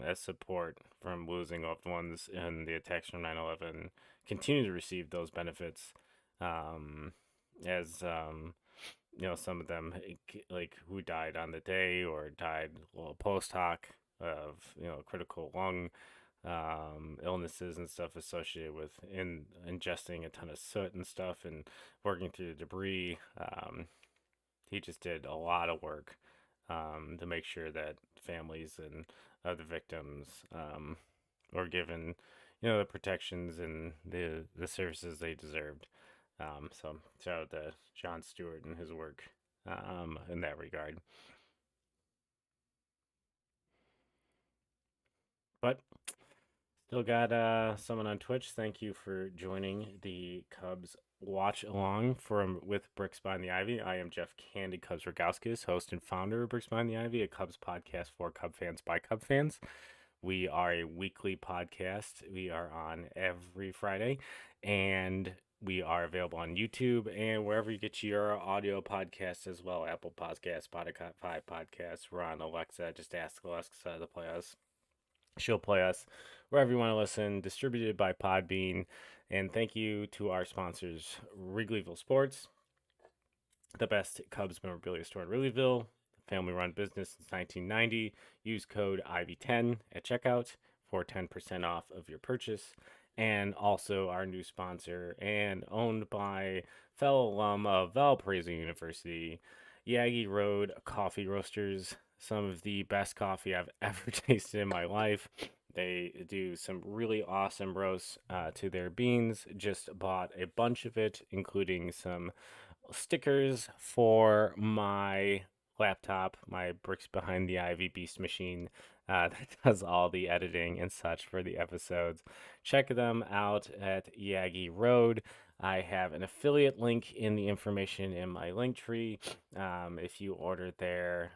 as support from losing loved ones in the attacks from 9/11 continue to receive those benefits, um, as some of them, like who died on the day or died post hoc of critical lung illnesses and stuff associated with ingesting a ton of soot and stuff and working through the debris. He just did a lot of work to make sure that families and other victims were given the protections and the services they deserved. So shout out to John Stewart and his work in that regard. But still got someone on Twitch. Thank you for joining the Cubs watch along from with Bricks Behind the Ivy. I am Jeff Candy Cubs Rogowskis, host and founder of Bricks Behind the Ivy, a Cubs podcast for Cub fans by Cub fans. We are a weekly podcast. We are on every Friday, and We are available on YouTube and wherever you get your audio podcasts as well. Apple Podcasts, Spotify Podcasts. We're on Alexa. Just ask Alexa to play us. She'll play us wherever you want to listen. Distributed by Podbean. And thank you to our sponsors, Wrigleyville Sports, the best Cubs memorabilia store in Wrigleyville, family run business since 1990. Use code IV10 at checkout for 10% off of your purchase. And also our new sponsor and owned by fellow alum of Valparaiso University, Yagi Road Coffee Roasters. Some of the best coffee I've ever tasted in my life. They do some really awesome roasts to their beans. Just bought a bunch of it, including some stickers for my laptop, my Bricks Behind the Ivy Beast machine that does all the editing and such for the episodes. Check them out at Yagi Road. I have an affiliate link in the information in my link tree. If you order there,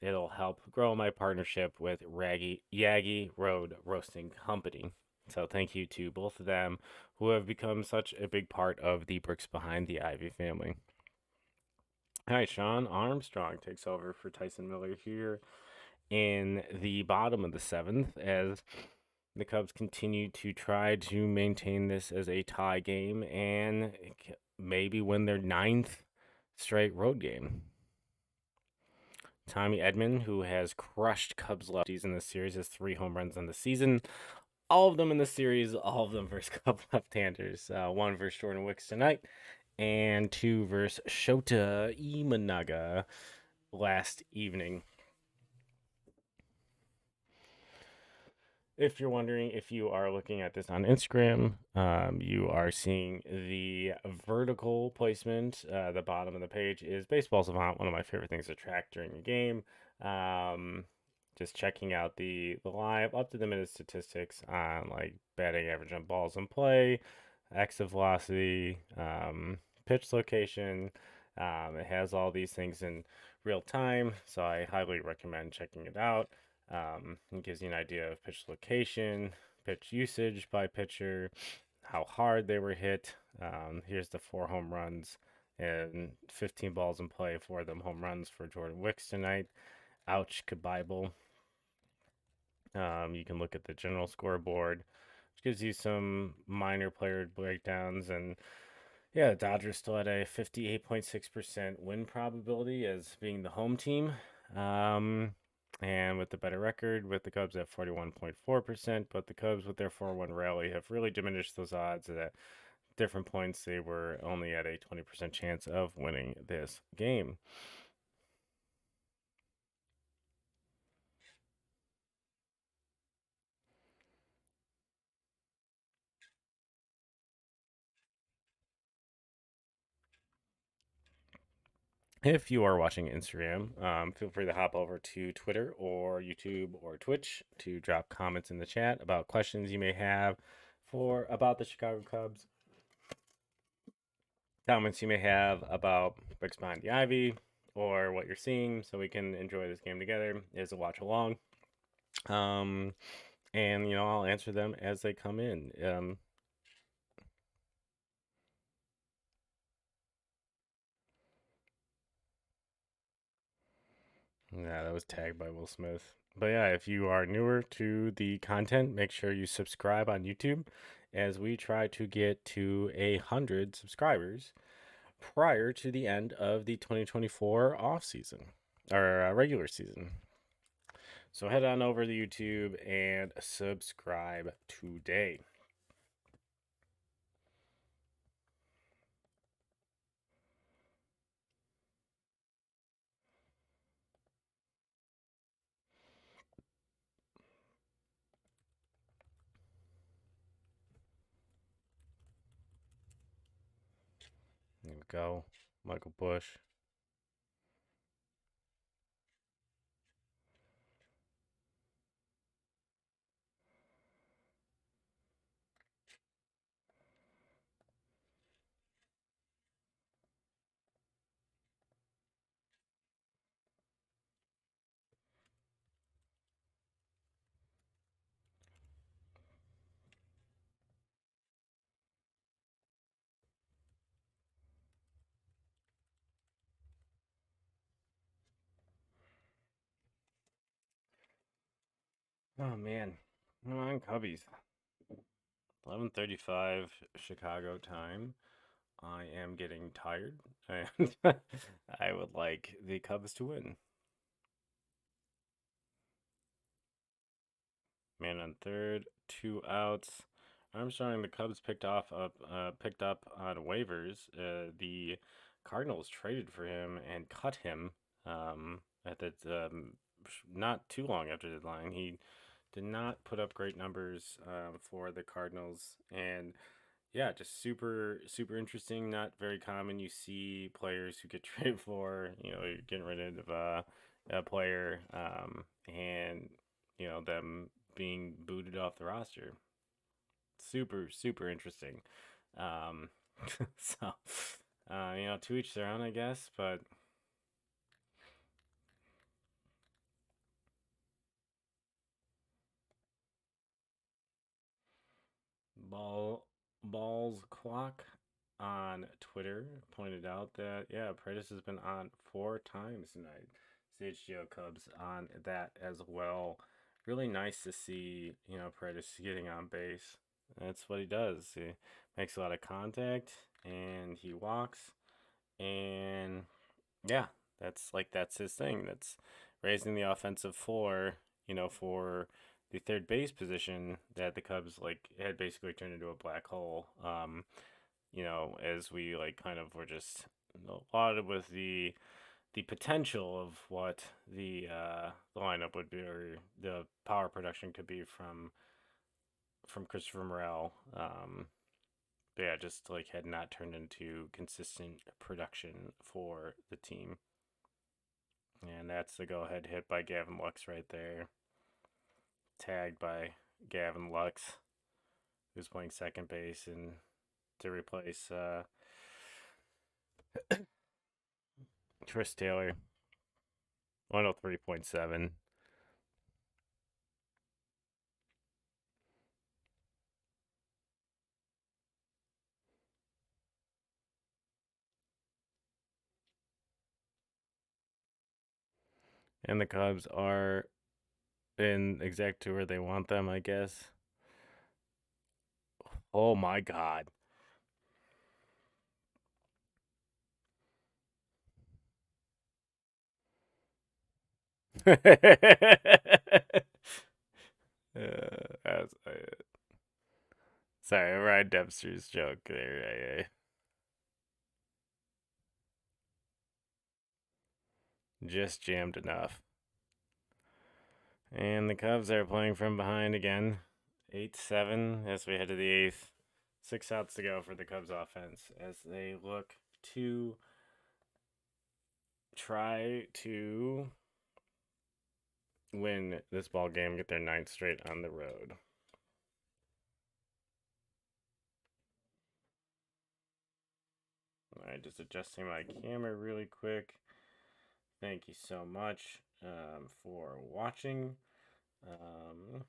it'll help grow my partnership with Yagi Road Roasting Company. So thank you to both of them who have become such a big part of the Bricks Behind the Ivy family. All right, Sean Armstrong takes over for Tyson Miller here in the bottom of the seventh as the Cubs continue to try to maintain this as a tie game and maybe win their ninth straight road game. Tommy Edman, who has crushed Cubs lefties in this series, has 3 home runs in the season. All of them in the series, all of them versus Cub left-handers. 1 versus Jordan Wicks tonight, and 2 versus Shota Imanaga last evening. If you're wondering, if you are looking at this on Instagram, you are seeing the vertical placement. The bottom of the page is Baseball Savant, one of my favorite things to track during the game. Just checking out the live up to the minute statistics on like batting average on balls in play, exit velocity, pitch location. It has all these things in real time, so I highly recommend checking it out. It gives you an idea of pitch location, pitch usage by pitcher, how hard they were hit. Here's the 4 home runs and 15 balls in play, 4 of them home runs for Jordan Wicks tonight. Ouch, Bible. You can look at the general scoreboard, which gives you some minor player breakdowns. And yeah, the Dodgers still had a 58.6% win probability as being the home team. And with the better record, with the Cubs at 41.4%, but the Cubs with their 4-1 rally have really diminished those odds. At different points, they were only at a 20% chance of winning this game. If you are watching Instagram, feel free to hop over to Twitter or YouTube or Twitch to drop comments in the chat about questions you may have about the Chicago Cubs, comments you may have about Bricks Behind the Ivy, or what you're seeing, so we can enjoy this game together as a watch along. And I'll answer them as they come in. Yeah, that was tagged by Will Smith. But yeah, if you are newer to the content, make sure you subscribe on YouTube as we try to get to 100 subscribers prior to the end of the 2024 off season or regular season. So head on over to YouTube and subscribe today. There we go. Michael Bush. Oh man, come on, Cubbies. 11:35 Chicago time. I am getting tired, and I would like the Cubs to win. Man on third, 2 outs. Armstrong, the Cubs picked up on waivers. The Cardinals traded for him and cut him. At the not too long after the deadline, he did not put up great numbers for the Cardinals, and yeah, just super interesting. Not very common. You see players who get traded for, you're getting rid of a player, and them being booted off the roster. Super interesting. Um, so to each their own, I guess. But Ball Balls Clock on Twitter pointed out that yeah, Prentice has been on 4 times tonight. CHGO Cubs on that as well. Really nice to see, Prentice getting on base. That's what he does. He makes a lot of contact and he walks, and yeah, that's his thing. That's raising the offensive floor, for the third base position that the Cubs like had basically turned into a black hole. As we like kind of were just lauded with the potential of what the lineup would be, or the power production could be from Christopher Morel. But yeah, just like had not turned into consistent production for the team. And that's the go ahead hit by Gavin Lux right there. Tagged by Gavin Lux, who's playing second base, and to replace Tris Taylor. 103.7. And the Cubs are in exactly where they want them, I guess. Oh my God. As, sorry, Ryan Dempster's joke there. Just jammed enough. And the Cubs are playing from behind again. 8-7 as we head to the eighth. 6 outs to go for the Cubs offense as they look to try to win this ball game, get their ninth straight on the road. All right, just adjusting my camera really quick. Thank you so much for watching. Um,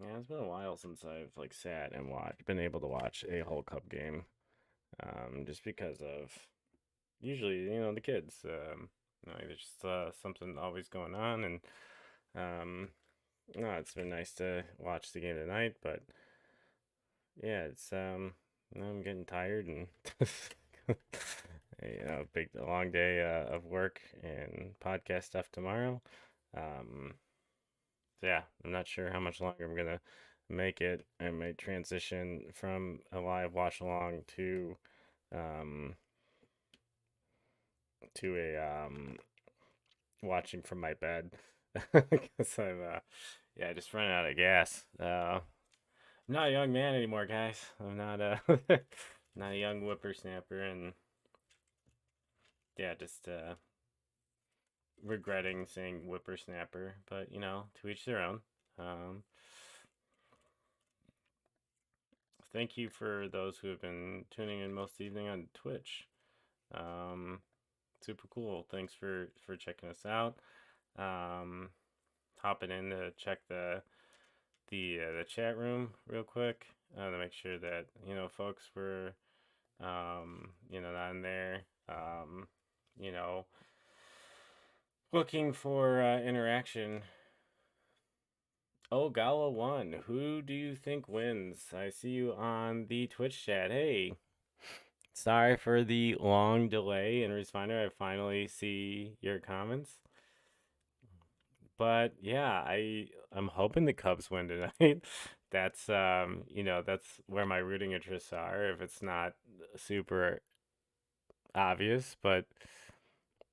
yeah, it's been a while since I've like sat and been able to watch a whole Cup game. Just because of usually the kids. There's just something always going on, and no, it's been nice to watch the game tonight, but yeah, it's I'm getting tired and big long day of work and podcast stuff tomorrow. Um, so yeah, I'm not sure how much longer I'm gonna make it. I might transition from a live watch along um to a watching from my bed because I'm yeah, just running out of gas. I'm not a young man anymore, guys. I'm not a not a young whippersnapper, and yeah, just regretting saying whippersnapper, but to each their own. Um, Thank you for those who have been tuning in most evening on Twitch. Um, Super cool. Thanks for checking us out. Um, Hopping in to check the chat room real quick to make sure that folks were Not in there. You know, looking for interaction. Oh, Gala won. Who do you think wins? I see you on the Twitch chat. Hey, sorry for the long delay in responding. I finally see your comments. But yeah, I'm hoping the Cubs win tonight. That's where my rooting interests are if it's not super obvious, but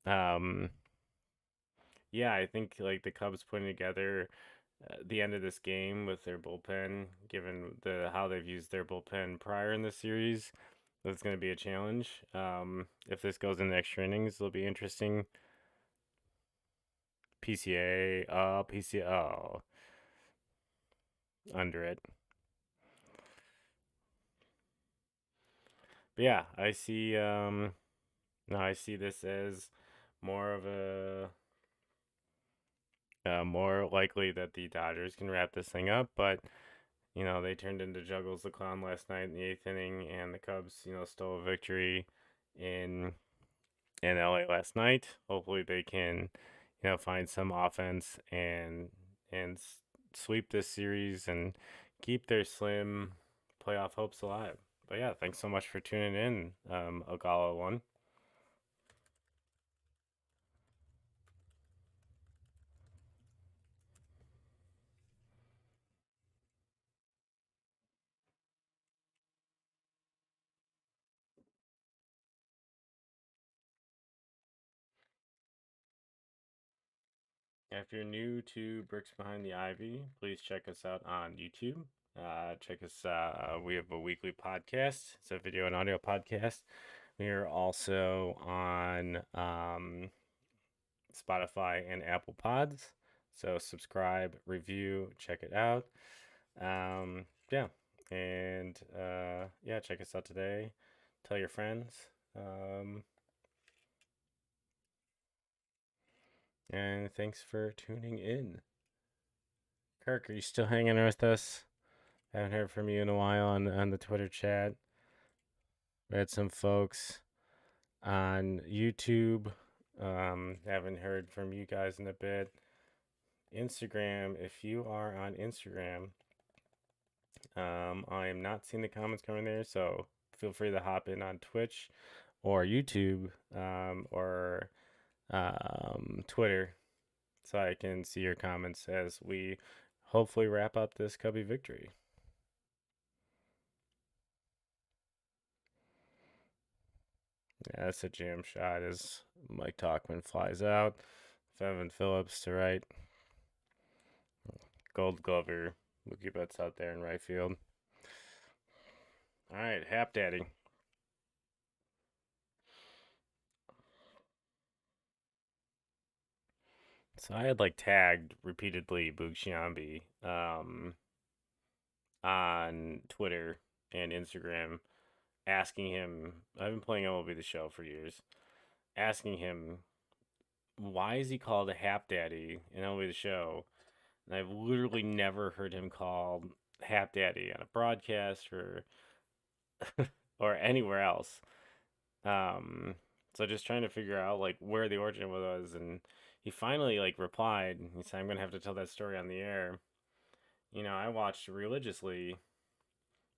um yeah, I think like the Cubs putting together the end of this game with their bullpen, given the how they've used their bullpen prior in the series, that's going to be a challenge. If this goes into extra innings, it'll be interesting. PCA, oh, under it. But yeah, I see. No, I see this as more of a more likely that the Dodgers can wrap this thing up, but they turned into Juggles the Clown last night in the eighth inning, and the Cubs, stole a victory in LA last night. Hopefully, they can, find some offense and sweep this series and keep their slim playoff hopes alive. But yeah, thanks so much for tuning in, Ogala one. If you're new to Bricks Behind the Ivy, please check us out on YouTube. Check us. We have a weekly podcast. It's a video and audio podcast. We are also on Spotify and Apple Pods. So subscribe, review, check it out. Yeah, and yeah, check us out today. Tell your friends. Um, and thanks for tuning in. Kirk, are you still hanging with us? Haven't heard from you in a while on the Twitter chat. We had some folks on YouTube. Haven't heard from you guys in a bit. Instagram, if you are on Instagram, I am not seeing the comments coming there, so feel free to hop in on Twitch or YouTube or Twitter so I can see your comments as we hopefully wrap up this Cubby victory. Yeah, that's a jam shot as Mike Talkman flies out. Evan Phillips to right. Gold Glover. Mookie Betts out there in right field. All right, Hap Daddy. So I had like tagged repeatedly Boog Sciambi on Twitter and Instagram, asking him. I've been playing MLB The Show for years, asking him why is he called a Hap Daddy in MLB The Show, and I've literally never heard him called Hap Daddy on a broadcast or anywhere else. Um, so just trying to figure out like where the origin was, and he finally like replied. He said, "I'm gonna have to tell that story on the air." I watched religiously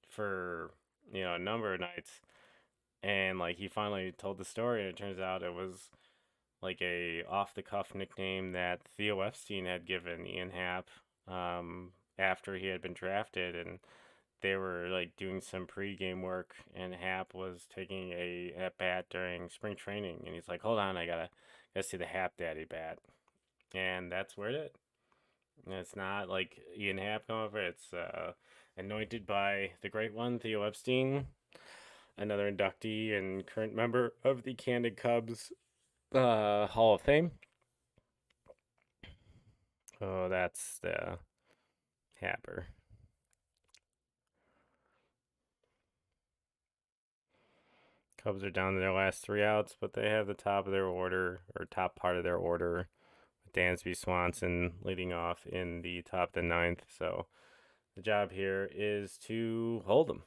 for a number of nights, and like he finally told the story, and it turns out it was like a off the cuff nickname that Theo Epstein had given Ian Happ after he had been drafted, and they were like doing some pregame work, and Hap was taking a at bat during spring training, and he's like, "Hold on, I gotta see the Hap Daddy bat," and that's where it. And it's not like Ian Happ come over. It's anointed by the great one, Theo Epstein, another inductee and current member of the Candid Cubs Hall of Fame. Oh, that's the Happer. Cubs are down to their last three outs, but they have the top of their order, or top part of their order, with Dansby Swanson leading off in the top of the ninth. So the job here is to hold them.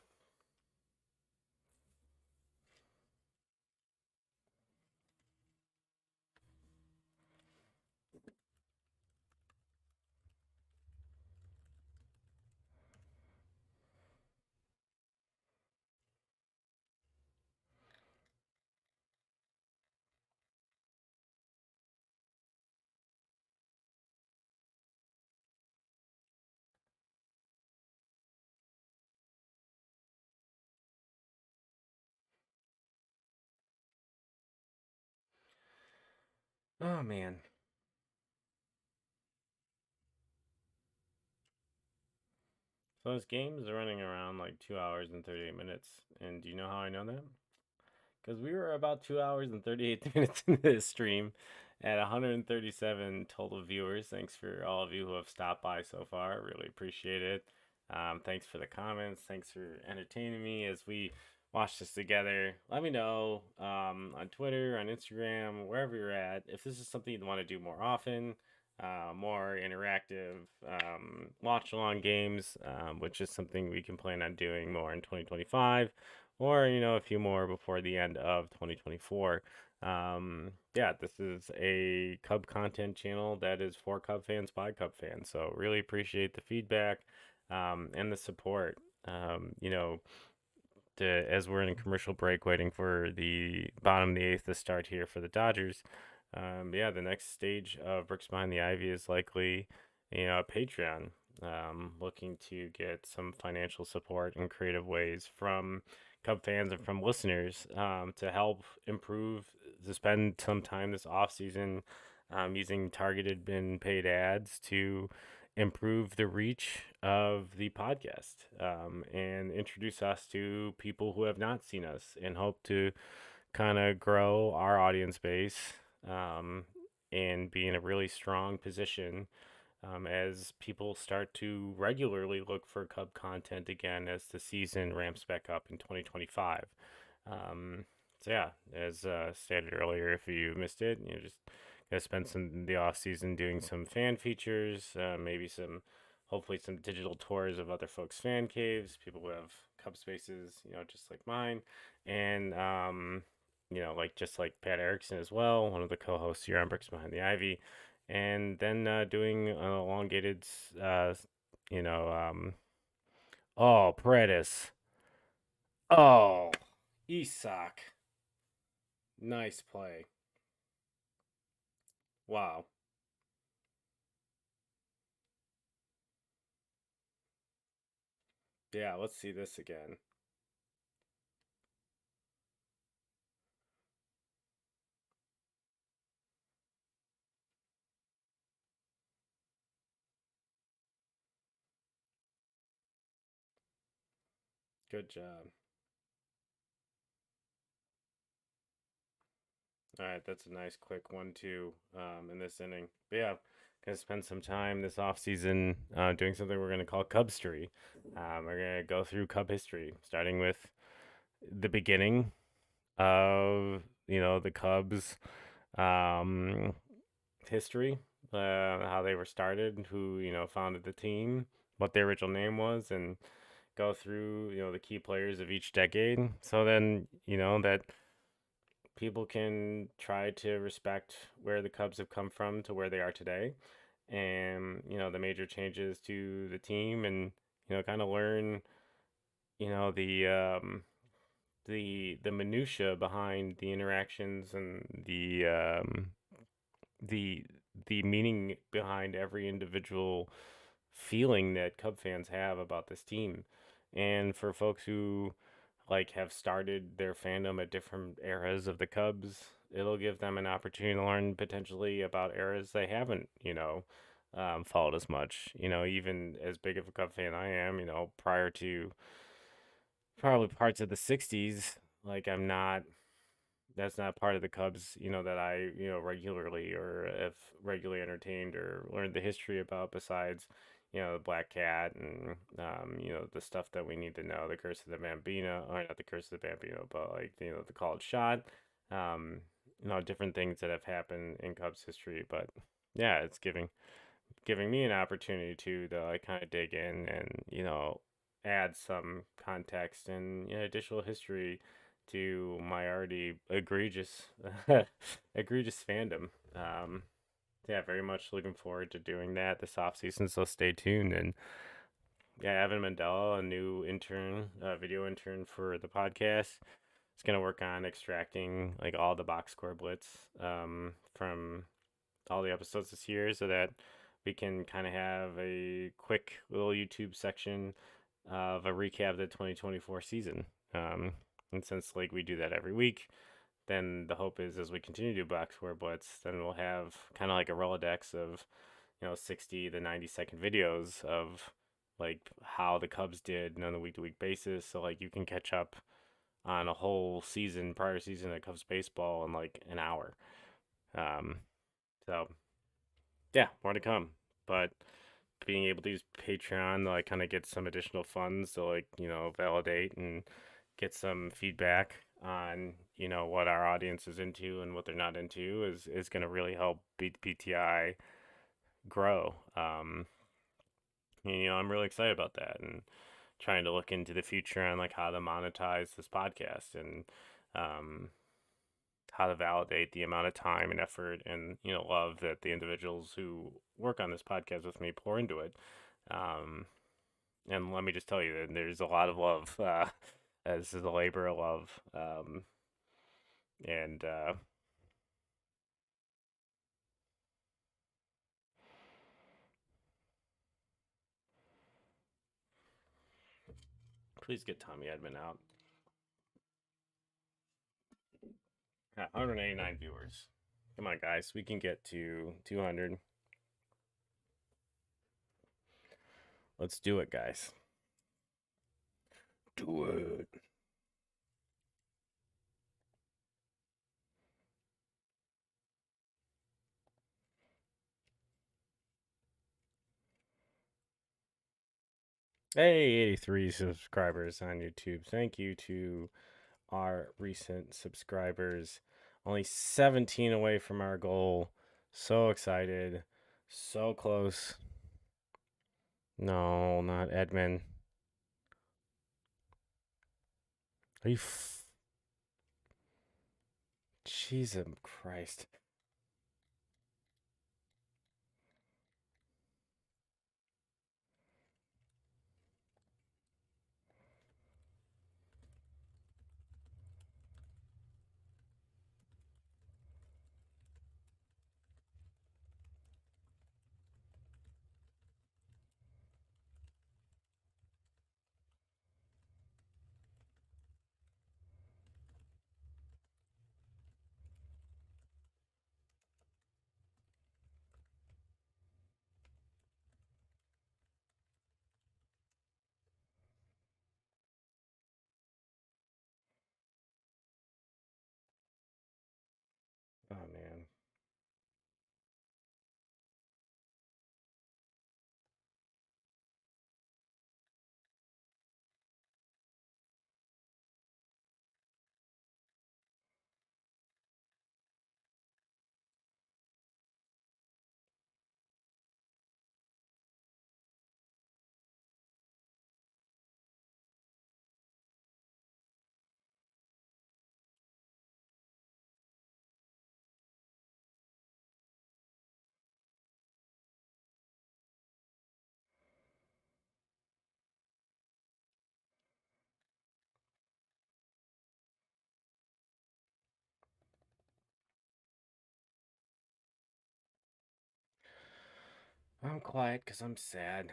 Oh man. So this game is running around like 2 hours and 38 minutes. And do you know how I know that? Because we were about 2 hours and 38 minutes into this stream at 137 total viewers. Thanks for all of you who have stopped by so far. I really appreciate it. Thanks for the comments. Thanks for entertaining me as we watch this together. Let me know on Twitter, on Instagram, wherever you're at, if this is something you want to do more often, more interactive, watch along games, which is something we can plan on doing more in 2025 or a few more before the end of 2024. Yeah, this is a Cub content channel that is for Cub fans by Cub fans. So really appreciate the feedback and the support. You know, as we're in a commercial break waiting for the bottom of the eighth to start here for the Dodgers. Yeah, the next stage of Bricks Behind the Ivy is likely, Patreon. Looking to get some financial support in creative ways from Cub fans and from listeners to help improve, to spend some time this off season using targeted and paid ads to improve the reach of the podcast and introduce us to people who have not seen us and hope to kind of grow our audience base um, and be in a really strong position as people start to regularly look for Cub content again as the season ramps back up in 2025. Um, so yeah, as stated earlier, if you missed it, just gonna spend some the off season doing some fan features, maybe hopefully some digital tours of other folks' fan caves, people who have Cub spaces, just like mine, and like just like Pat Erickson as well, one of the co-hosts here on Bricks Behind the Ivy, and then doing an elongated, you know, oh, Paredes. Oh, Isak. Nice play. Wow. Yeah, let's see this again. Good job. All right, that's a nice quick 1-2 in this inning. But yeah, gonna spend some time this off season doing something we're gonna call Cubstory. We're gonna go through Cub history, starting with the beginning of the Cubs um, history, how they were started, who founded the team, what their original name was, and go through the key players of each decade. So then that people can try to respect where the Cubs have come from to where they are today, and the major changes to the team, and kind of learn the the minutia behind the interactions and the the meaning behind every individual feeling that Cub fans have about this team. And for folks who have started their fandom at different eras of the Cubs, it'll give them an opportunity to learn potentially about eras they haven't, followed as much. Even as big of a Cub fan I am, prior to probably parts of the 60s, I'm not that's not part of the Cubs, that I, regularly or have regularly entertained or learned the history about besides, the Black Cat and, the stuff that we need to know, the Curse of the Bambino, or not the Curse of the Bambino, but the Called Shot, um, different things that have happened in Cubs history. But yeah, it's giving me an opportunity to like kind of dig in and add some context and additional history to my already egregious egregious fandom. Yeah, very much looking forward to doing that this off season. So stay tuned. And yeah, Evan Mandela, a new intern, video intern for the podcast, is gonna work on extracting all the box score blitz from all the episodes this year so that we can kind of have a quick little YouTube section of a recap of the 2024 season. And since we do that every week, then the hope is as we continue to do box score blitz, then we'll have kind of like a Rolodex of 60 to 90-second videos of like how the Cubs did on a week to week basis. So like you can catch up on a whole season, prior season of Cubs baseball in like an hour. Um, so yeah, more to come. But being able to use Patreon to like kind of get some additional funds to like, validate and get some feedback on, what our audience is into and what they're not into is going to really help BBTI grow. I'm really excited about that and trying to look into the future on like how to monetize this podcast and um, how to validate the amount of time and effort and love that the individuals who work on this podcast with me pour into it. Um, and let me just tell you that there's a lot of love. This is a labor of love. And please get Tommy Edmond out. Yeah, 189 viewers. Come on, guys. We can get to 200. Let's do it, guys. Do it. Hey, 83 subscribers on YouTube. Thank you to our recent subscribers. Only 17 away from our goal. So excited. So close. No, not Edmund. Are you Jesus Christ. Oh man. I'm quiet because I'm sad.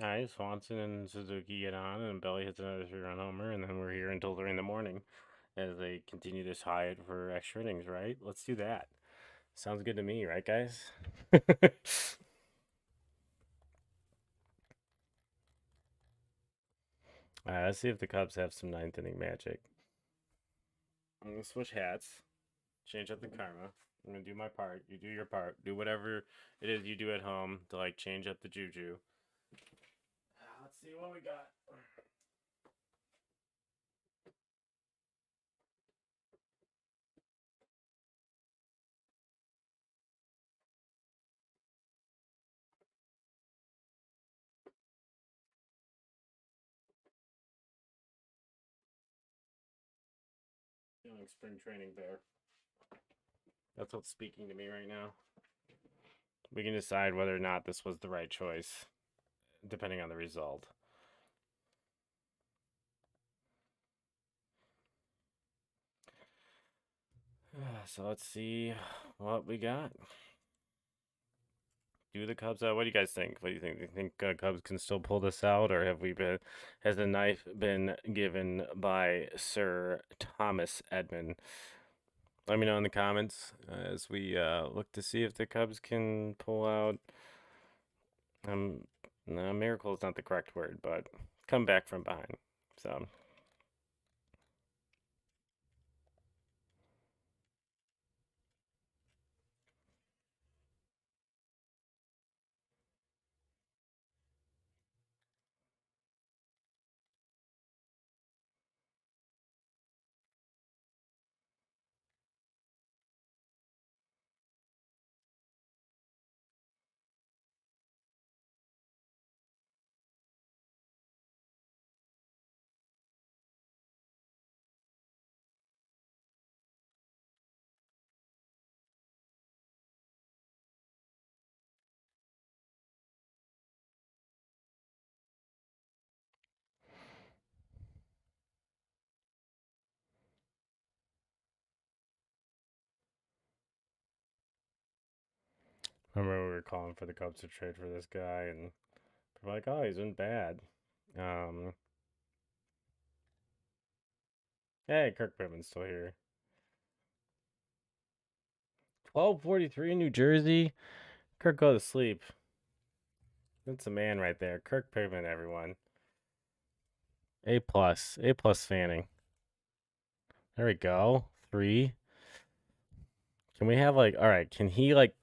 All right, Swanson and Suzuki get on, and Belly hits another three-run homer, and then we're here until 3 in the morning as they continue this hide for extra innings, right? Let's do that. Sounds good to me, right, guys? All right, let's see if the Cubs have some ninth inning magic. I'm gonna switch hats, change up the karma. I'm gonna do my part. You do your part. Do whatever it is you do at home to like change up the juju. Let's see what we got. young spring training bear. That's what's speaking to me right now. We can decide whether or not this was the right choice, depending on the result. So let's see what we got. Do the Cubs? What do you guys think? What do you think? Do you think Cubs can still pull this out, or have we been? Has the knife been given by Sir Thomas Edmund? Let me know in the comments as we look to see if the Cubs can pull out. No, miracle is not the correct word, but come back from behind. So remember we were calling for the Cubs to trade for this guy, and we're like, oh, he's been bad. Um, hey, Kirk Pittman's still here. 12:43 in New Jersey. Kirk, go to sleep. That's a man right there. Kirk Pittman, everyone. A plus fanning. There we go. 3. Can we have like, all right, can he like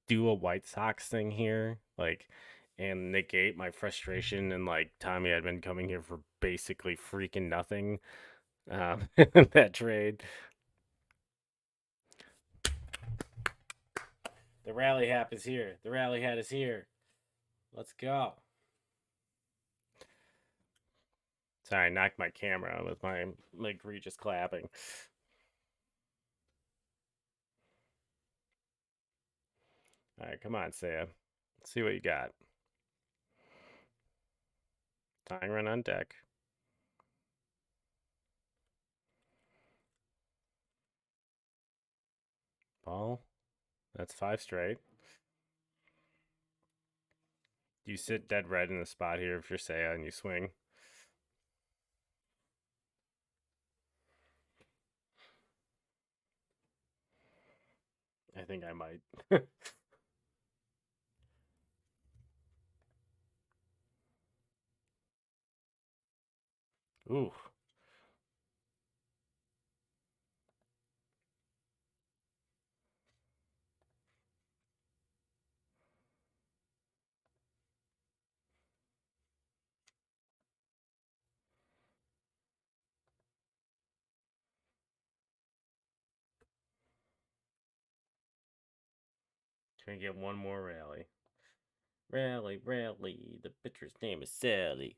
do a White Sox thing here? Like, and negate my frustration and like Tommy Edmond coming here for basically freaking nothing that trade. The rally hat is here. The rally hat is here. Let's go. Sorry, I knocked my camera with my egregious clapping. All right, come on, Saya. Let's see what you got. Tying run on deck. Ball. That's 5 straight. You sit dead red in the spot here if you're Saya and you swing. I think I might. Ooh. Can we get one more rally? Rally, rally. The pitcher's name is Sally.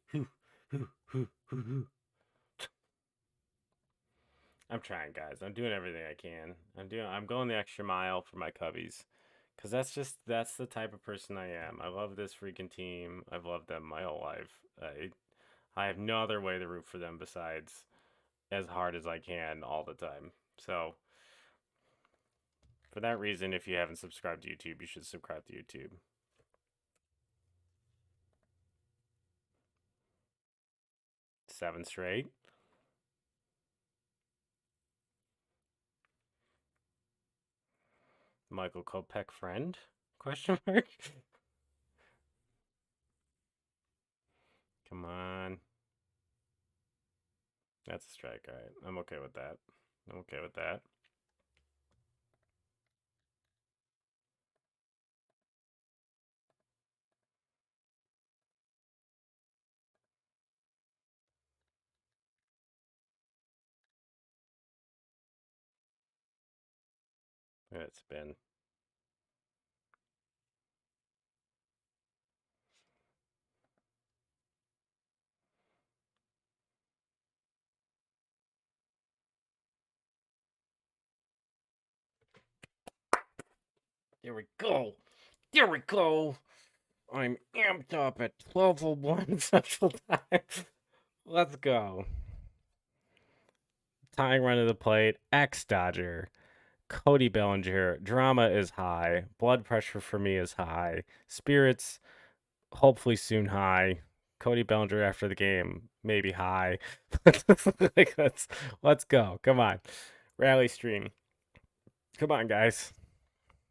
I'm trying, guys. I'm doing everything I can. I'm going the extra mile for my Cubbies. Cause that's the type of person I am. I love this freaking team. I've loved them my whole life. I have no other way to root for them besides as hard as I can all the time. So for that reason, if you haven't subscribed to YouTube, you should subscribe to YouTube. 7 straight. Michael Kopech friend? Question mark. Come on. That's a strike. All right. I'm okay with that. I'm okay with that. It's been There we go. There we go. I'm amped up at 12:01 Central Time. Let's go. Tying run to the plate. X Dodger. Cody Bellinger. Drama is high. Blood pressure for me is high. Spirits hopefully soon high. Cody Bellinger after the game maybe high. Like, let's go. Come on. Rally stream. Come on, guys.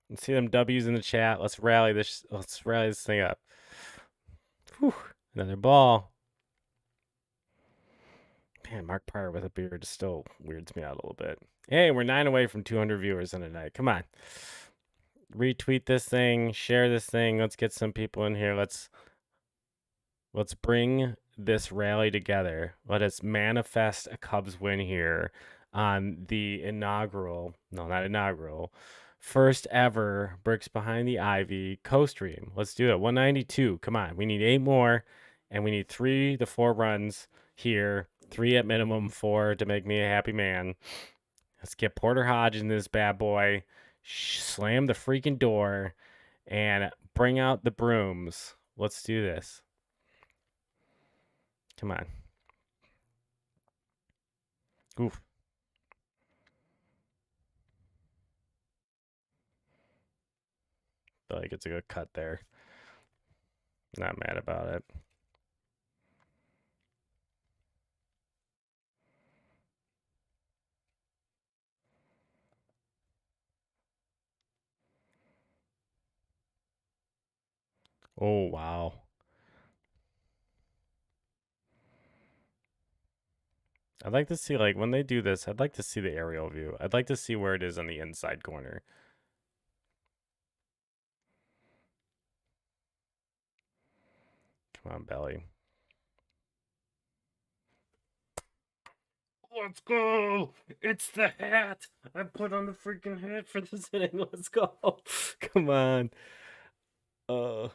Let's see them W's in the chat. Let's rally this. Let's rally this thing up. Whew. Another ball. Man, Mark Pryor with a beard still weirds me out a little bit. Hey, we're 9 away from 200 viewers in a night. Come on. Retweet this thing, share this thing. Let's get some people in here. Let's bring this rally together. Let us manifest a Cubs win here on the inaugural, no, not inaugural, first ever Bricks Behind the Ivy co-stream. Let's do it. 192. Come on. We need 8 more, and we need 3 to 4 runs here. 3 at minimum, 4 to make me a happy man. Let's get Porter Hodge in this bad boy. Slam the freaking door and bring out the brooms. Let's do this. Come on. Oof. Feel like it's a good cut there. Not mad about it. Oh, wow. I'd like to see, like, when they do this, I'd like to see the aerial view. I'd like to see where it is on the inside corner. Come on, Belly. Let's go! It's the hat! I put on the freaking hat for this inning. Let's go! Come on. Uh,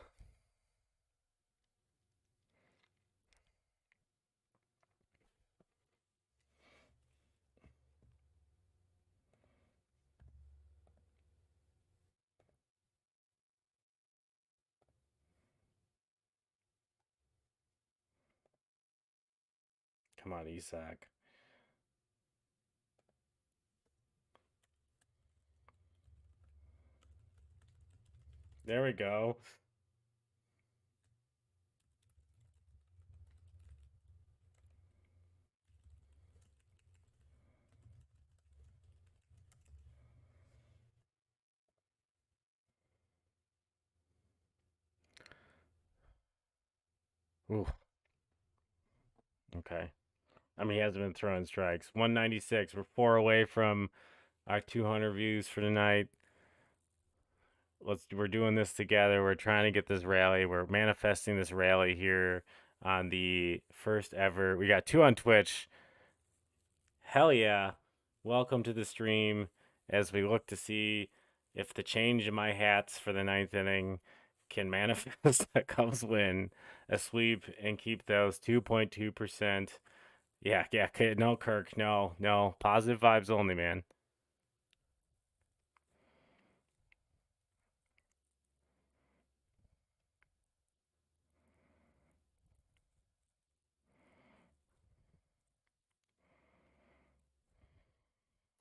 Come on, Isak. There we go. Ooh, okay. I mean, he hasn't been throwing strikes. 196. We're 4 away from our 200 views for tonight. We're doing this together. We're trying to get this rally. We're manifesting this rally here on the first ever. We got 2 on Twitch. Hell yeah. Welcome to the stream as we look to see if the change in my hats for the ninth inning can manifest a Cubs win, a sweep, and keep those 2.2%. Yeah, no, Kirk, no. Positive vibes only, man.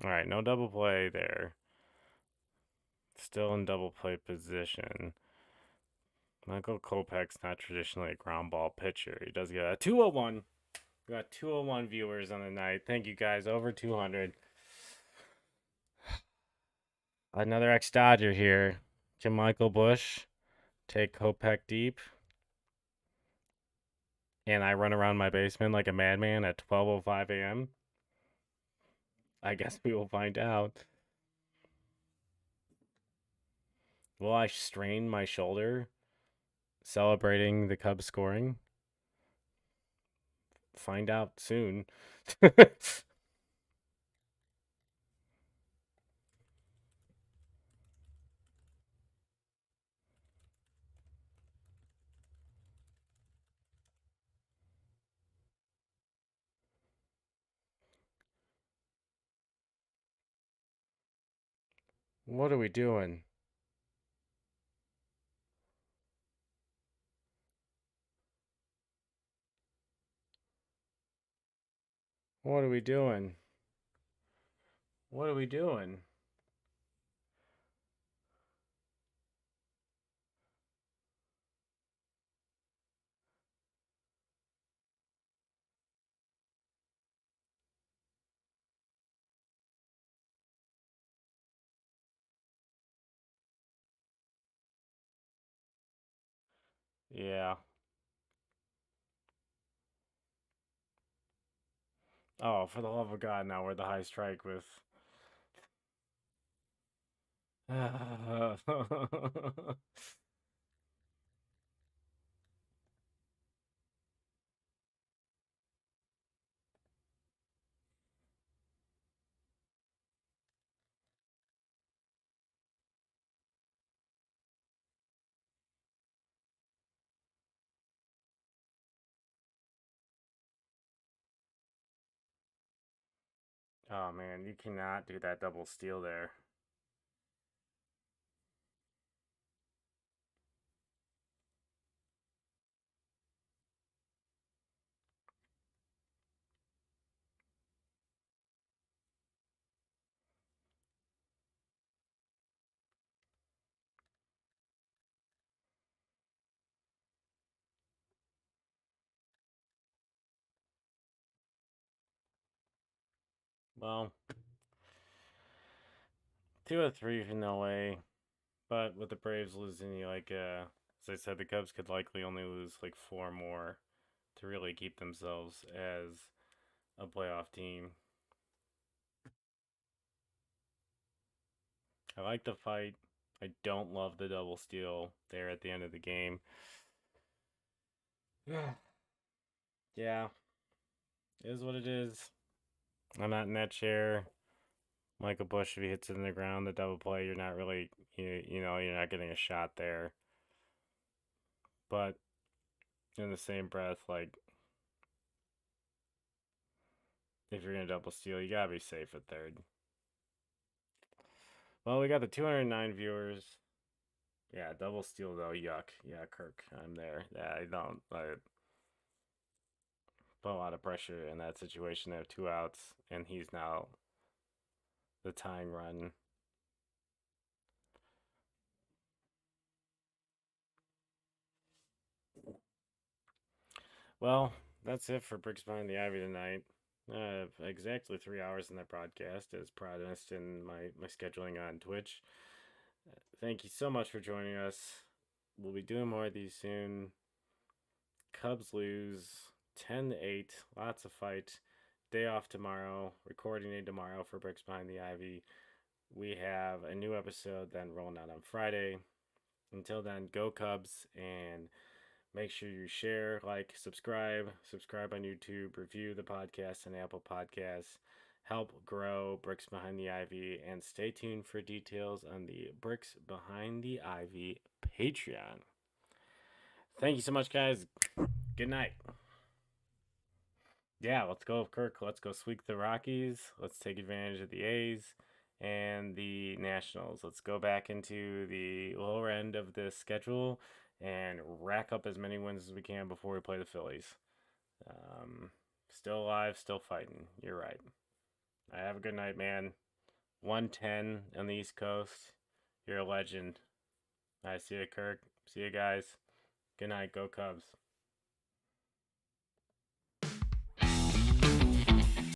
All right, no double play there. Still in double play position. Michael Kopech's not traditionally a ground ball pitcher. He does get a 201. We got 201 viewers on the night. Thank you guys. Over 200. Another ex Dodger here. Jim Michael Bush. Take Kopech deep. And I run around my basement like a madman at 12:05 a.m. I guess we will find out. Will I strain my shoulder celebrating the Cubs scoring? Find out soon. What are we doing? What are we doing? What are we doing? Yeah. Oh, for the love of God, now we're the high strike with. Oh man, you cannot do that double steal there. Well, 2 or 3 for no way. But with the Braves losing, as I said, the Cubs could likely only lose like 4 more to really keep themselves as a playoff team. I like the fight. I don't love the double steal there at the end of the game. Yeah. Yeah, it is what it is. I'm not in that chair. Michael Bush, if he hits it in the ground, the double play, you're not really, you're not getting a shot there. But in the same breath, like, if you're going to double steal, you got to be safe at third. Well, we got the 209 viewers. Yeah, double steal, though. Yuck. Yeah, Kirk, I'm there. Yeah, I put a lot of pressure in that situation. They have 2 outs, and he's now the tying run. Well, that's it for Bricks Behind the Ivy tonight. Exactly 3 hours in that broadcast, as promised in my scheduling on Twitch. Thank you so much for joining us. We'll be doing more of these soon. Cubs lose 10-8. Lots of fight. Day off tomorrow. Recording day tomorrow for Bricks Behind the Ivy. We have a new episode then rolling out on Friday. Until then, go Cubs, and make sure you share, like, subscribe on YouTube, review the podcast on Apple Podcasts, help grow Bricks Behind the Ivy, and stay tuned for details on the Bricks Behind the Ivy Patreon. Thank you so much, guys. Good night. Yeah, let's go, Kirk. Let's go sweep the Rockies. Let's take advantage of the A's and the Nationals. Let's go back into the lower end of the schedule and rack up as many wins as we can before we play the Phillies. Still alive, still fighting. You're right. I have a good night, man. 110 on the East Coast. You're a legend. I see you, Kirk. See you guys. Good night. Go Cubs.